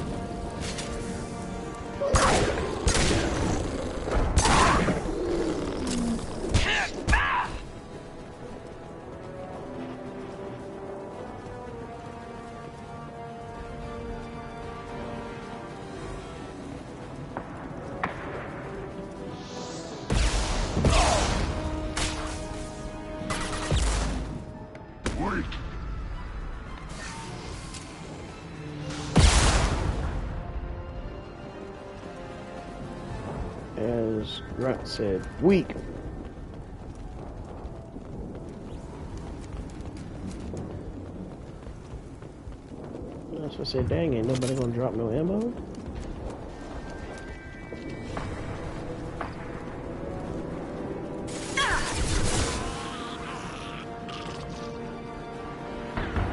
Grunt said, weak. That's what I said, dang, ain't nobody gonna drop no ammo?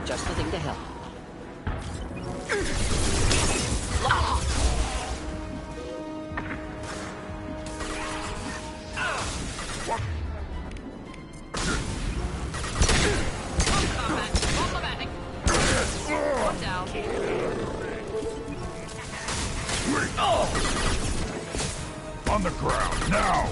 Just the thing to help. On the ground, now!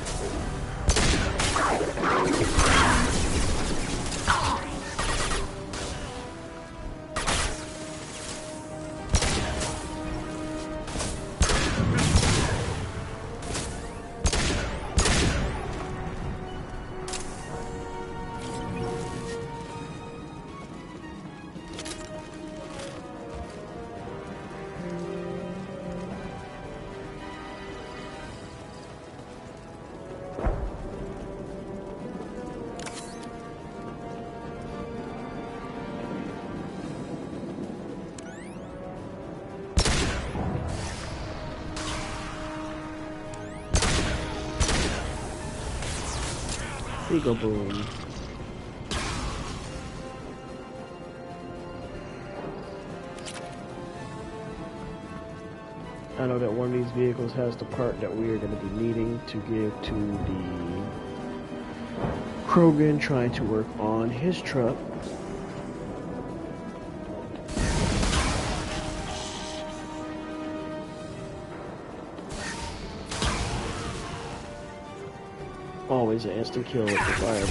Ego boom. I know that one of these vehicles has the part that we are going to be needing to give to the Krogan trying to work on his truck. Always an instant kill with the fire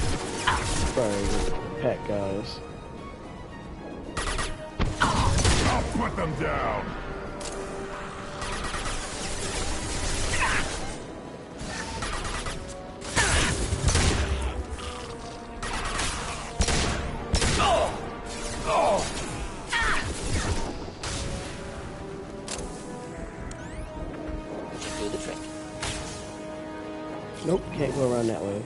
pack guys. I'll put them down! Do the trick. Nope, can't go around that way.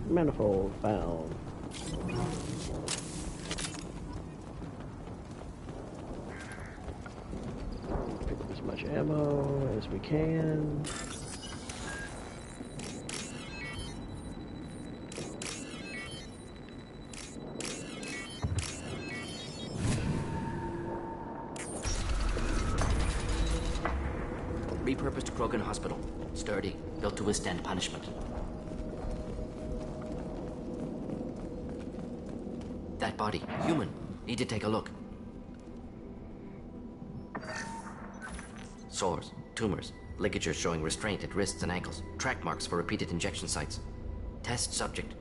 Manifold found. Pick up as much ammo as we can. Repurposed Krogan Hospital. Sturdy, built to withstand punishment. That body, human. Need to take a look. Sores, tumors, ligatures showing restraint at wrists and ankles, track marks for repeated injection sites. Test subject,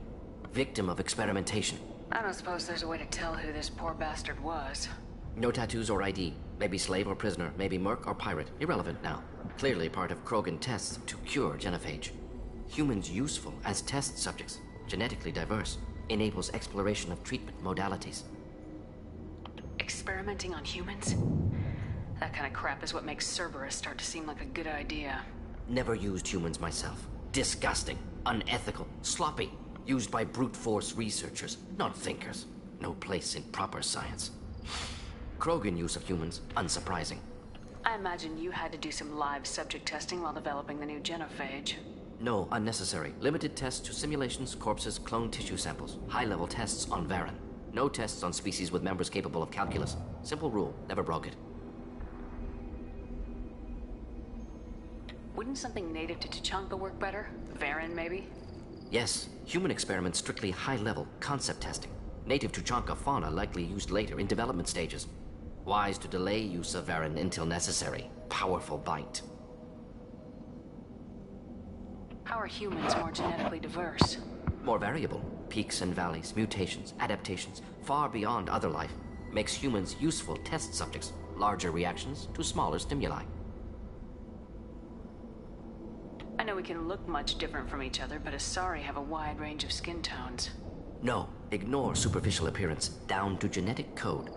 victim of experimentation. I don't suppose there's a way to tell who this poor bastard was. No tattoos or ID. Maybe slave or prisoner, maybe merc or pirate. Irrelevant now. Clearly part of Krogan tests to cure genophage. Humans useful as test subjects, genetically diverse, enables exploration of treatment modalities. Experimenting on humans? That kind of crap is what makes Cerberus start to seem like a good idea. Never used humans myself. Disgusting, unethical, sloppy. Used by brute force researchers, not thinkers. No place in proper science. Krogan use of humans, unsurprising. I imagine you had to do some live subject testing while developing the new genophage. No, unnecessary. Limited tests to simulations, corpses, cloned tissue samples. High-level tests on Varen. No tests on species with members capable of calculus. Simple rule, never broke it. Wouldn't something native to Tuchanka work better? Varen, maybe? Yes, human experiments strictly high-level, concept testing. Native Tuchanka fauna likely used later in development stages. Wise to delay use of Varen until necessary. Powerful bite. How are humans more genetically diverse? More variable. Peaks and valleys, mutations, adaptations, far beyond other life. Makes humans useful test subjects. Larger reactions to smaller stimuli. I know we can look much different from each other, but Asari have a wide range of skin tones. No, ignore superficial appearance, down to genetic code.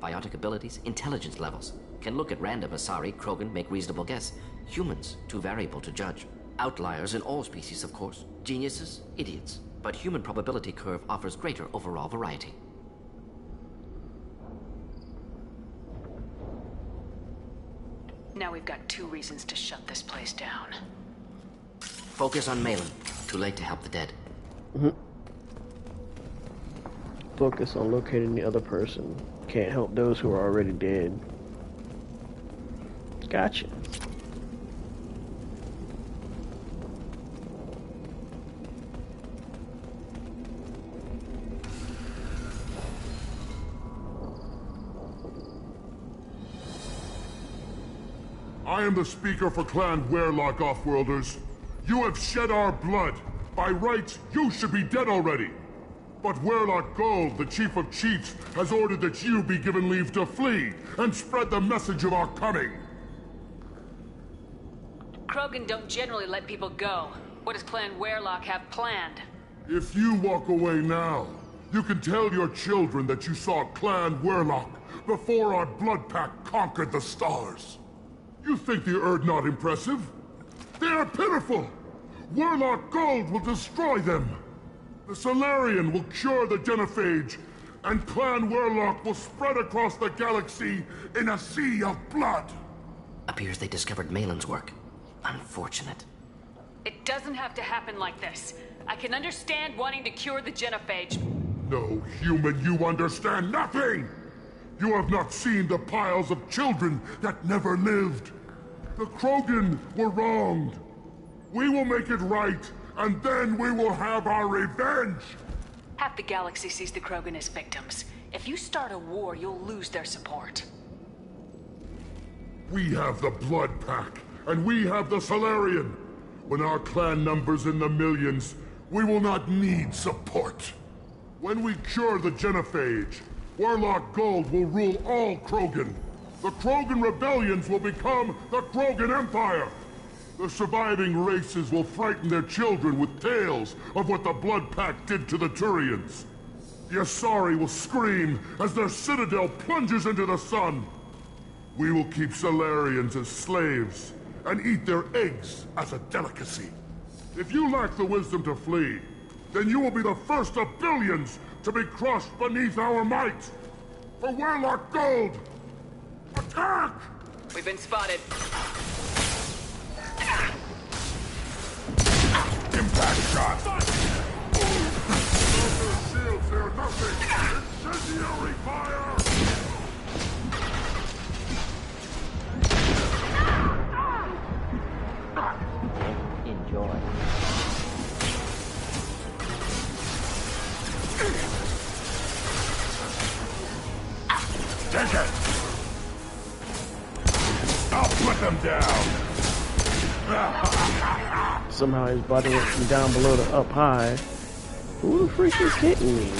Biotic abilities, intelligence levels. Can look at random Asari, Krogan, make reasonable guess. Humans, too variable to judge. Outliers in all species, of course. Geniuses, idiots. But human probability curve offers greater overall variety. Now we've got 2 reasons to shut this place down. Focus on Malin. Too late to help the dead. Focus on locating the other person. Can't help those who are already dead. Gotcha. I am the speaker for Clan Werlock, Offworlders. You have shed our blood. By rights, you should be dead already. But Werlock Gold, the Chief of Chiefs, has ordered that you be given leave to flee and spread the message of our coming. Krogan don't generally let people go. What does Clan Werlock have planned? If you walk away now, you can tell your children that you saw Clan Werlock before our blood pact conquered the stars. You think the Erd not impressive? They are pitiful! Werlock Gold will destroy them! The Solarian will cure the genophage, and Clan Werlock will spread across the galaxy in a sea of blood! Appears they discovered Malin's work. Unfortunate. It doesn't have to happen like this. I can understand wanting to cure the genophage. No, human, you understand nothing! You have not seen the piles of children that never lived. The Krogan were wronged. We will make it right, and then we will have our revenge! Half the galaxy sees the Krogan as victims. If you start a war, you'll lose their support. We have the Blood Pack, and we have the Solarian. When our clan numbers in the millions, we will not need support. When we cure the genophage, Werlock Gold will rule all Krogan. The Krogan rebellions will become the Krogan Empire. The surviving races will frighten their children with tales of what the Blood Pact did to the Turians. The Asari will scream as their citadel plunges into the sun. We will keep Solarians as slaves and eat their eggs as a delicacy. If you lack the wisdom to flee, then you will be the first of billions to be crushed beneath our might. For Werlock Gold! Attack! We've been spotted. Impact shot! Shields, they're nothing! Incendiary fire! Enjoy. Take it! I'll put them down! Somehow his body went from down below to up high. Who the freak is hitting me?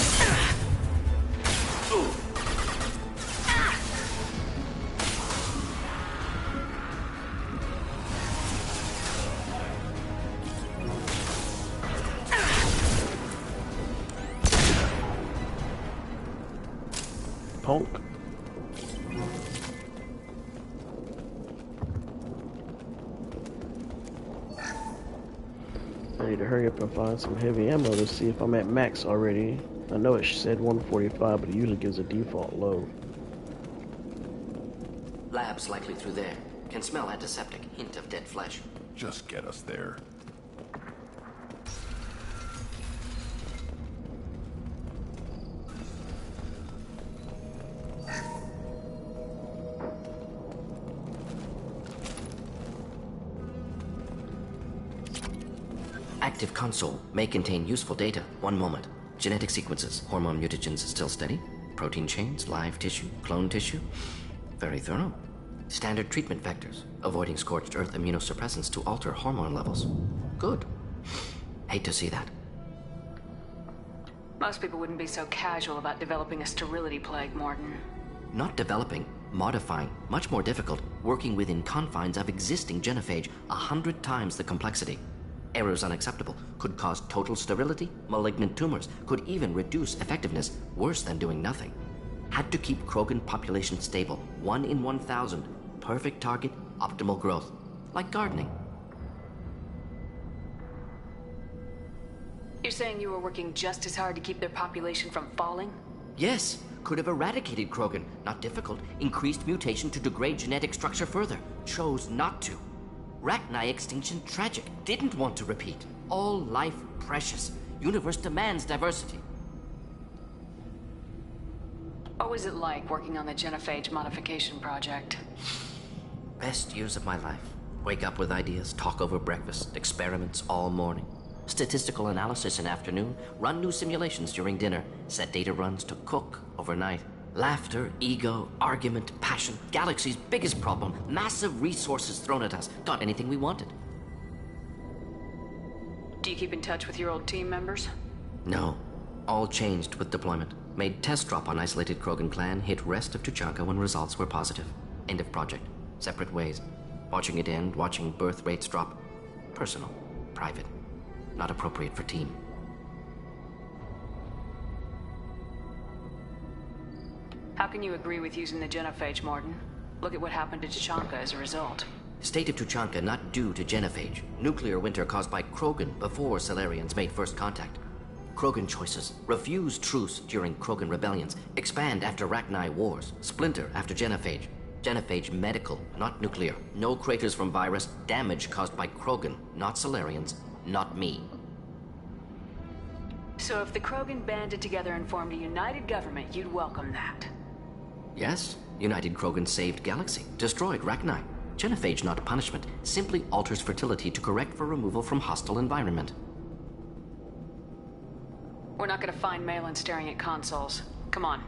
Punk. I need to hurry up and find some heavy ammo to see if I'm at max already. I know it said 145, but it usually gives a default low. Lab's likely through there. Can smell antiseptic, hint of dead flesh. Just get us there. Active console may contain useful data. One moment. Genetic sequences. Hormone mutagens still steady. Protein chains, live tissue, clone tissue. Very thorough. Standard treatment vectors. Avoiding scorched earth immunosuppressants to alter hormone levels. Good. Hate to see that. Most people wouldn't be so casual about developing a sterility plague, Mordin. Not developing. Modifying, much more difficult, working within confines of existing genophage, 100 times the complexity. Errors unacceptable, could cause total sterility, malignant tumors, could even reduce effectiveness, worse than doing nothing. Had to keep Krogan population stable, 1 in 1,000, perfect target, optimal growth, like gardening. You're saying you were working just as hard to keep their population from falling? Yes, could have eradicated Krogan, not difficult, increased mutation to degrade genetic structure further, chose not to. Rachni extinction tragic, didn't want to repeat. All life precious, universe demands diversity. What was it like working on the genophage modification project? Best years of my life. Wake up with ideas, talk over breakfast, experiments all morning. Statistical analysis in afternoon, run new simulations during dinner, set data runs to cook overnight. Laughter, ego, argument, passion, galaxy's biggest problem, massive resources thrown at us. Got anything we wanted. Do you keep in touch with your old team members? No. All changed with deployment. Made test drop on isolated Krogan clan, hit rest of Tuchanka when results were positive. End of project. Separate ways. Watching it end, watching birth rates drop. Personal. Private. Not appropriate for team. How can you agree with using the genophage, Mordin? Look at what happened to Tuchanka as a result. State of Tuchanka not due to genophage. Nuclear winter caused by Krogan before Salarians made first contact. Krogan choices. Refuse truce during Krogan rebellions. Expand after Rachni wars. Splinter after genophage. Genophage medical, not nuclear. No craters from virus. Damage caused by Krogan, not Salarians, not me. So if the Krogan banded together and formed a united government, you'd welcome that? Yes, United Krogan saved Galaxy, destroyed Rachni. Genophage not punishment, simply alters fertility to correct for removal from hostile environment. We're not gonna find Malin staring at consoles. Come on.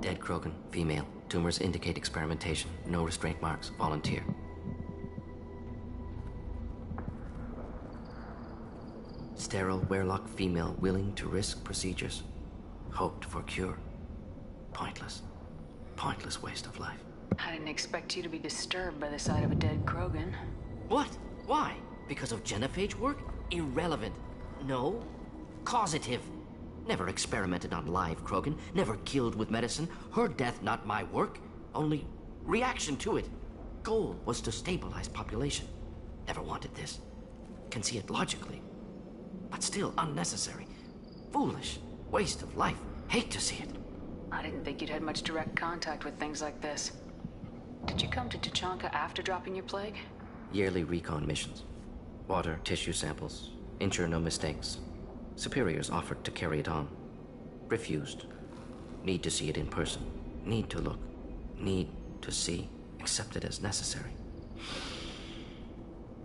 Dead Krogan, female. Tumors indicate experimentation. No restraint marks. Volunteer. Sterile, werelock female willing to risk procedures. Hoped for cure. Pointless. Pointless waste of life. I didn't expect you to be disturbed by the sight of a dead Krogan. What? Why? Because of genophage work? Irrelevant. No. Causative. Never experimented on live Krogan. Never killed with medicine. Her death not my work. Only reaction to it. Goal was to stabilize population. Never wanted this. Can see it logically. But still unnecessary. Foolish. Waste of life. Hate to see it. I didn't think you'd had much direct contact with things like this. Did you come to Tuchanka after dropping your plague? Yearly recon missions. Water, tissue samples. Ensure no mistakes. Superiors offered to carry it on. Refused. Need to see it in person. Need to look. Need to see. Accept it as necessary.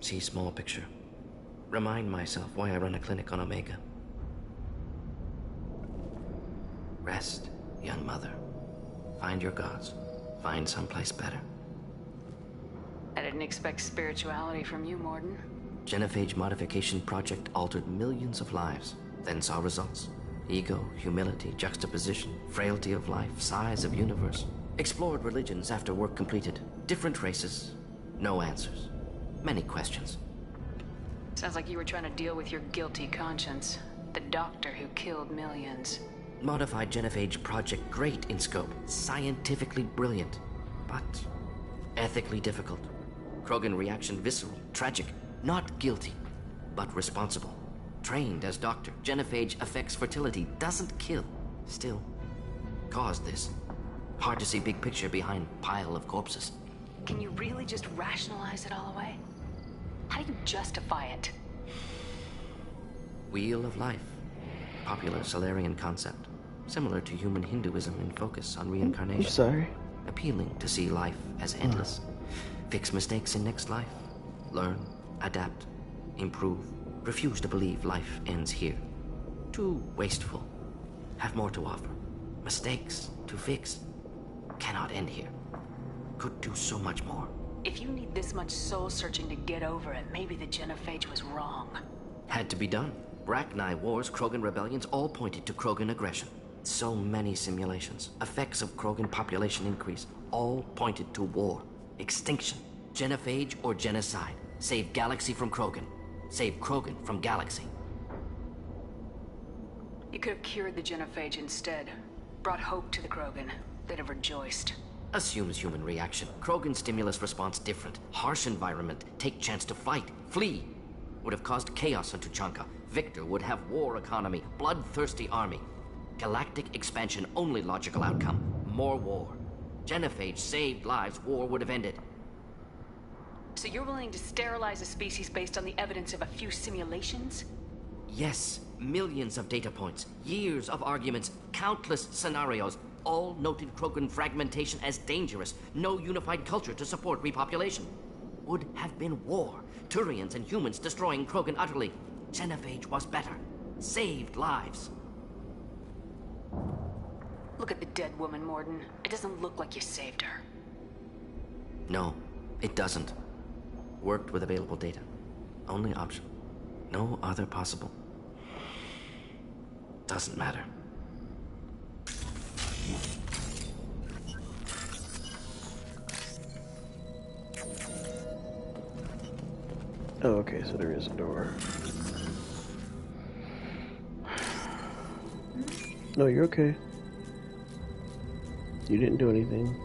See small picture. Remind myself why I run a clinic on Omega. Rest, young mother. Find your gods. Find someplace better. I didn't expect spirituality from you, Mordin. Genophage modification project altered millions of lives, then saw results. Ego, humility, juxtaposition, frailty of life, size of universe. Explored religions after work completed. Different races. No answers. Many questions. Sounds like you were trying to deal with your guilty conscience. The doctor who killed millions. Modified genophage project great in scope. Scientifically brilliant. But ethically difficult. Krogan reaction visceral, tragic. Not guilty, but responsible. Trained as doctor, genophage affects fertility, doesn't kill. Still, caused this. Hard to see big picture behind pile of corpses. Can you really just rationalize it all away? How do you justify it? Wheel of life. Popular Salarian concept. Similar to human Hinduism in focus on reincarnation. I'm sorry. Appealing to see life as endless. Fix mistakes in next life. Learn. Adapt, improve, refuse to believe life ends here. Too wasteful. Have more to offer. Mistakes to fix. Cannot end here. Could do so much more. If you need this much soul-searching to get over it, maybe the genophage was wrong. Had to be done. Bracknai wars, Krogan rebellions, all pointed to Krogan aggression. So many simulations, effects of Krogan population increase, all pointed to war, extinction, genophage or genocide. Save galaxy from Krogan. Save Krogan from galaxy. You could have cured the genophage instead. Brought hope to the Krogan. They'd have rejoiced. Assumes human reaction. Krogan stimulus response different. Harsh environment. Take chance to fight. Flee. Would have caused chaos on Tuchanka. Victor would have war economy. Bloodthirsty army. Galactic expansion only logical outcome. More war. Genophage saved lives. War would have ended. So you're willing to sterilize a species based on the evidence of a few simulations? Yes. Millions of data points. Years of arguments. Countless scenarios. All noted Krogan fragmentation as dangerous. No unified culture to support repopulation. Would have been war. Turians and humans destroying Krogan utterly. Genophage was better. Saved lives. Look at the dead woman, Mordin. It doesn't look like you saved her. No, it doesn't. Worked with available data. Only option. No other possible. Doesn't matter. Oh, okay, so there is a door. No, you're okay. You didn't do anything.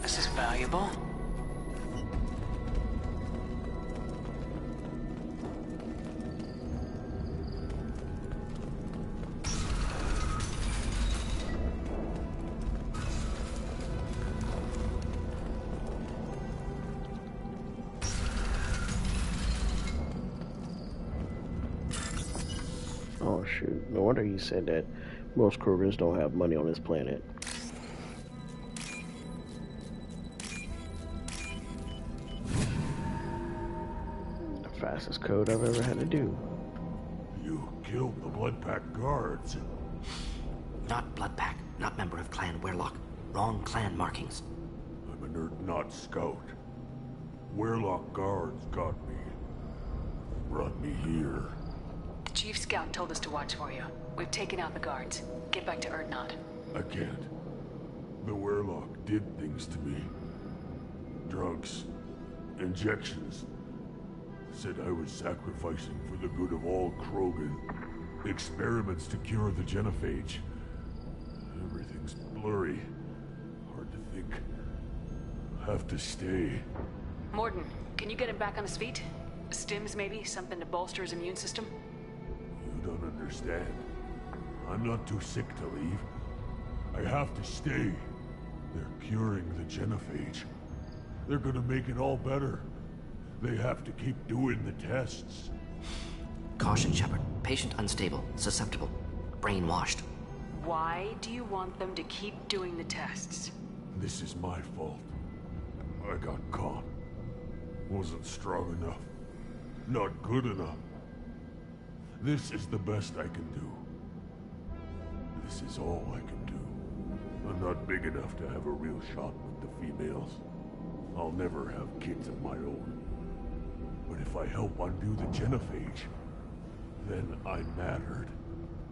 This is valuable. Oh shoot, no wonder he said that most Krogans don't have money on this planet. The fastest code I've ever had to do. You killed the Blood Pack guards. Not Blood Pack, not member of Clan Werlock. Wrong clan markings. I'm a nerd, not scout. Werlock guards got me. Brought me here. The Chief Scout told us to watch for you. We've taken out the guards. Get back to Erdnot. I can't. The Werlock did things to me. Drugs. Injections. Said I was sacrificing for the good of all Krogan. Experiments to cure the genophage. Everything's blurry. Hard to think. Have to stay. Mordin, can you get him back on his feet? Stims, maybe? Something to bolster his immune system? You don't understand. I'm not too sick to leave. I have to stay. They're curing the genophage. They're gonna make it all better. They have to keep doing the tests. Caution, Shepard. Patient unstable, susceptible, brainwashed. Why do you want them to keep doing the tests? This is my fault. I got caught. Wasn't strong enough. Not good enough. This is the best I can do. This is all I can do. I'm not big enough to have a real shot with the females. I'll never have kids of my own. But if I help undo the genophage, then I mattered.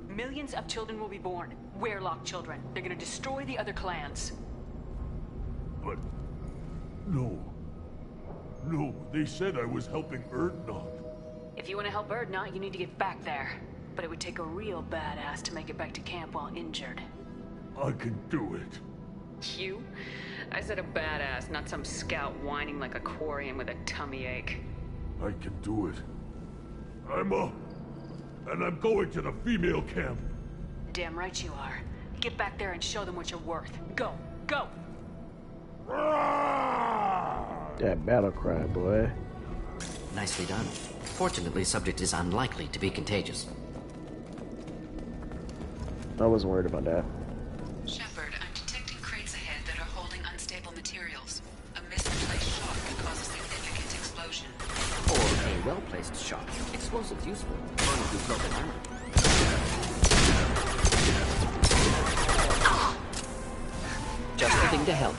Millions of children will be born. Werlock children. They're gonna destroy the other clans. But... no. No, they said I was helping Erdnot. If you want to help Erdnot, you need to get back there. But it would take a real badass to make it back to camp while injured. I can do it. You? I said a badass, not some scout whining like a Quarian with a tummy ache. I can do it. I'm up. And I'm going to the female camp. Damn right you are. Get back there and show them what you're worth. Go! Go! That battle cry, boy. Nicely done. Fortunately, subject is unlikely to be contagious. I wasn't worried about that. Shepard, I'm detecting crates ahead that are holding unstable materials. A misplaced well-placed shot. Explosives useful. Burn through broken armor. Just the thing to help.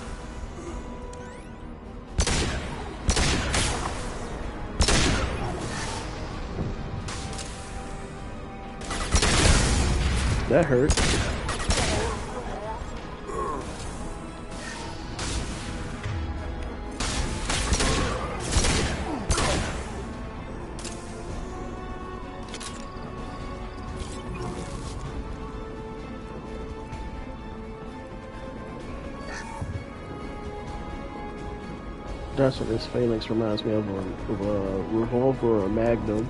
That hurt. That's what this phalanx reminds me of a revolver or a magnum.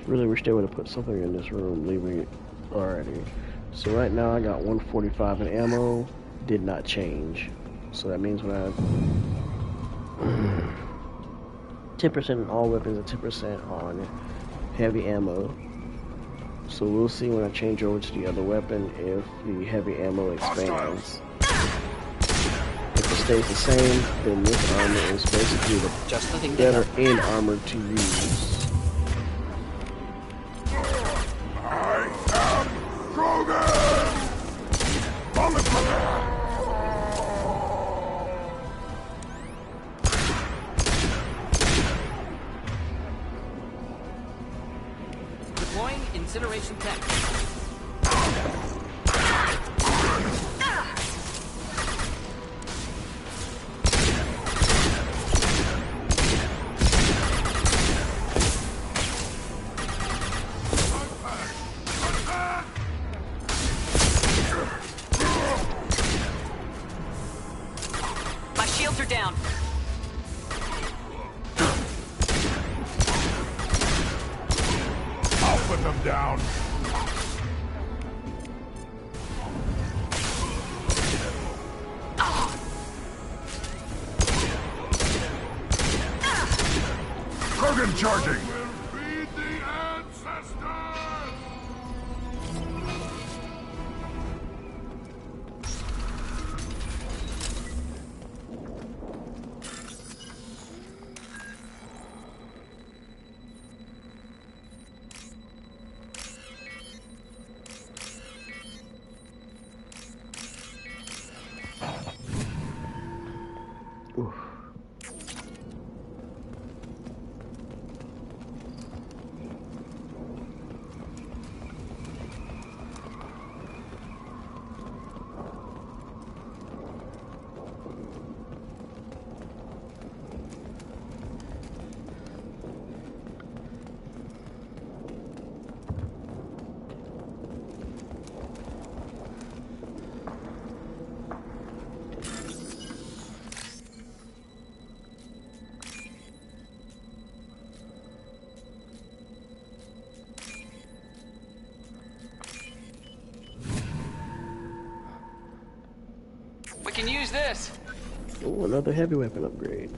Really wish they would have put something in this room, leaving it already. So right now I got 145 in ammo, did not change. So that means when I 10% in all weapons and 10% on heavy ammo. So we'll see when I change over to the other weapon if the heavy ammo expands. If it stays the same, then this armor is basically the better end armor to use. Deploying incineration tech. My shields are down. Put them down. Krogan charging. Feed the ancestors! Oof. We can use this. Oh, another heavy weapon upgrade.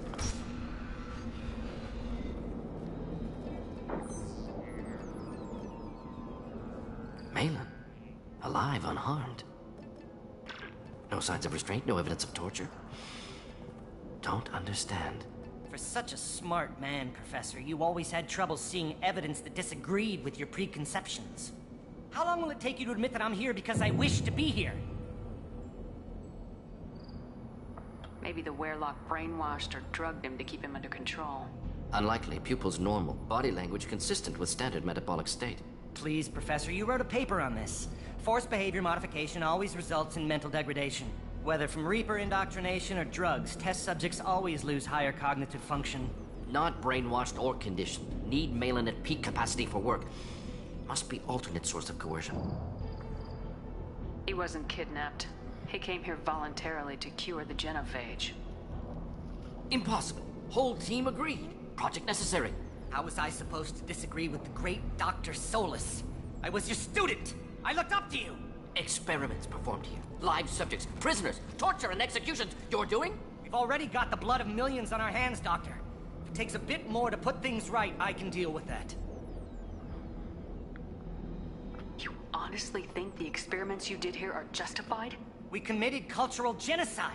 Malin, alive, unharmed. No signs of restraint, no evidence of torture. Don't understand. For such a smart man, Professor, you always had trouble seeing evidence that disagreed with your preconceptions. How long will it take you to admit that I'm here because I wish to be here? Maybe the Werelock brainwashed or drugged him to keep him under control. Unlikely. Pupil's normal. Body language consistent with standard metabolic state. Please, Professor, you wrote a paper on this. Forced behavior modification always results in mental degradation. Whether from Reaper indoctrination or drugs, test subjects always lose higher cognitive function. Not brainwashed or conditioned. Need Malin at peak capacity for work. Must be alternate source of coercion. He wasn't kidnapped. He came here voluntarily to cure the genophage. Impossible. Whole team agreed. Project necessary. How was I supposed to disagree with the great Dr. Solus? I was your student! I looked up to you! Experiments performed here. Live subjects, prisoners, torture and executions. You're doing? We've already got the blood of millions on our hands, Doctor. If it takes a bit more to put things right, I can deal with that. You honestly think the experiments you did here are justified? We committed cultural genocide.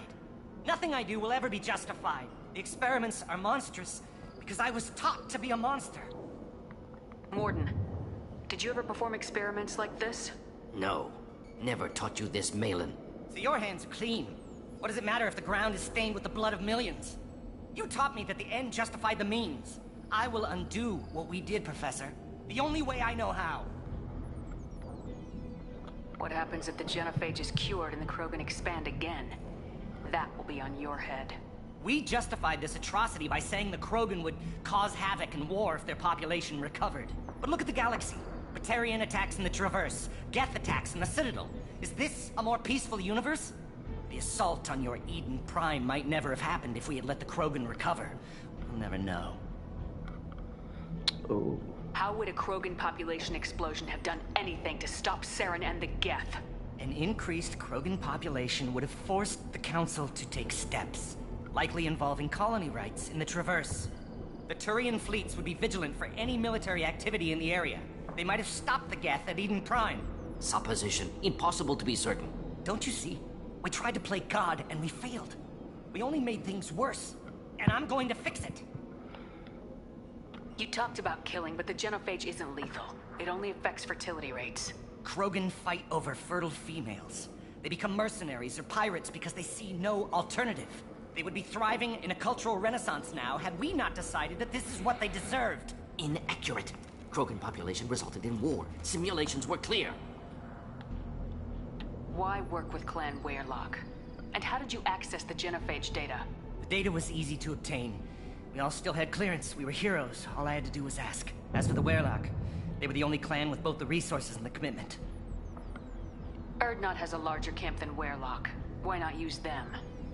Nothing I do will ever be justified. The experiments are monstrous because I was taught to be a monster. Mordin, did you ever perform experiments like this? No. Never taught you this, Malin. So your hands are clean. What does it matter if the ground is stained with the blood of millions? You taught me that the end justified the means. I will undo what we did, Professor. The only way I know how. What happens if the genophage is cured and the Krogan expand again? That will be on your head. We justified this atrocity by saying the Krogan would cause havoc and war if their population recovered. But look at the galaxy. Batarian attacks in the Traverse, Geth attacks in the Citadel. Is this a more peaceful universe? The assault on your Eden Prime might never have happened if we had let the Krogan recover. We'll never know. Oh. How would a Krogan population explosion have done anything to stop Saren and the Geth? An increased Krogan population would have forced the Council to take steps, likely involving colony rights in the Traverse. The Turian fleets would be vigilant for any military activity in the area. They might have stopped the Geth at Eden Prime. Supposition. Impossible to be certain. Don't you see? We tried to play God and we failed. We only made things worse. And I'm going to fix it. You talked about killing, but the genophage isn't lethal. It only affects fertility rates. Krogan fight over fertile females. They become mercenaries or pirates because they see no alternative. They would be thriving in a cultural renaissance now had we not decided that this is what they deserved. Inaccurate. Krogan population resulted in war. Simulations were clear. Why work with Clan Weyrloc? And how did you access the genophage data? The data was easy to obtain. We all still had clearance. We were heroes. All I had to do was ask. As for the Weyrloc, they were the only clan with both the resources and the commitment. Urdnot has a larger camp than Weyrloc. Why not use them?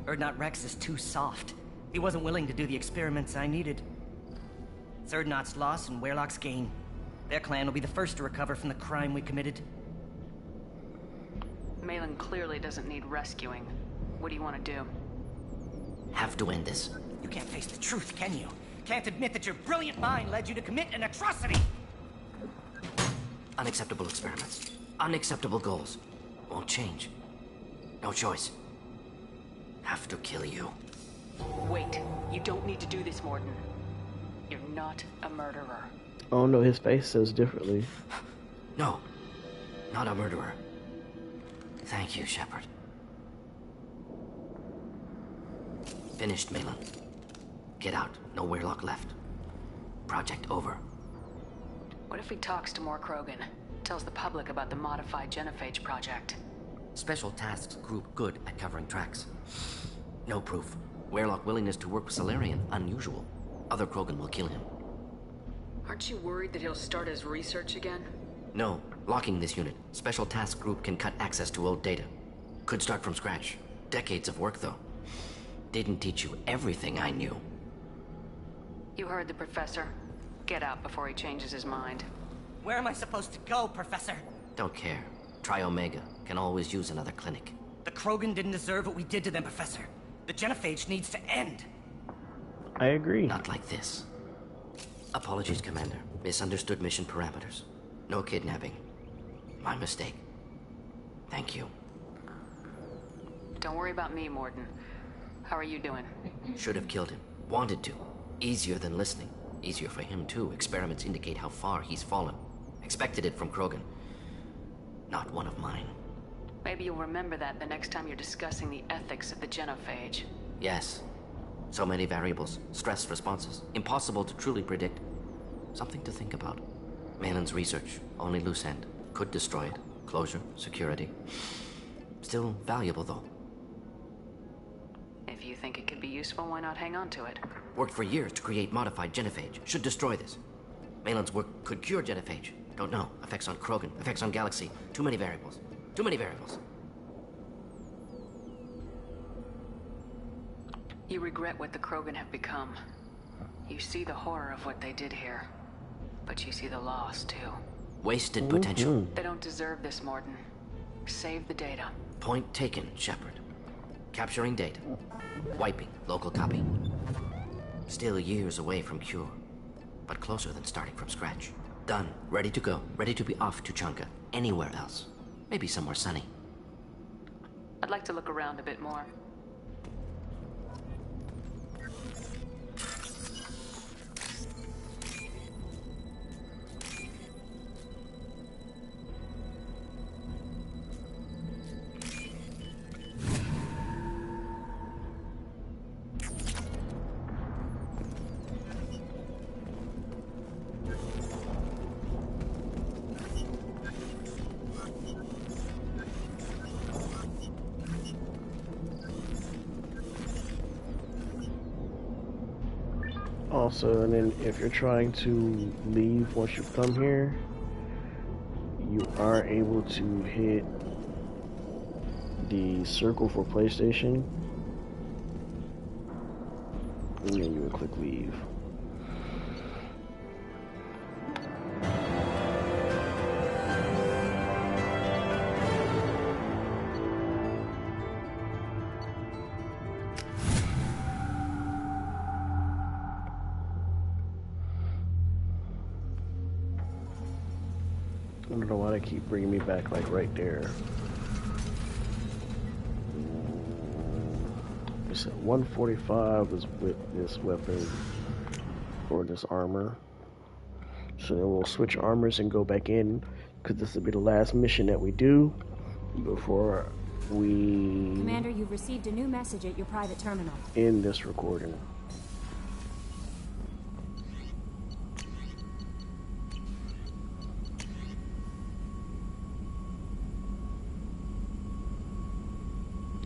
Urdnot Rex is too soft. He wasn't willing to do the experiments I needed. It's Urdnot's loss and Weyrloc's gain. Their clan will be the first to recover from the crime we committed. Malin clearly doesn't need rescuing. What do you want to do? Have to end this. You can't face the truth, can you? Can't admit that your brilliant mind led you to commit an atrocity! Unacceptable experiments. Unacceptable goals. Won't change. No choice. Have to kill you. Wait. You don't need to do this, Mordin. You're not a murderer. Oh no, his face says differently. No. Not a murderer. Thank you, Shepard. Finished, Malin. Get out. No Weyrloc left. Project over. What if he talks to more Krogan? Tells the public about the modified genophage project? Special Tasks Group good at covering tracks. No proof. Weyrloc willingness to work with Salarian, unusual. Other Krogan will kill him. Aren't you worried that he'll start his research again? No. Locking this unit. Special Task Group can cut access to old data. Could start from scratch. Decades of work, though. Didn't teach you everything I knew. You heard the professor. Get out before he changes his mind. Where am I supposed to go, Professor? Don't care. Try Omega. Can always use another clinic. The Krogan didn't deserve what we did to them, Professor. The genophage needs to end. I agree. Not like this. Apologies, Commander. Misunderstood mission parameters. No kidnapping. My mistake. Thank you. Don't worry about me, Mordin. How are you doing? Should have killed him. Wanted to. Easier than listening. Easier for him, too. Experiments indicate how far he's fallen. Expected it from Krogan. Not one of mine. Maybe you'll remember that the next time you're discussing the ethics of the genophage. Yes. So many variables. Stress responses. Impossible to truly predict. Something to think about. Malin's research. Only loose end. Could destroy it. Closure. Security. Still valuable, though. If you think it could be useful, why not hang on to it? Worked for years to create modified genophage. Should destroy this. Malin's work could cure genophage. Don't know. Effects on Krogan. Effects on Galaxy. Too many variables. Too many variables. You regret what the Krogan have become. You see the horror of what they did here, but you see the loss, too. Wasted potential. They don't deserve this, Mordin. Save the data. Point taken, Shepard. Capturing data. Wiping local copy. Still years away from cure, but closer than starting from scratch. Done. Ready to go. Ready to be off to Chunka. Anywhere else. Maybe somewhere sunny. I'd like to look around a bit more. Also, and then if you're trying to leave once you've come here, you are able to hit the circle for PlayStation, and then you would click leave. I don't know why they keep bringing me back like right there. It's at 145 is with this weapon or this armor. So then we'll switch armors and go back in, because this will be the last mission that we do before we Commander, you've received a new message at your private terminal. end this recording.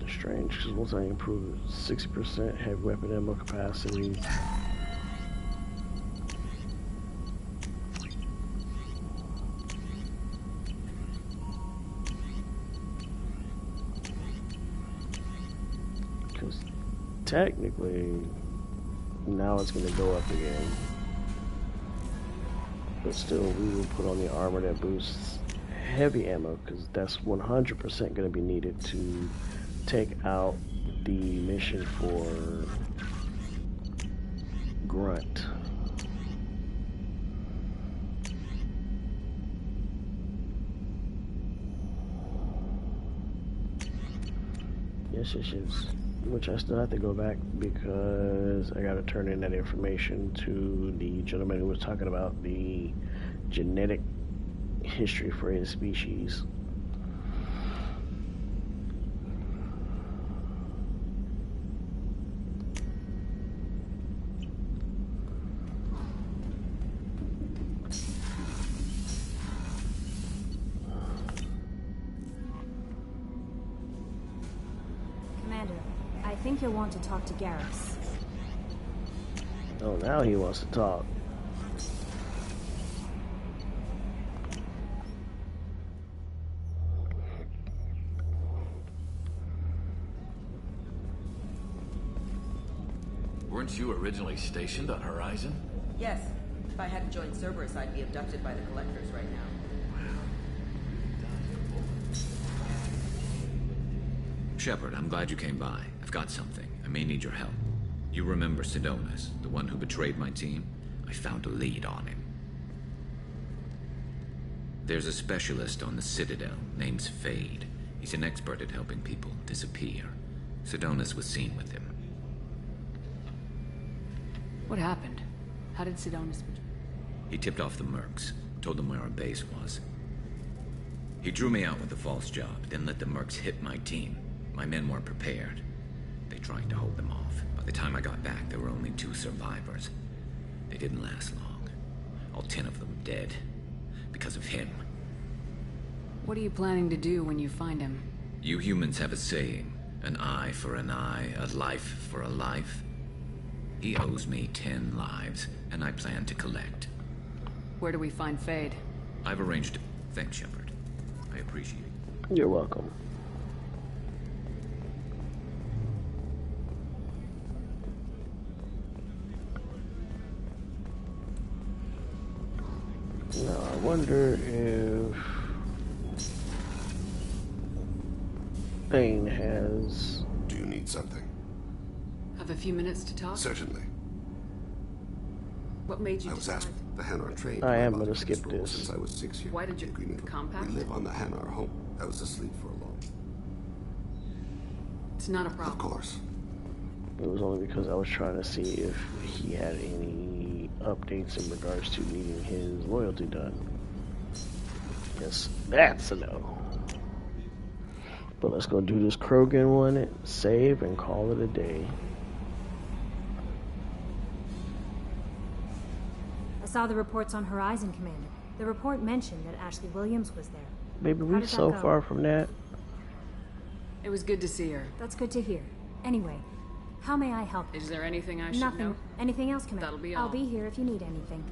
Strange, because once I improve 60% heavy weapon ammo capacity. Because technically, now it's going to go up again. But still, we will put on the armor that boosts heavy ammo, because that's 100% going to be needed to take out the mission for Grunt. Yes. Which I still have to go back because I got to turn in that information to the gentleman who was talking about the genetic history for his species. I think you'll want to talk to Garrus. Oh, now he wants to talk. Weren't you originally stationed on Horizon? Yes. If I hadn't joined Cerberus, I'd be abducted by the Collectors right now. Shepard, I'm glad you came by. I've got something. I may need your help. You remember Sidonus, the one who betrayed my team? I found a lead on him. There's a specialist on the Citadel, name's Fade. He's an expert at helping people disappear. Sidonus was seen with him. What happened? How did Sidonus... He tipped off the mercs, told them where our base was. He drew me out with a false job, then let the mercs hit my team. My men weren't prepared. They tried to hold them off. By the time I got back, there were only 2 survivors. They didn't last long. All 10 of them dead. Because of him. What are you planning to do when you find him? You humans have a saying. An eye for an eye, a life for a life. He owes me 10 lives, and I plan to collect. Where do we find Fade? I've arranged... Thanks, Shepard. I appreciate it. You're welcome. wonder if Thane has... Do you need something? Have a few minutes to talk? Certainly. What made you I was decide? asked the Hanar trade. I am gonna skip this. Since I was 6 years. Why did you... The compact? We live on the Hanar home. I was asleep for a long... It's not a problem. Of course. It was only because I was trying to see if he had any updates in regards to needing his loyalty done. Yes, that's a no. But let's go do this Krogan one, save, and call it a day. I saw the reports on Horizon, Commander. The report mentioned that Ashley Williams was there. Baby, we're so far from that. It was good to see her. That's good to hear. Anyway, how may I help? Is there anything I should Nothing. know? Anything else, Commander? That'll be all. I'll be here if you need anything.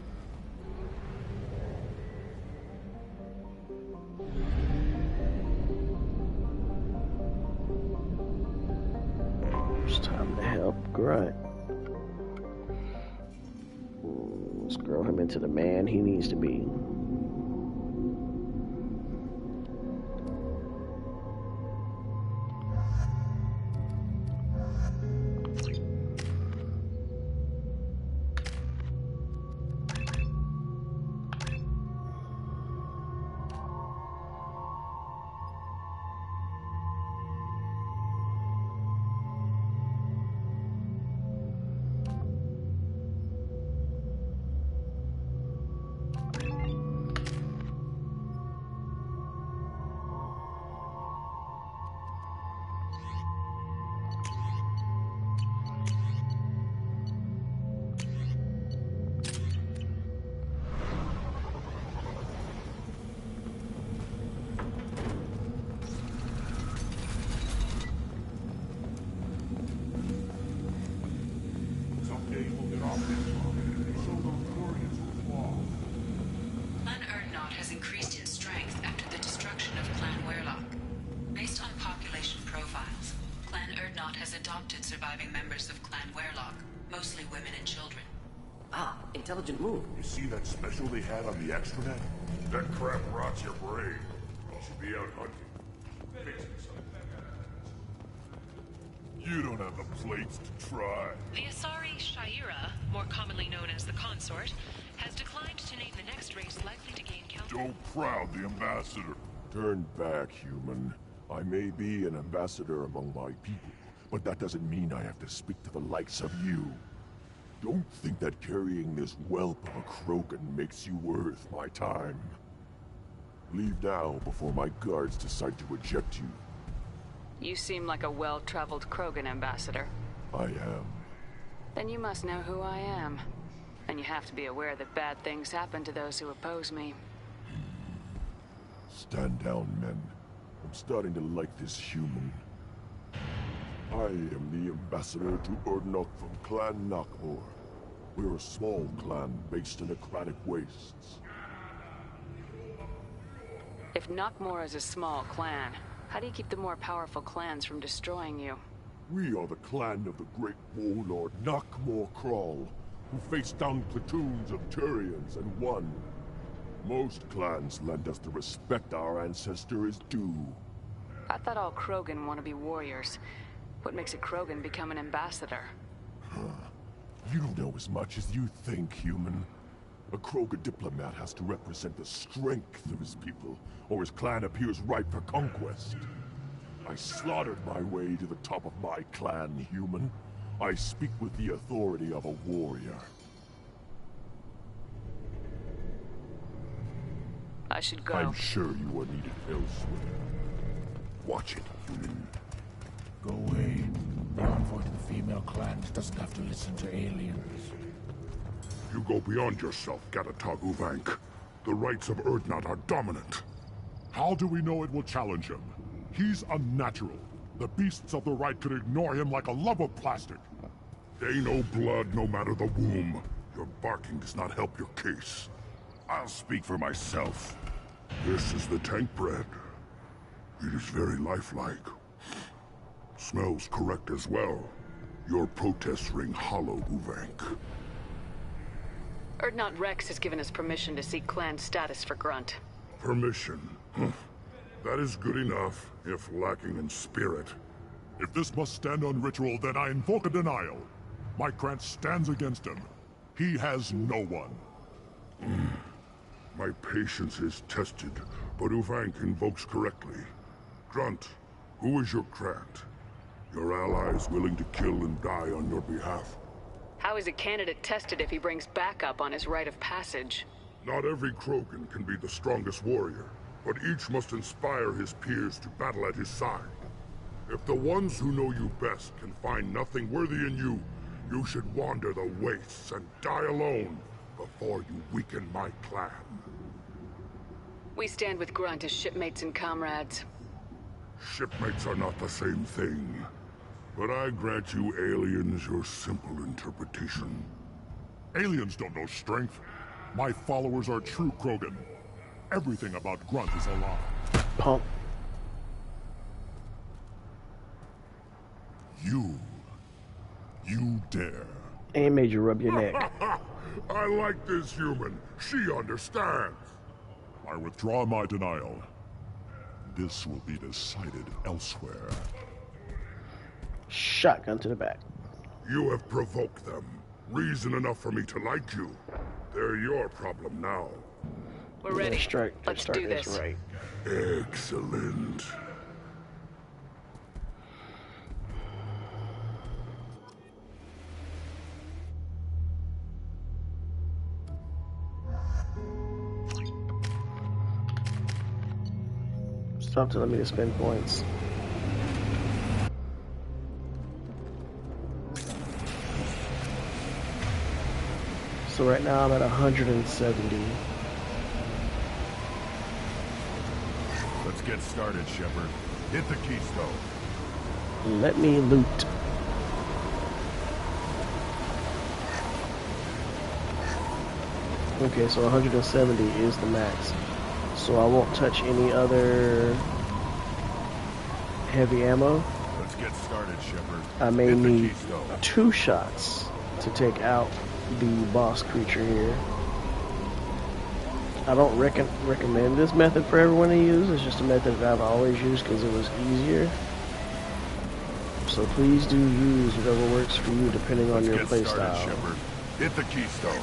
It's time to help Grunt. Let's grow him into the man he needs to be. Clan Erdnot has increased in strength after the destruction of Clan Werlock. Based on population profiles, Clan Erdnot has adopted surviving members of Clan Werlock, mostly women and children. Ah, intelligent move. You see that special they had on the extranet? That crap rots your brain. You should be out hunting. Fix me something. You don't have the plates to try. The Asari Shaira, more commonly known as the Consort, has declined to name the next race likely to gain count. Don't crowd the ambassador. Turn back, human. I may be an ambassador among my people, but that doesn't mean I have to speak to the likes of you. Don't think that carrying this whelp of a Krogan makes you worth my time. Leave now before my guards decide to eject you. You seem like a well-traveled Krogan ambassador. I am. Then you must know who I am. And you have to be aware that bad things happen to those who oppose me. Stand down, men. I'm starting to like this human. I am the ambassador to Erdnot from Clan Nakmor. We're a small clan based in aquatic wastes. If Nakmor is a small clan, how do you keep the more powerful clans from destroying you? We are the clan of the great warlord Nakmor Krall, who faced down platoons of Turians and won. Most clans lend us the respect our ancestor is due. I thought all Krogan want to be warriors. What makes a Krogan become an ambassador? You don't know as much as you think, human. A Krogan diplomat has to represent the strength of his people, or his clan appears ripe for conquest. I slaughtered my way to the top of my clan, human. I speak with the authority of a warrior. I should go. I'm sure you are needed elsewhere. Watch it, human. Go away. The envoy to the female clans doesn't have to listen to aliens. You go beyond yourself, Gatatag Uvank. The rights of Erdnot are dominant. How do we know it will challenge him? He's unnatural. The beasts of the right could ignore him like a lump of plastic. They know blood no matter the womb. Your barking does not help your case. I'll speak for myself. This is the tank bread. It is very lifelike. Smells correct as well. Your protests ring hollow, Uvank. Urdnot Rex has given us permission to seek clan status for Grunt. Permission? That is good enough, if lacking in spirit. If this must stand on ritual, then I invoke a denial. My Grant stands against him. He has no one. My patience is tested, but Uvank invokes correctly. Grunt, who is your Grant? Your allies willing to kill and die on your behalf? How is a candidate tested if he brings backup on his rite of passage? Not every Krogan can be the strongest warrior, but each must inspire his peers to battle at his side. If the ones who know you best can find nothing worthy in you, you should wander the wastes and die alone before you weaken my clan. We stand with Grunt as shipmates and comrades. Shipmates are not the same thing, but I grant you aliens your simple interpretation. Aliens don't know strength. My followers are true Krogan. Everything about Grunt is a lie. Pump. You dare. And made you rub your neck. I like this human. She understands. I withdraw my denial. This will be decided elsewhere. Shotgun to the back. You have provoked them. Reason enough for me to like you. They're your problem now. We're ready. Let's do this. Right. Excellent. Stop telling me to spend points. So right now I'm at 170. Let's get started, Shepard. Hit the keystone. Let me loot. Okay, so 170 is the max. So I won't touch any other heavy ammo. Let's get started, Shepard. I may need 2 shots to take out the boss creature here. I don't recommend this method for everyone to use. It's just a method that I've always used because it was easier. So please do use whatever works for you depending on your playstyle. Shepard. Hit the keystone.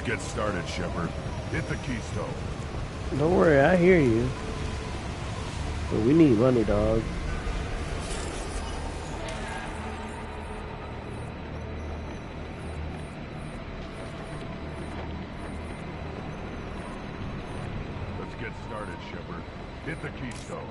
Get started, Shepard. Hit the keystone. Don't worry, I hear you. But we need money, dog. Let's get started, Shepard. Hit the keystone.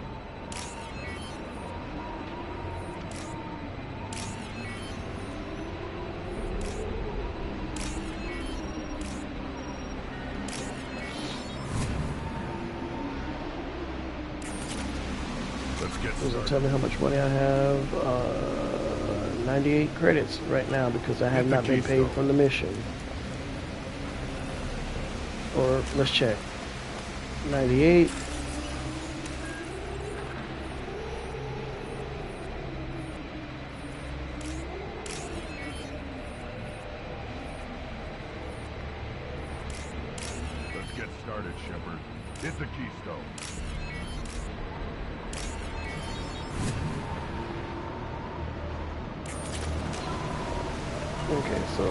Doesn't tell me how much money I have. 98 credits right now because I have not been paid from the mission. Or let's check. 98. Let's get started, Shepard. Hit the keystone. Okay, so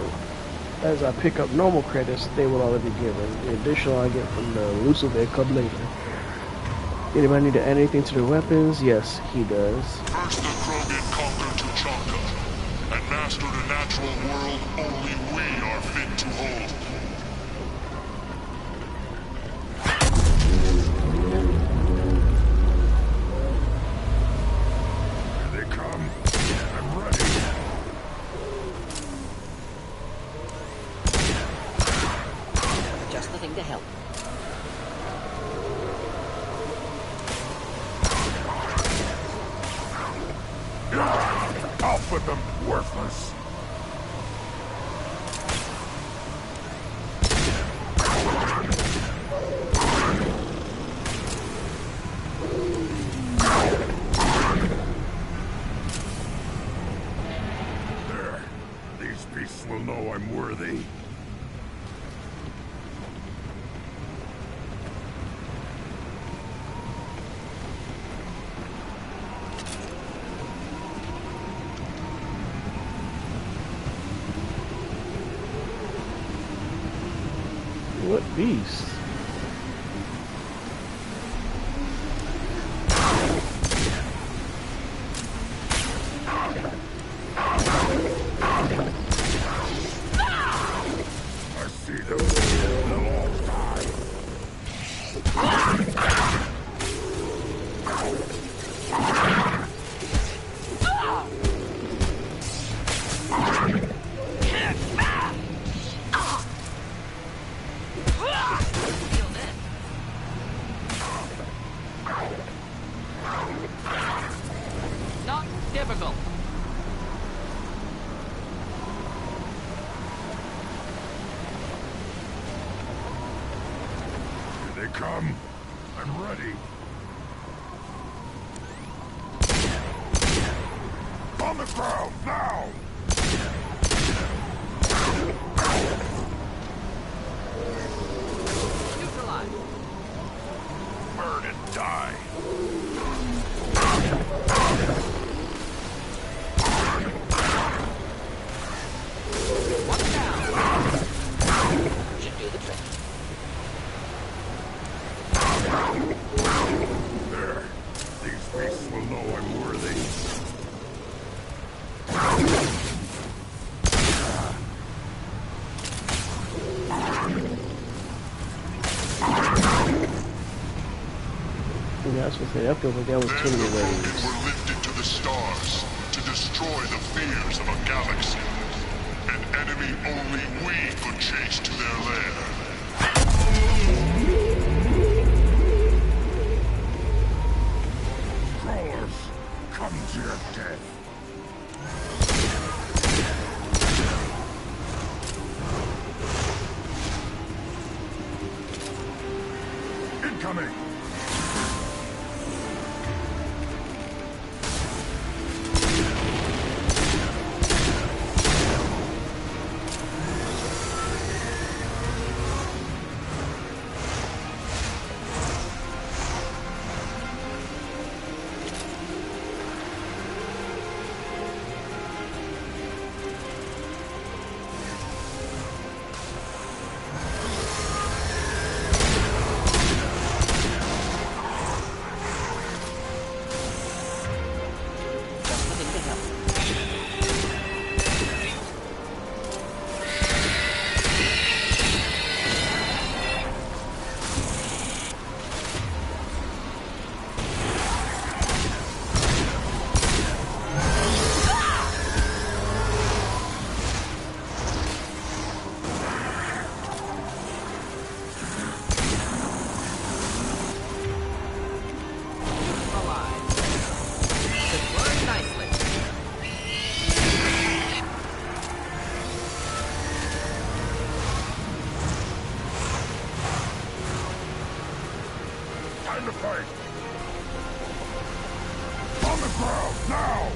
as I pick up normal credits, they will already be given. The additional I get from the elusive they come later. Anybody need to add anything to their weapons? Yes, he does. First the Krogan conquered Tuchanka, and mastered a natural world only we are fit to hold. Here they come. I'm ready. Just the thing to help. Off with them, worthless. I'm worthy. What beast? I see them. They'll all die. Not difficult. Here they come. I'm ready. On the ground, now! Neutralize. Burn and die. One down. Should do the trick. There. These beasts will know I'm worthy. Yeah, I was gonna say, that feels like that was too many waves. Were lifted to the stars to destroy the fears of a galaxy. An enemy only we could chase to their lair. Crawlers, come to your death. Incoming! Time to fight! On the ground, now!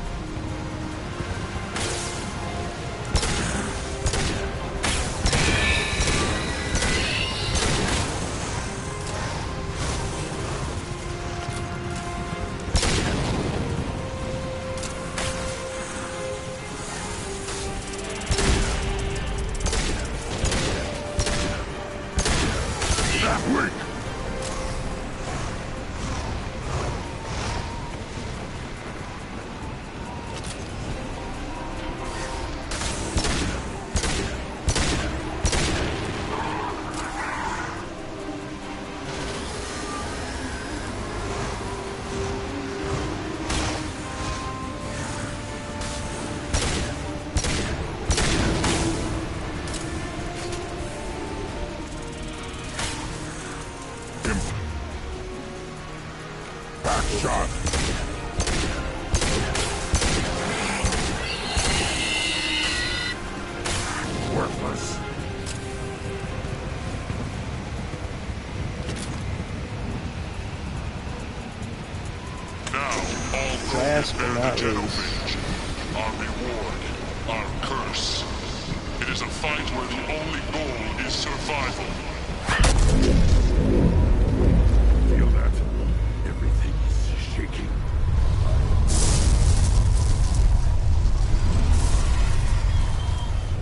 That weak! Back shot! Worthless! Now, all Last Krogan but bear not the least. Genophage. Our reward, our curse. It It is a fight where the only goal is survival. Feel that? Everything is shaking.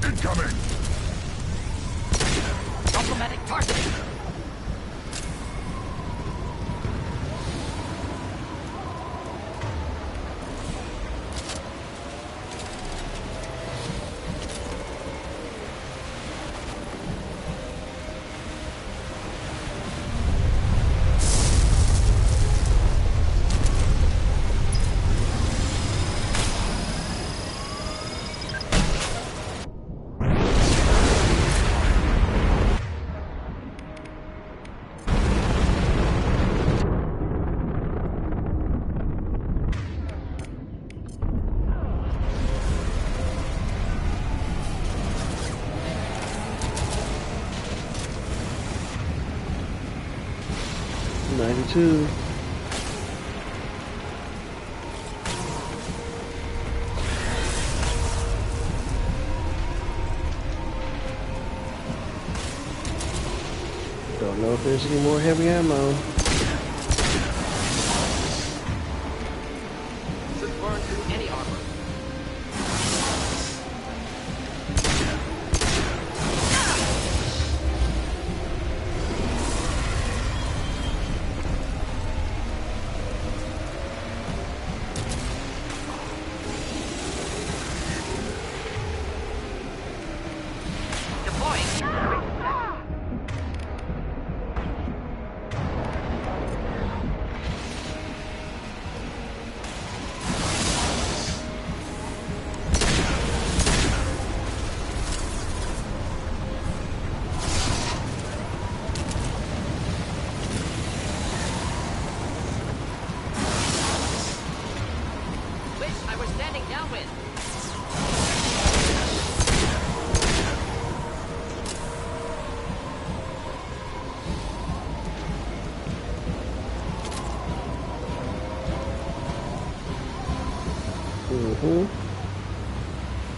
Incoming! Problematic targeting! Two. Don't know if there's any more heavy ammo. Should burn through any armor.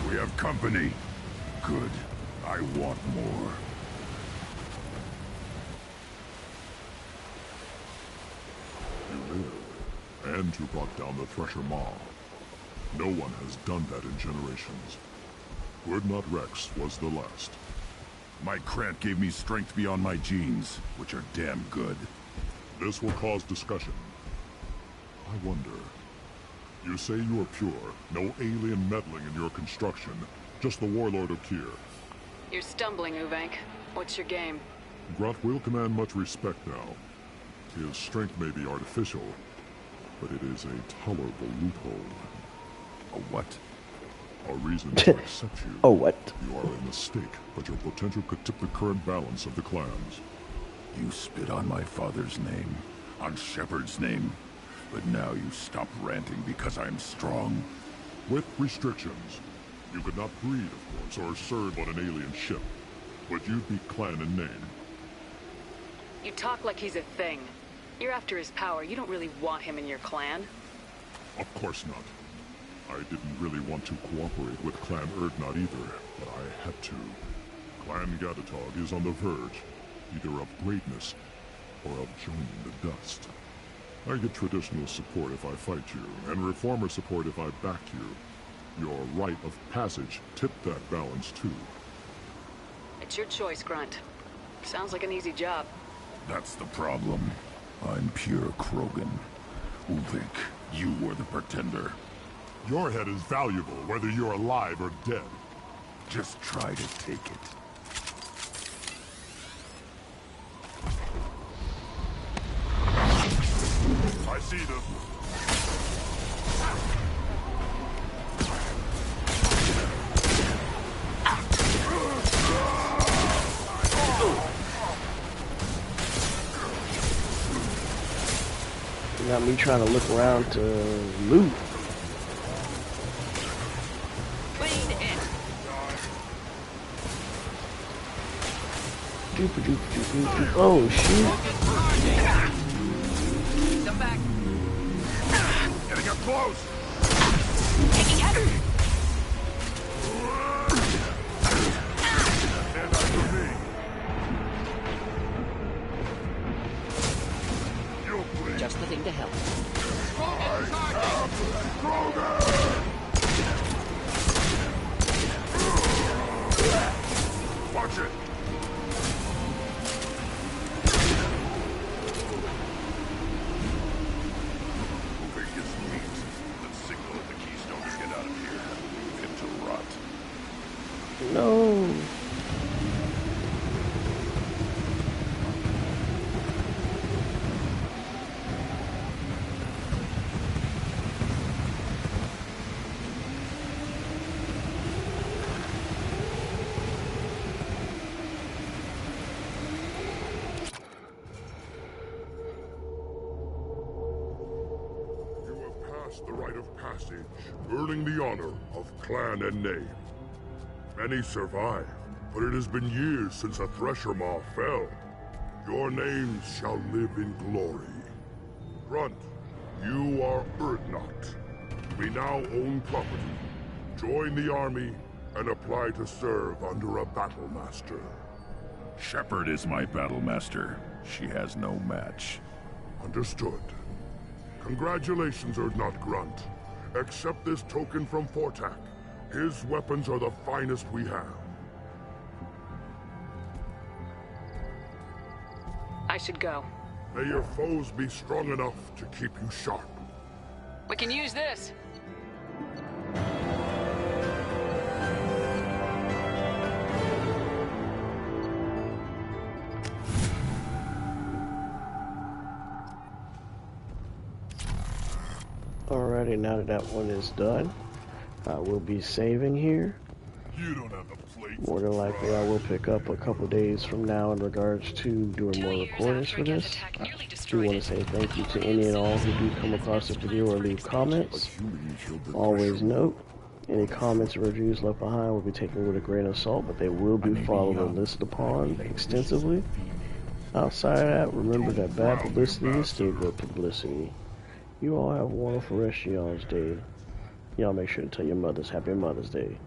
We have company. Good. I want more. You live, and you brought down the Thresher Maw. No one has done that in generations. Urdnot Rex was the last. My Krant gave me strength beyond my genes, which are damn good. This will cause discussion. I wonder... You say you are pure, no alien meddling in your construction, just the warlord of Tyr. You're stumbling, Uvank. What's your game? Grunt will command much respect now. His strength may be artificial, but it is a tolerable loophole. A what? A reason to accept you. Oh, what? You are a mistake, but your potential could tip the current balance of the clans. You spit on my father's name, on Shepard's name, but now you stop ranting because I'm strong. With restrictions. You could not breed, of course, or serve on an alien ship, but you'd be clan in name. You talk like he's a thing. You're after his power. You don't really want him in your clan. Of course not. I didn't really want to cooperate with Clan Urdnot either, but I had to. Clan Gatatog is on the verge, either of greatness or of joining the dust. I get traditional support if I fight you, and reformer support if I back you. Your rite of passage tipped that balance too. It's your choice, Grunt. Sounds like an easy job. That's the problem. I'm pure Krogan. Uvank, you were the pretender. Your head is valuable, whether you're alive or dead. Just try to take it. I see them. You got me trying to look around to loot. Oh shoot! Step back. Getting up close. Taking heavy. lost the rite of passage, earning the honor of clan and name. Many survive, but it has been years since a Thresher Maw fell. Your names shall live in glory. Grunt, you are Urdnot. We now own property. Join the army and apply to serve under a battle master. Shepard is my battle master. She has no match. Understood. Congratulations, Urdnot Grunt. Accept this token from Fortak. His weapons are the finest we have. I should go. May your foes be strong enough to keep you sharp. We can use this. Alrighty, now that that one is done, I will be saving here. You don't have the plate. More than likely, I will pick up a couple days from now in regards to doing more recordings for this. I do want to say thank you to any and all who do come across the video or leave comments. Always note, any comments or reviews left behind will be taken with a grain of salt, but they will be followed and listed upon extensively. Outside of that, remember that bad publicity is still good publicity. You all have a wonderful rest of y'all's day. Y'all make sure to tell your mothers Happy Mother's Day.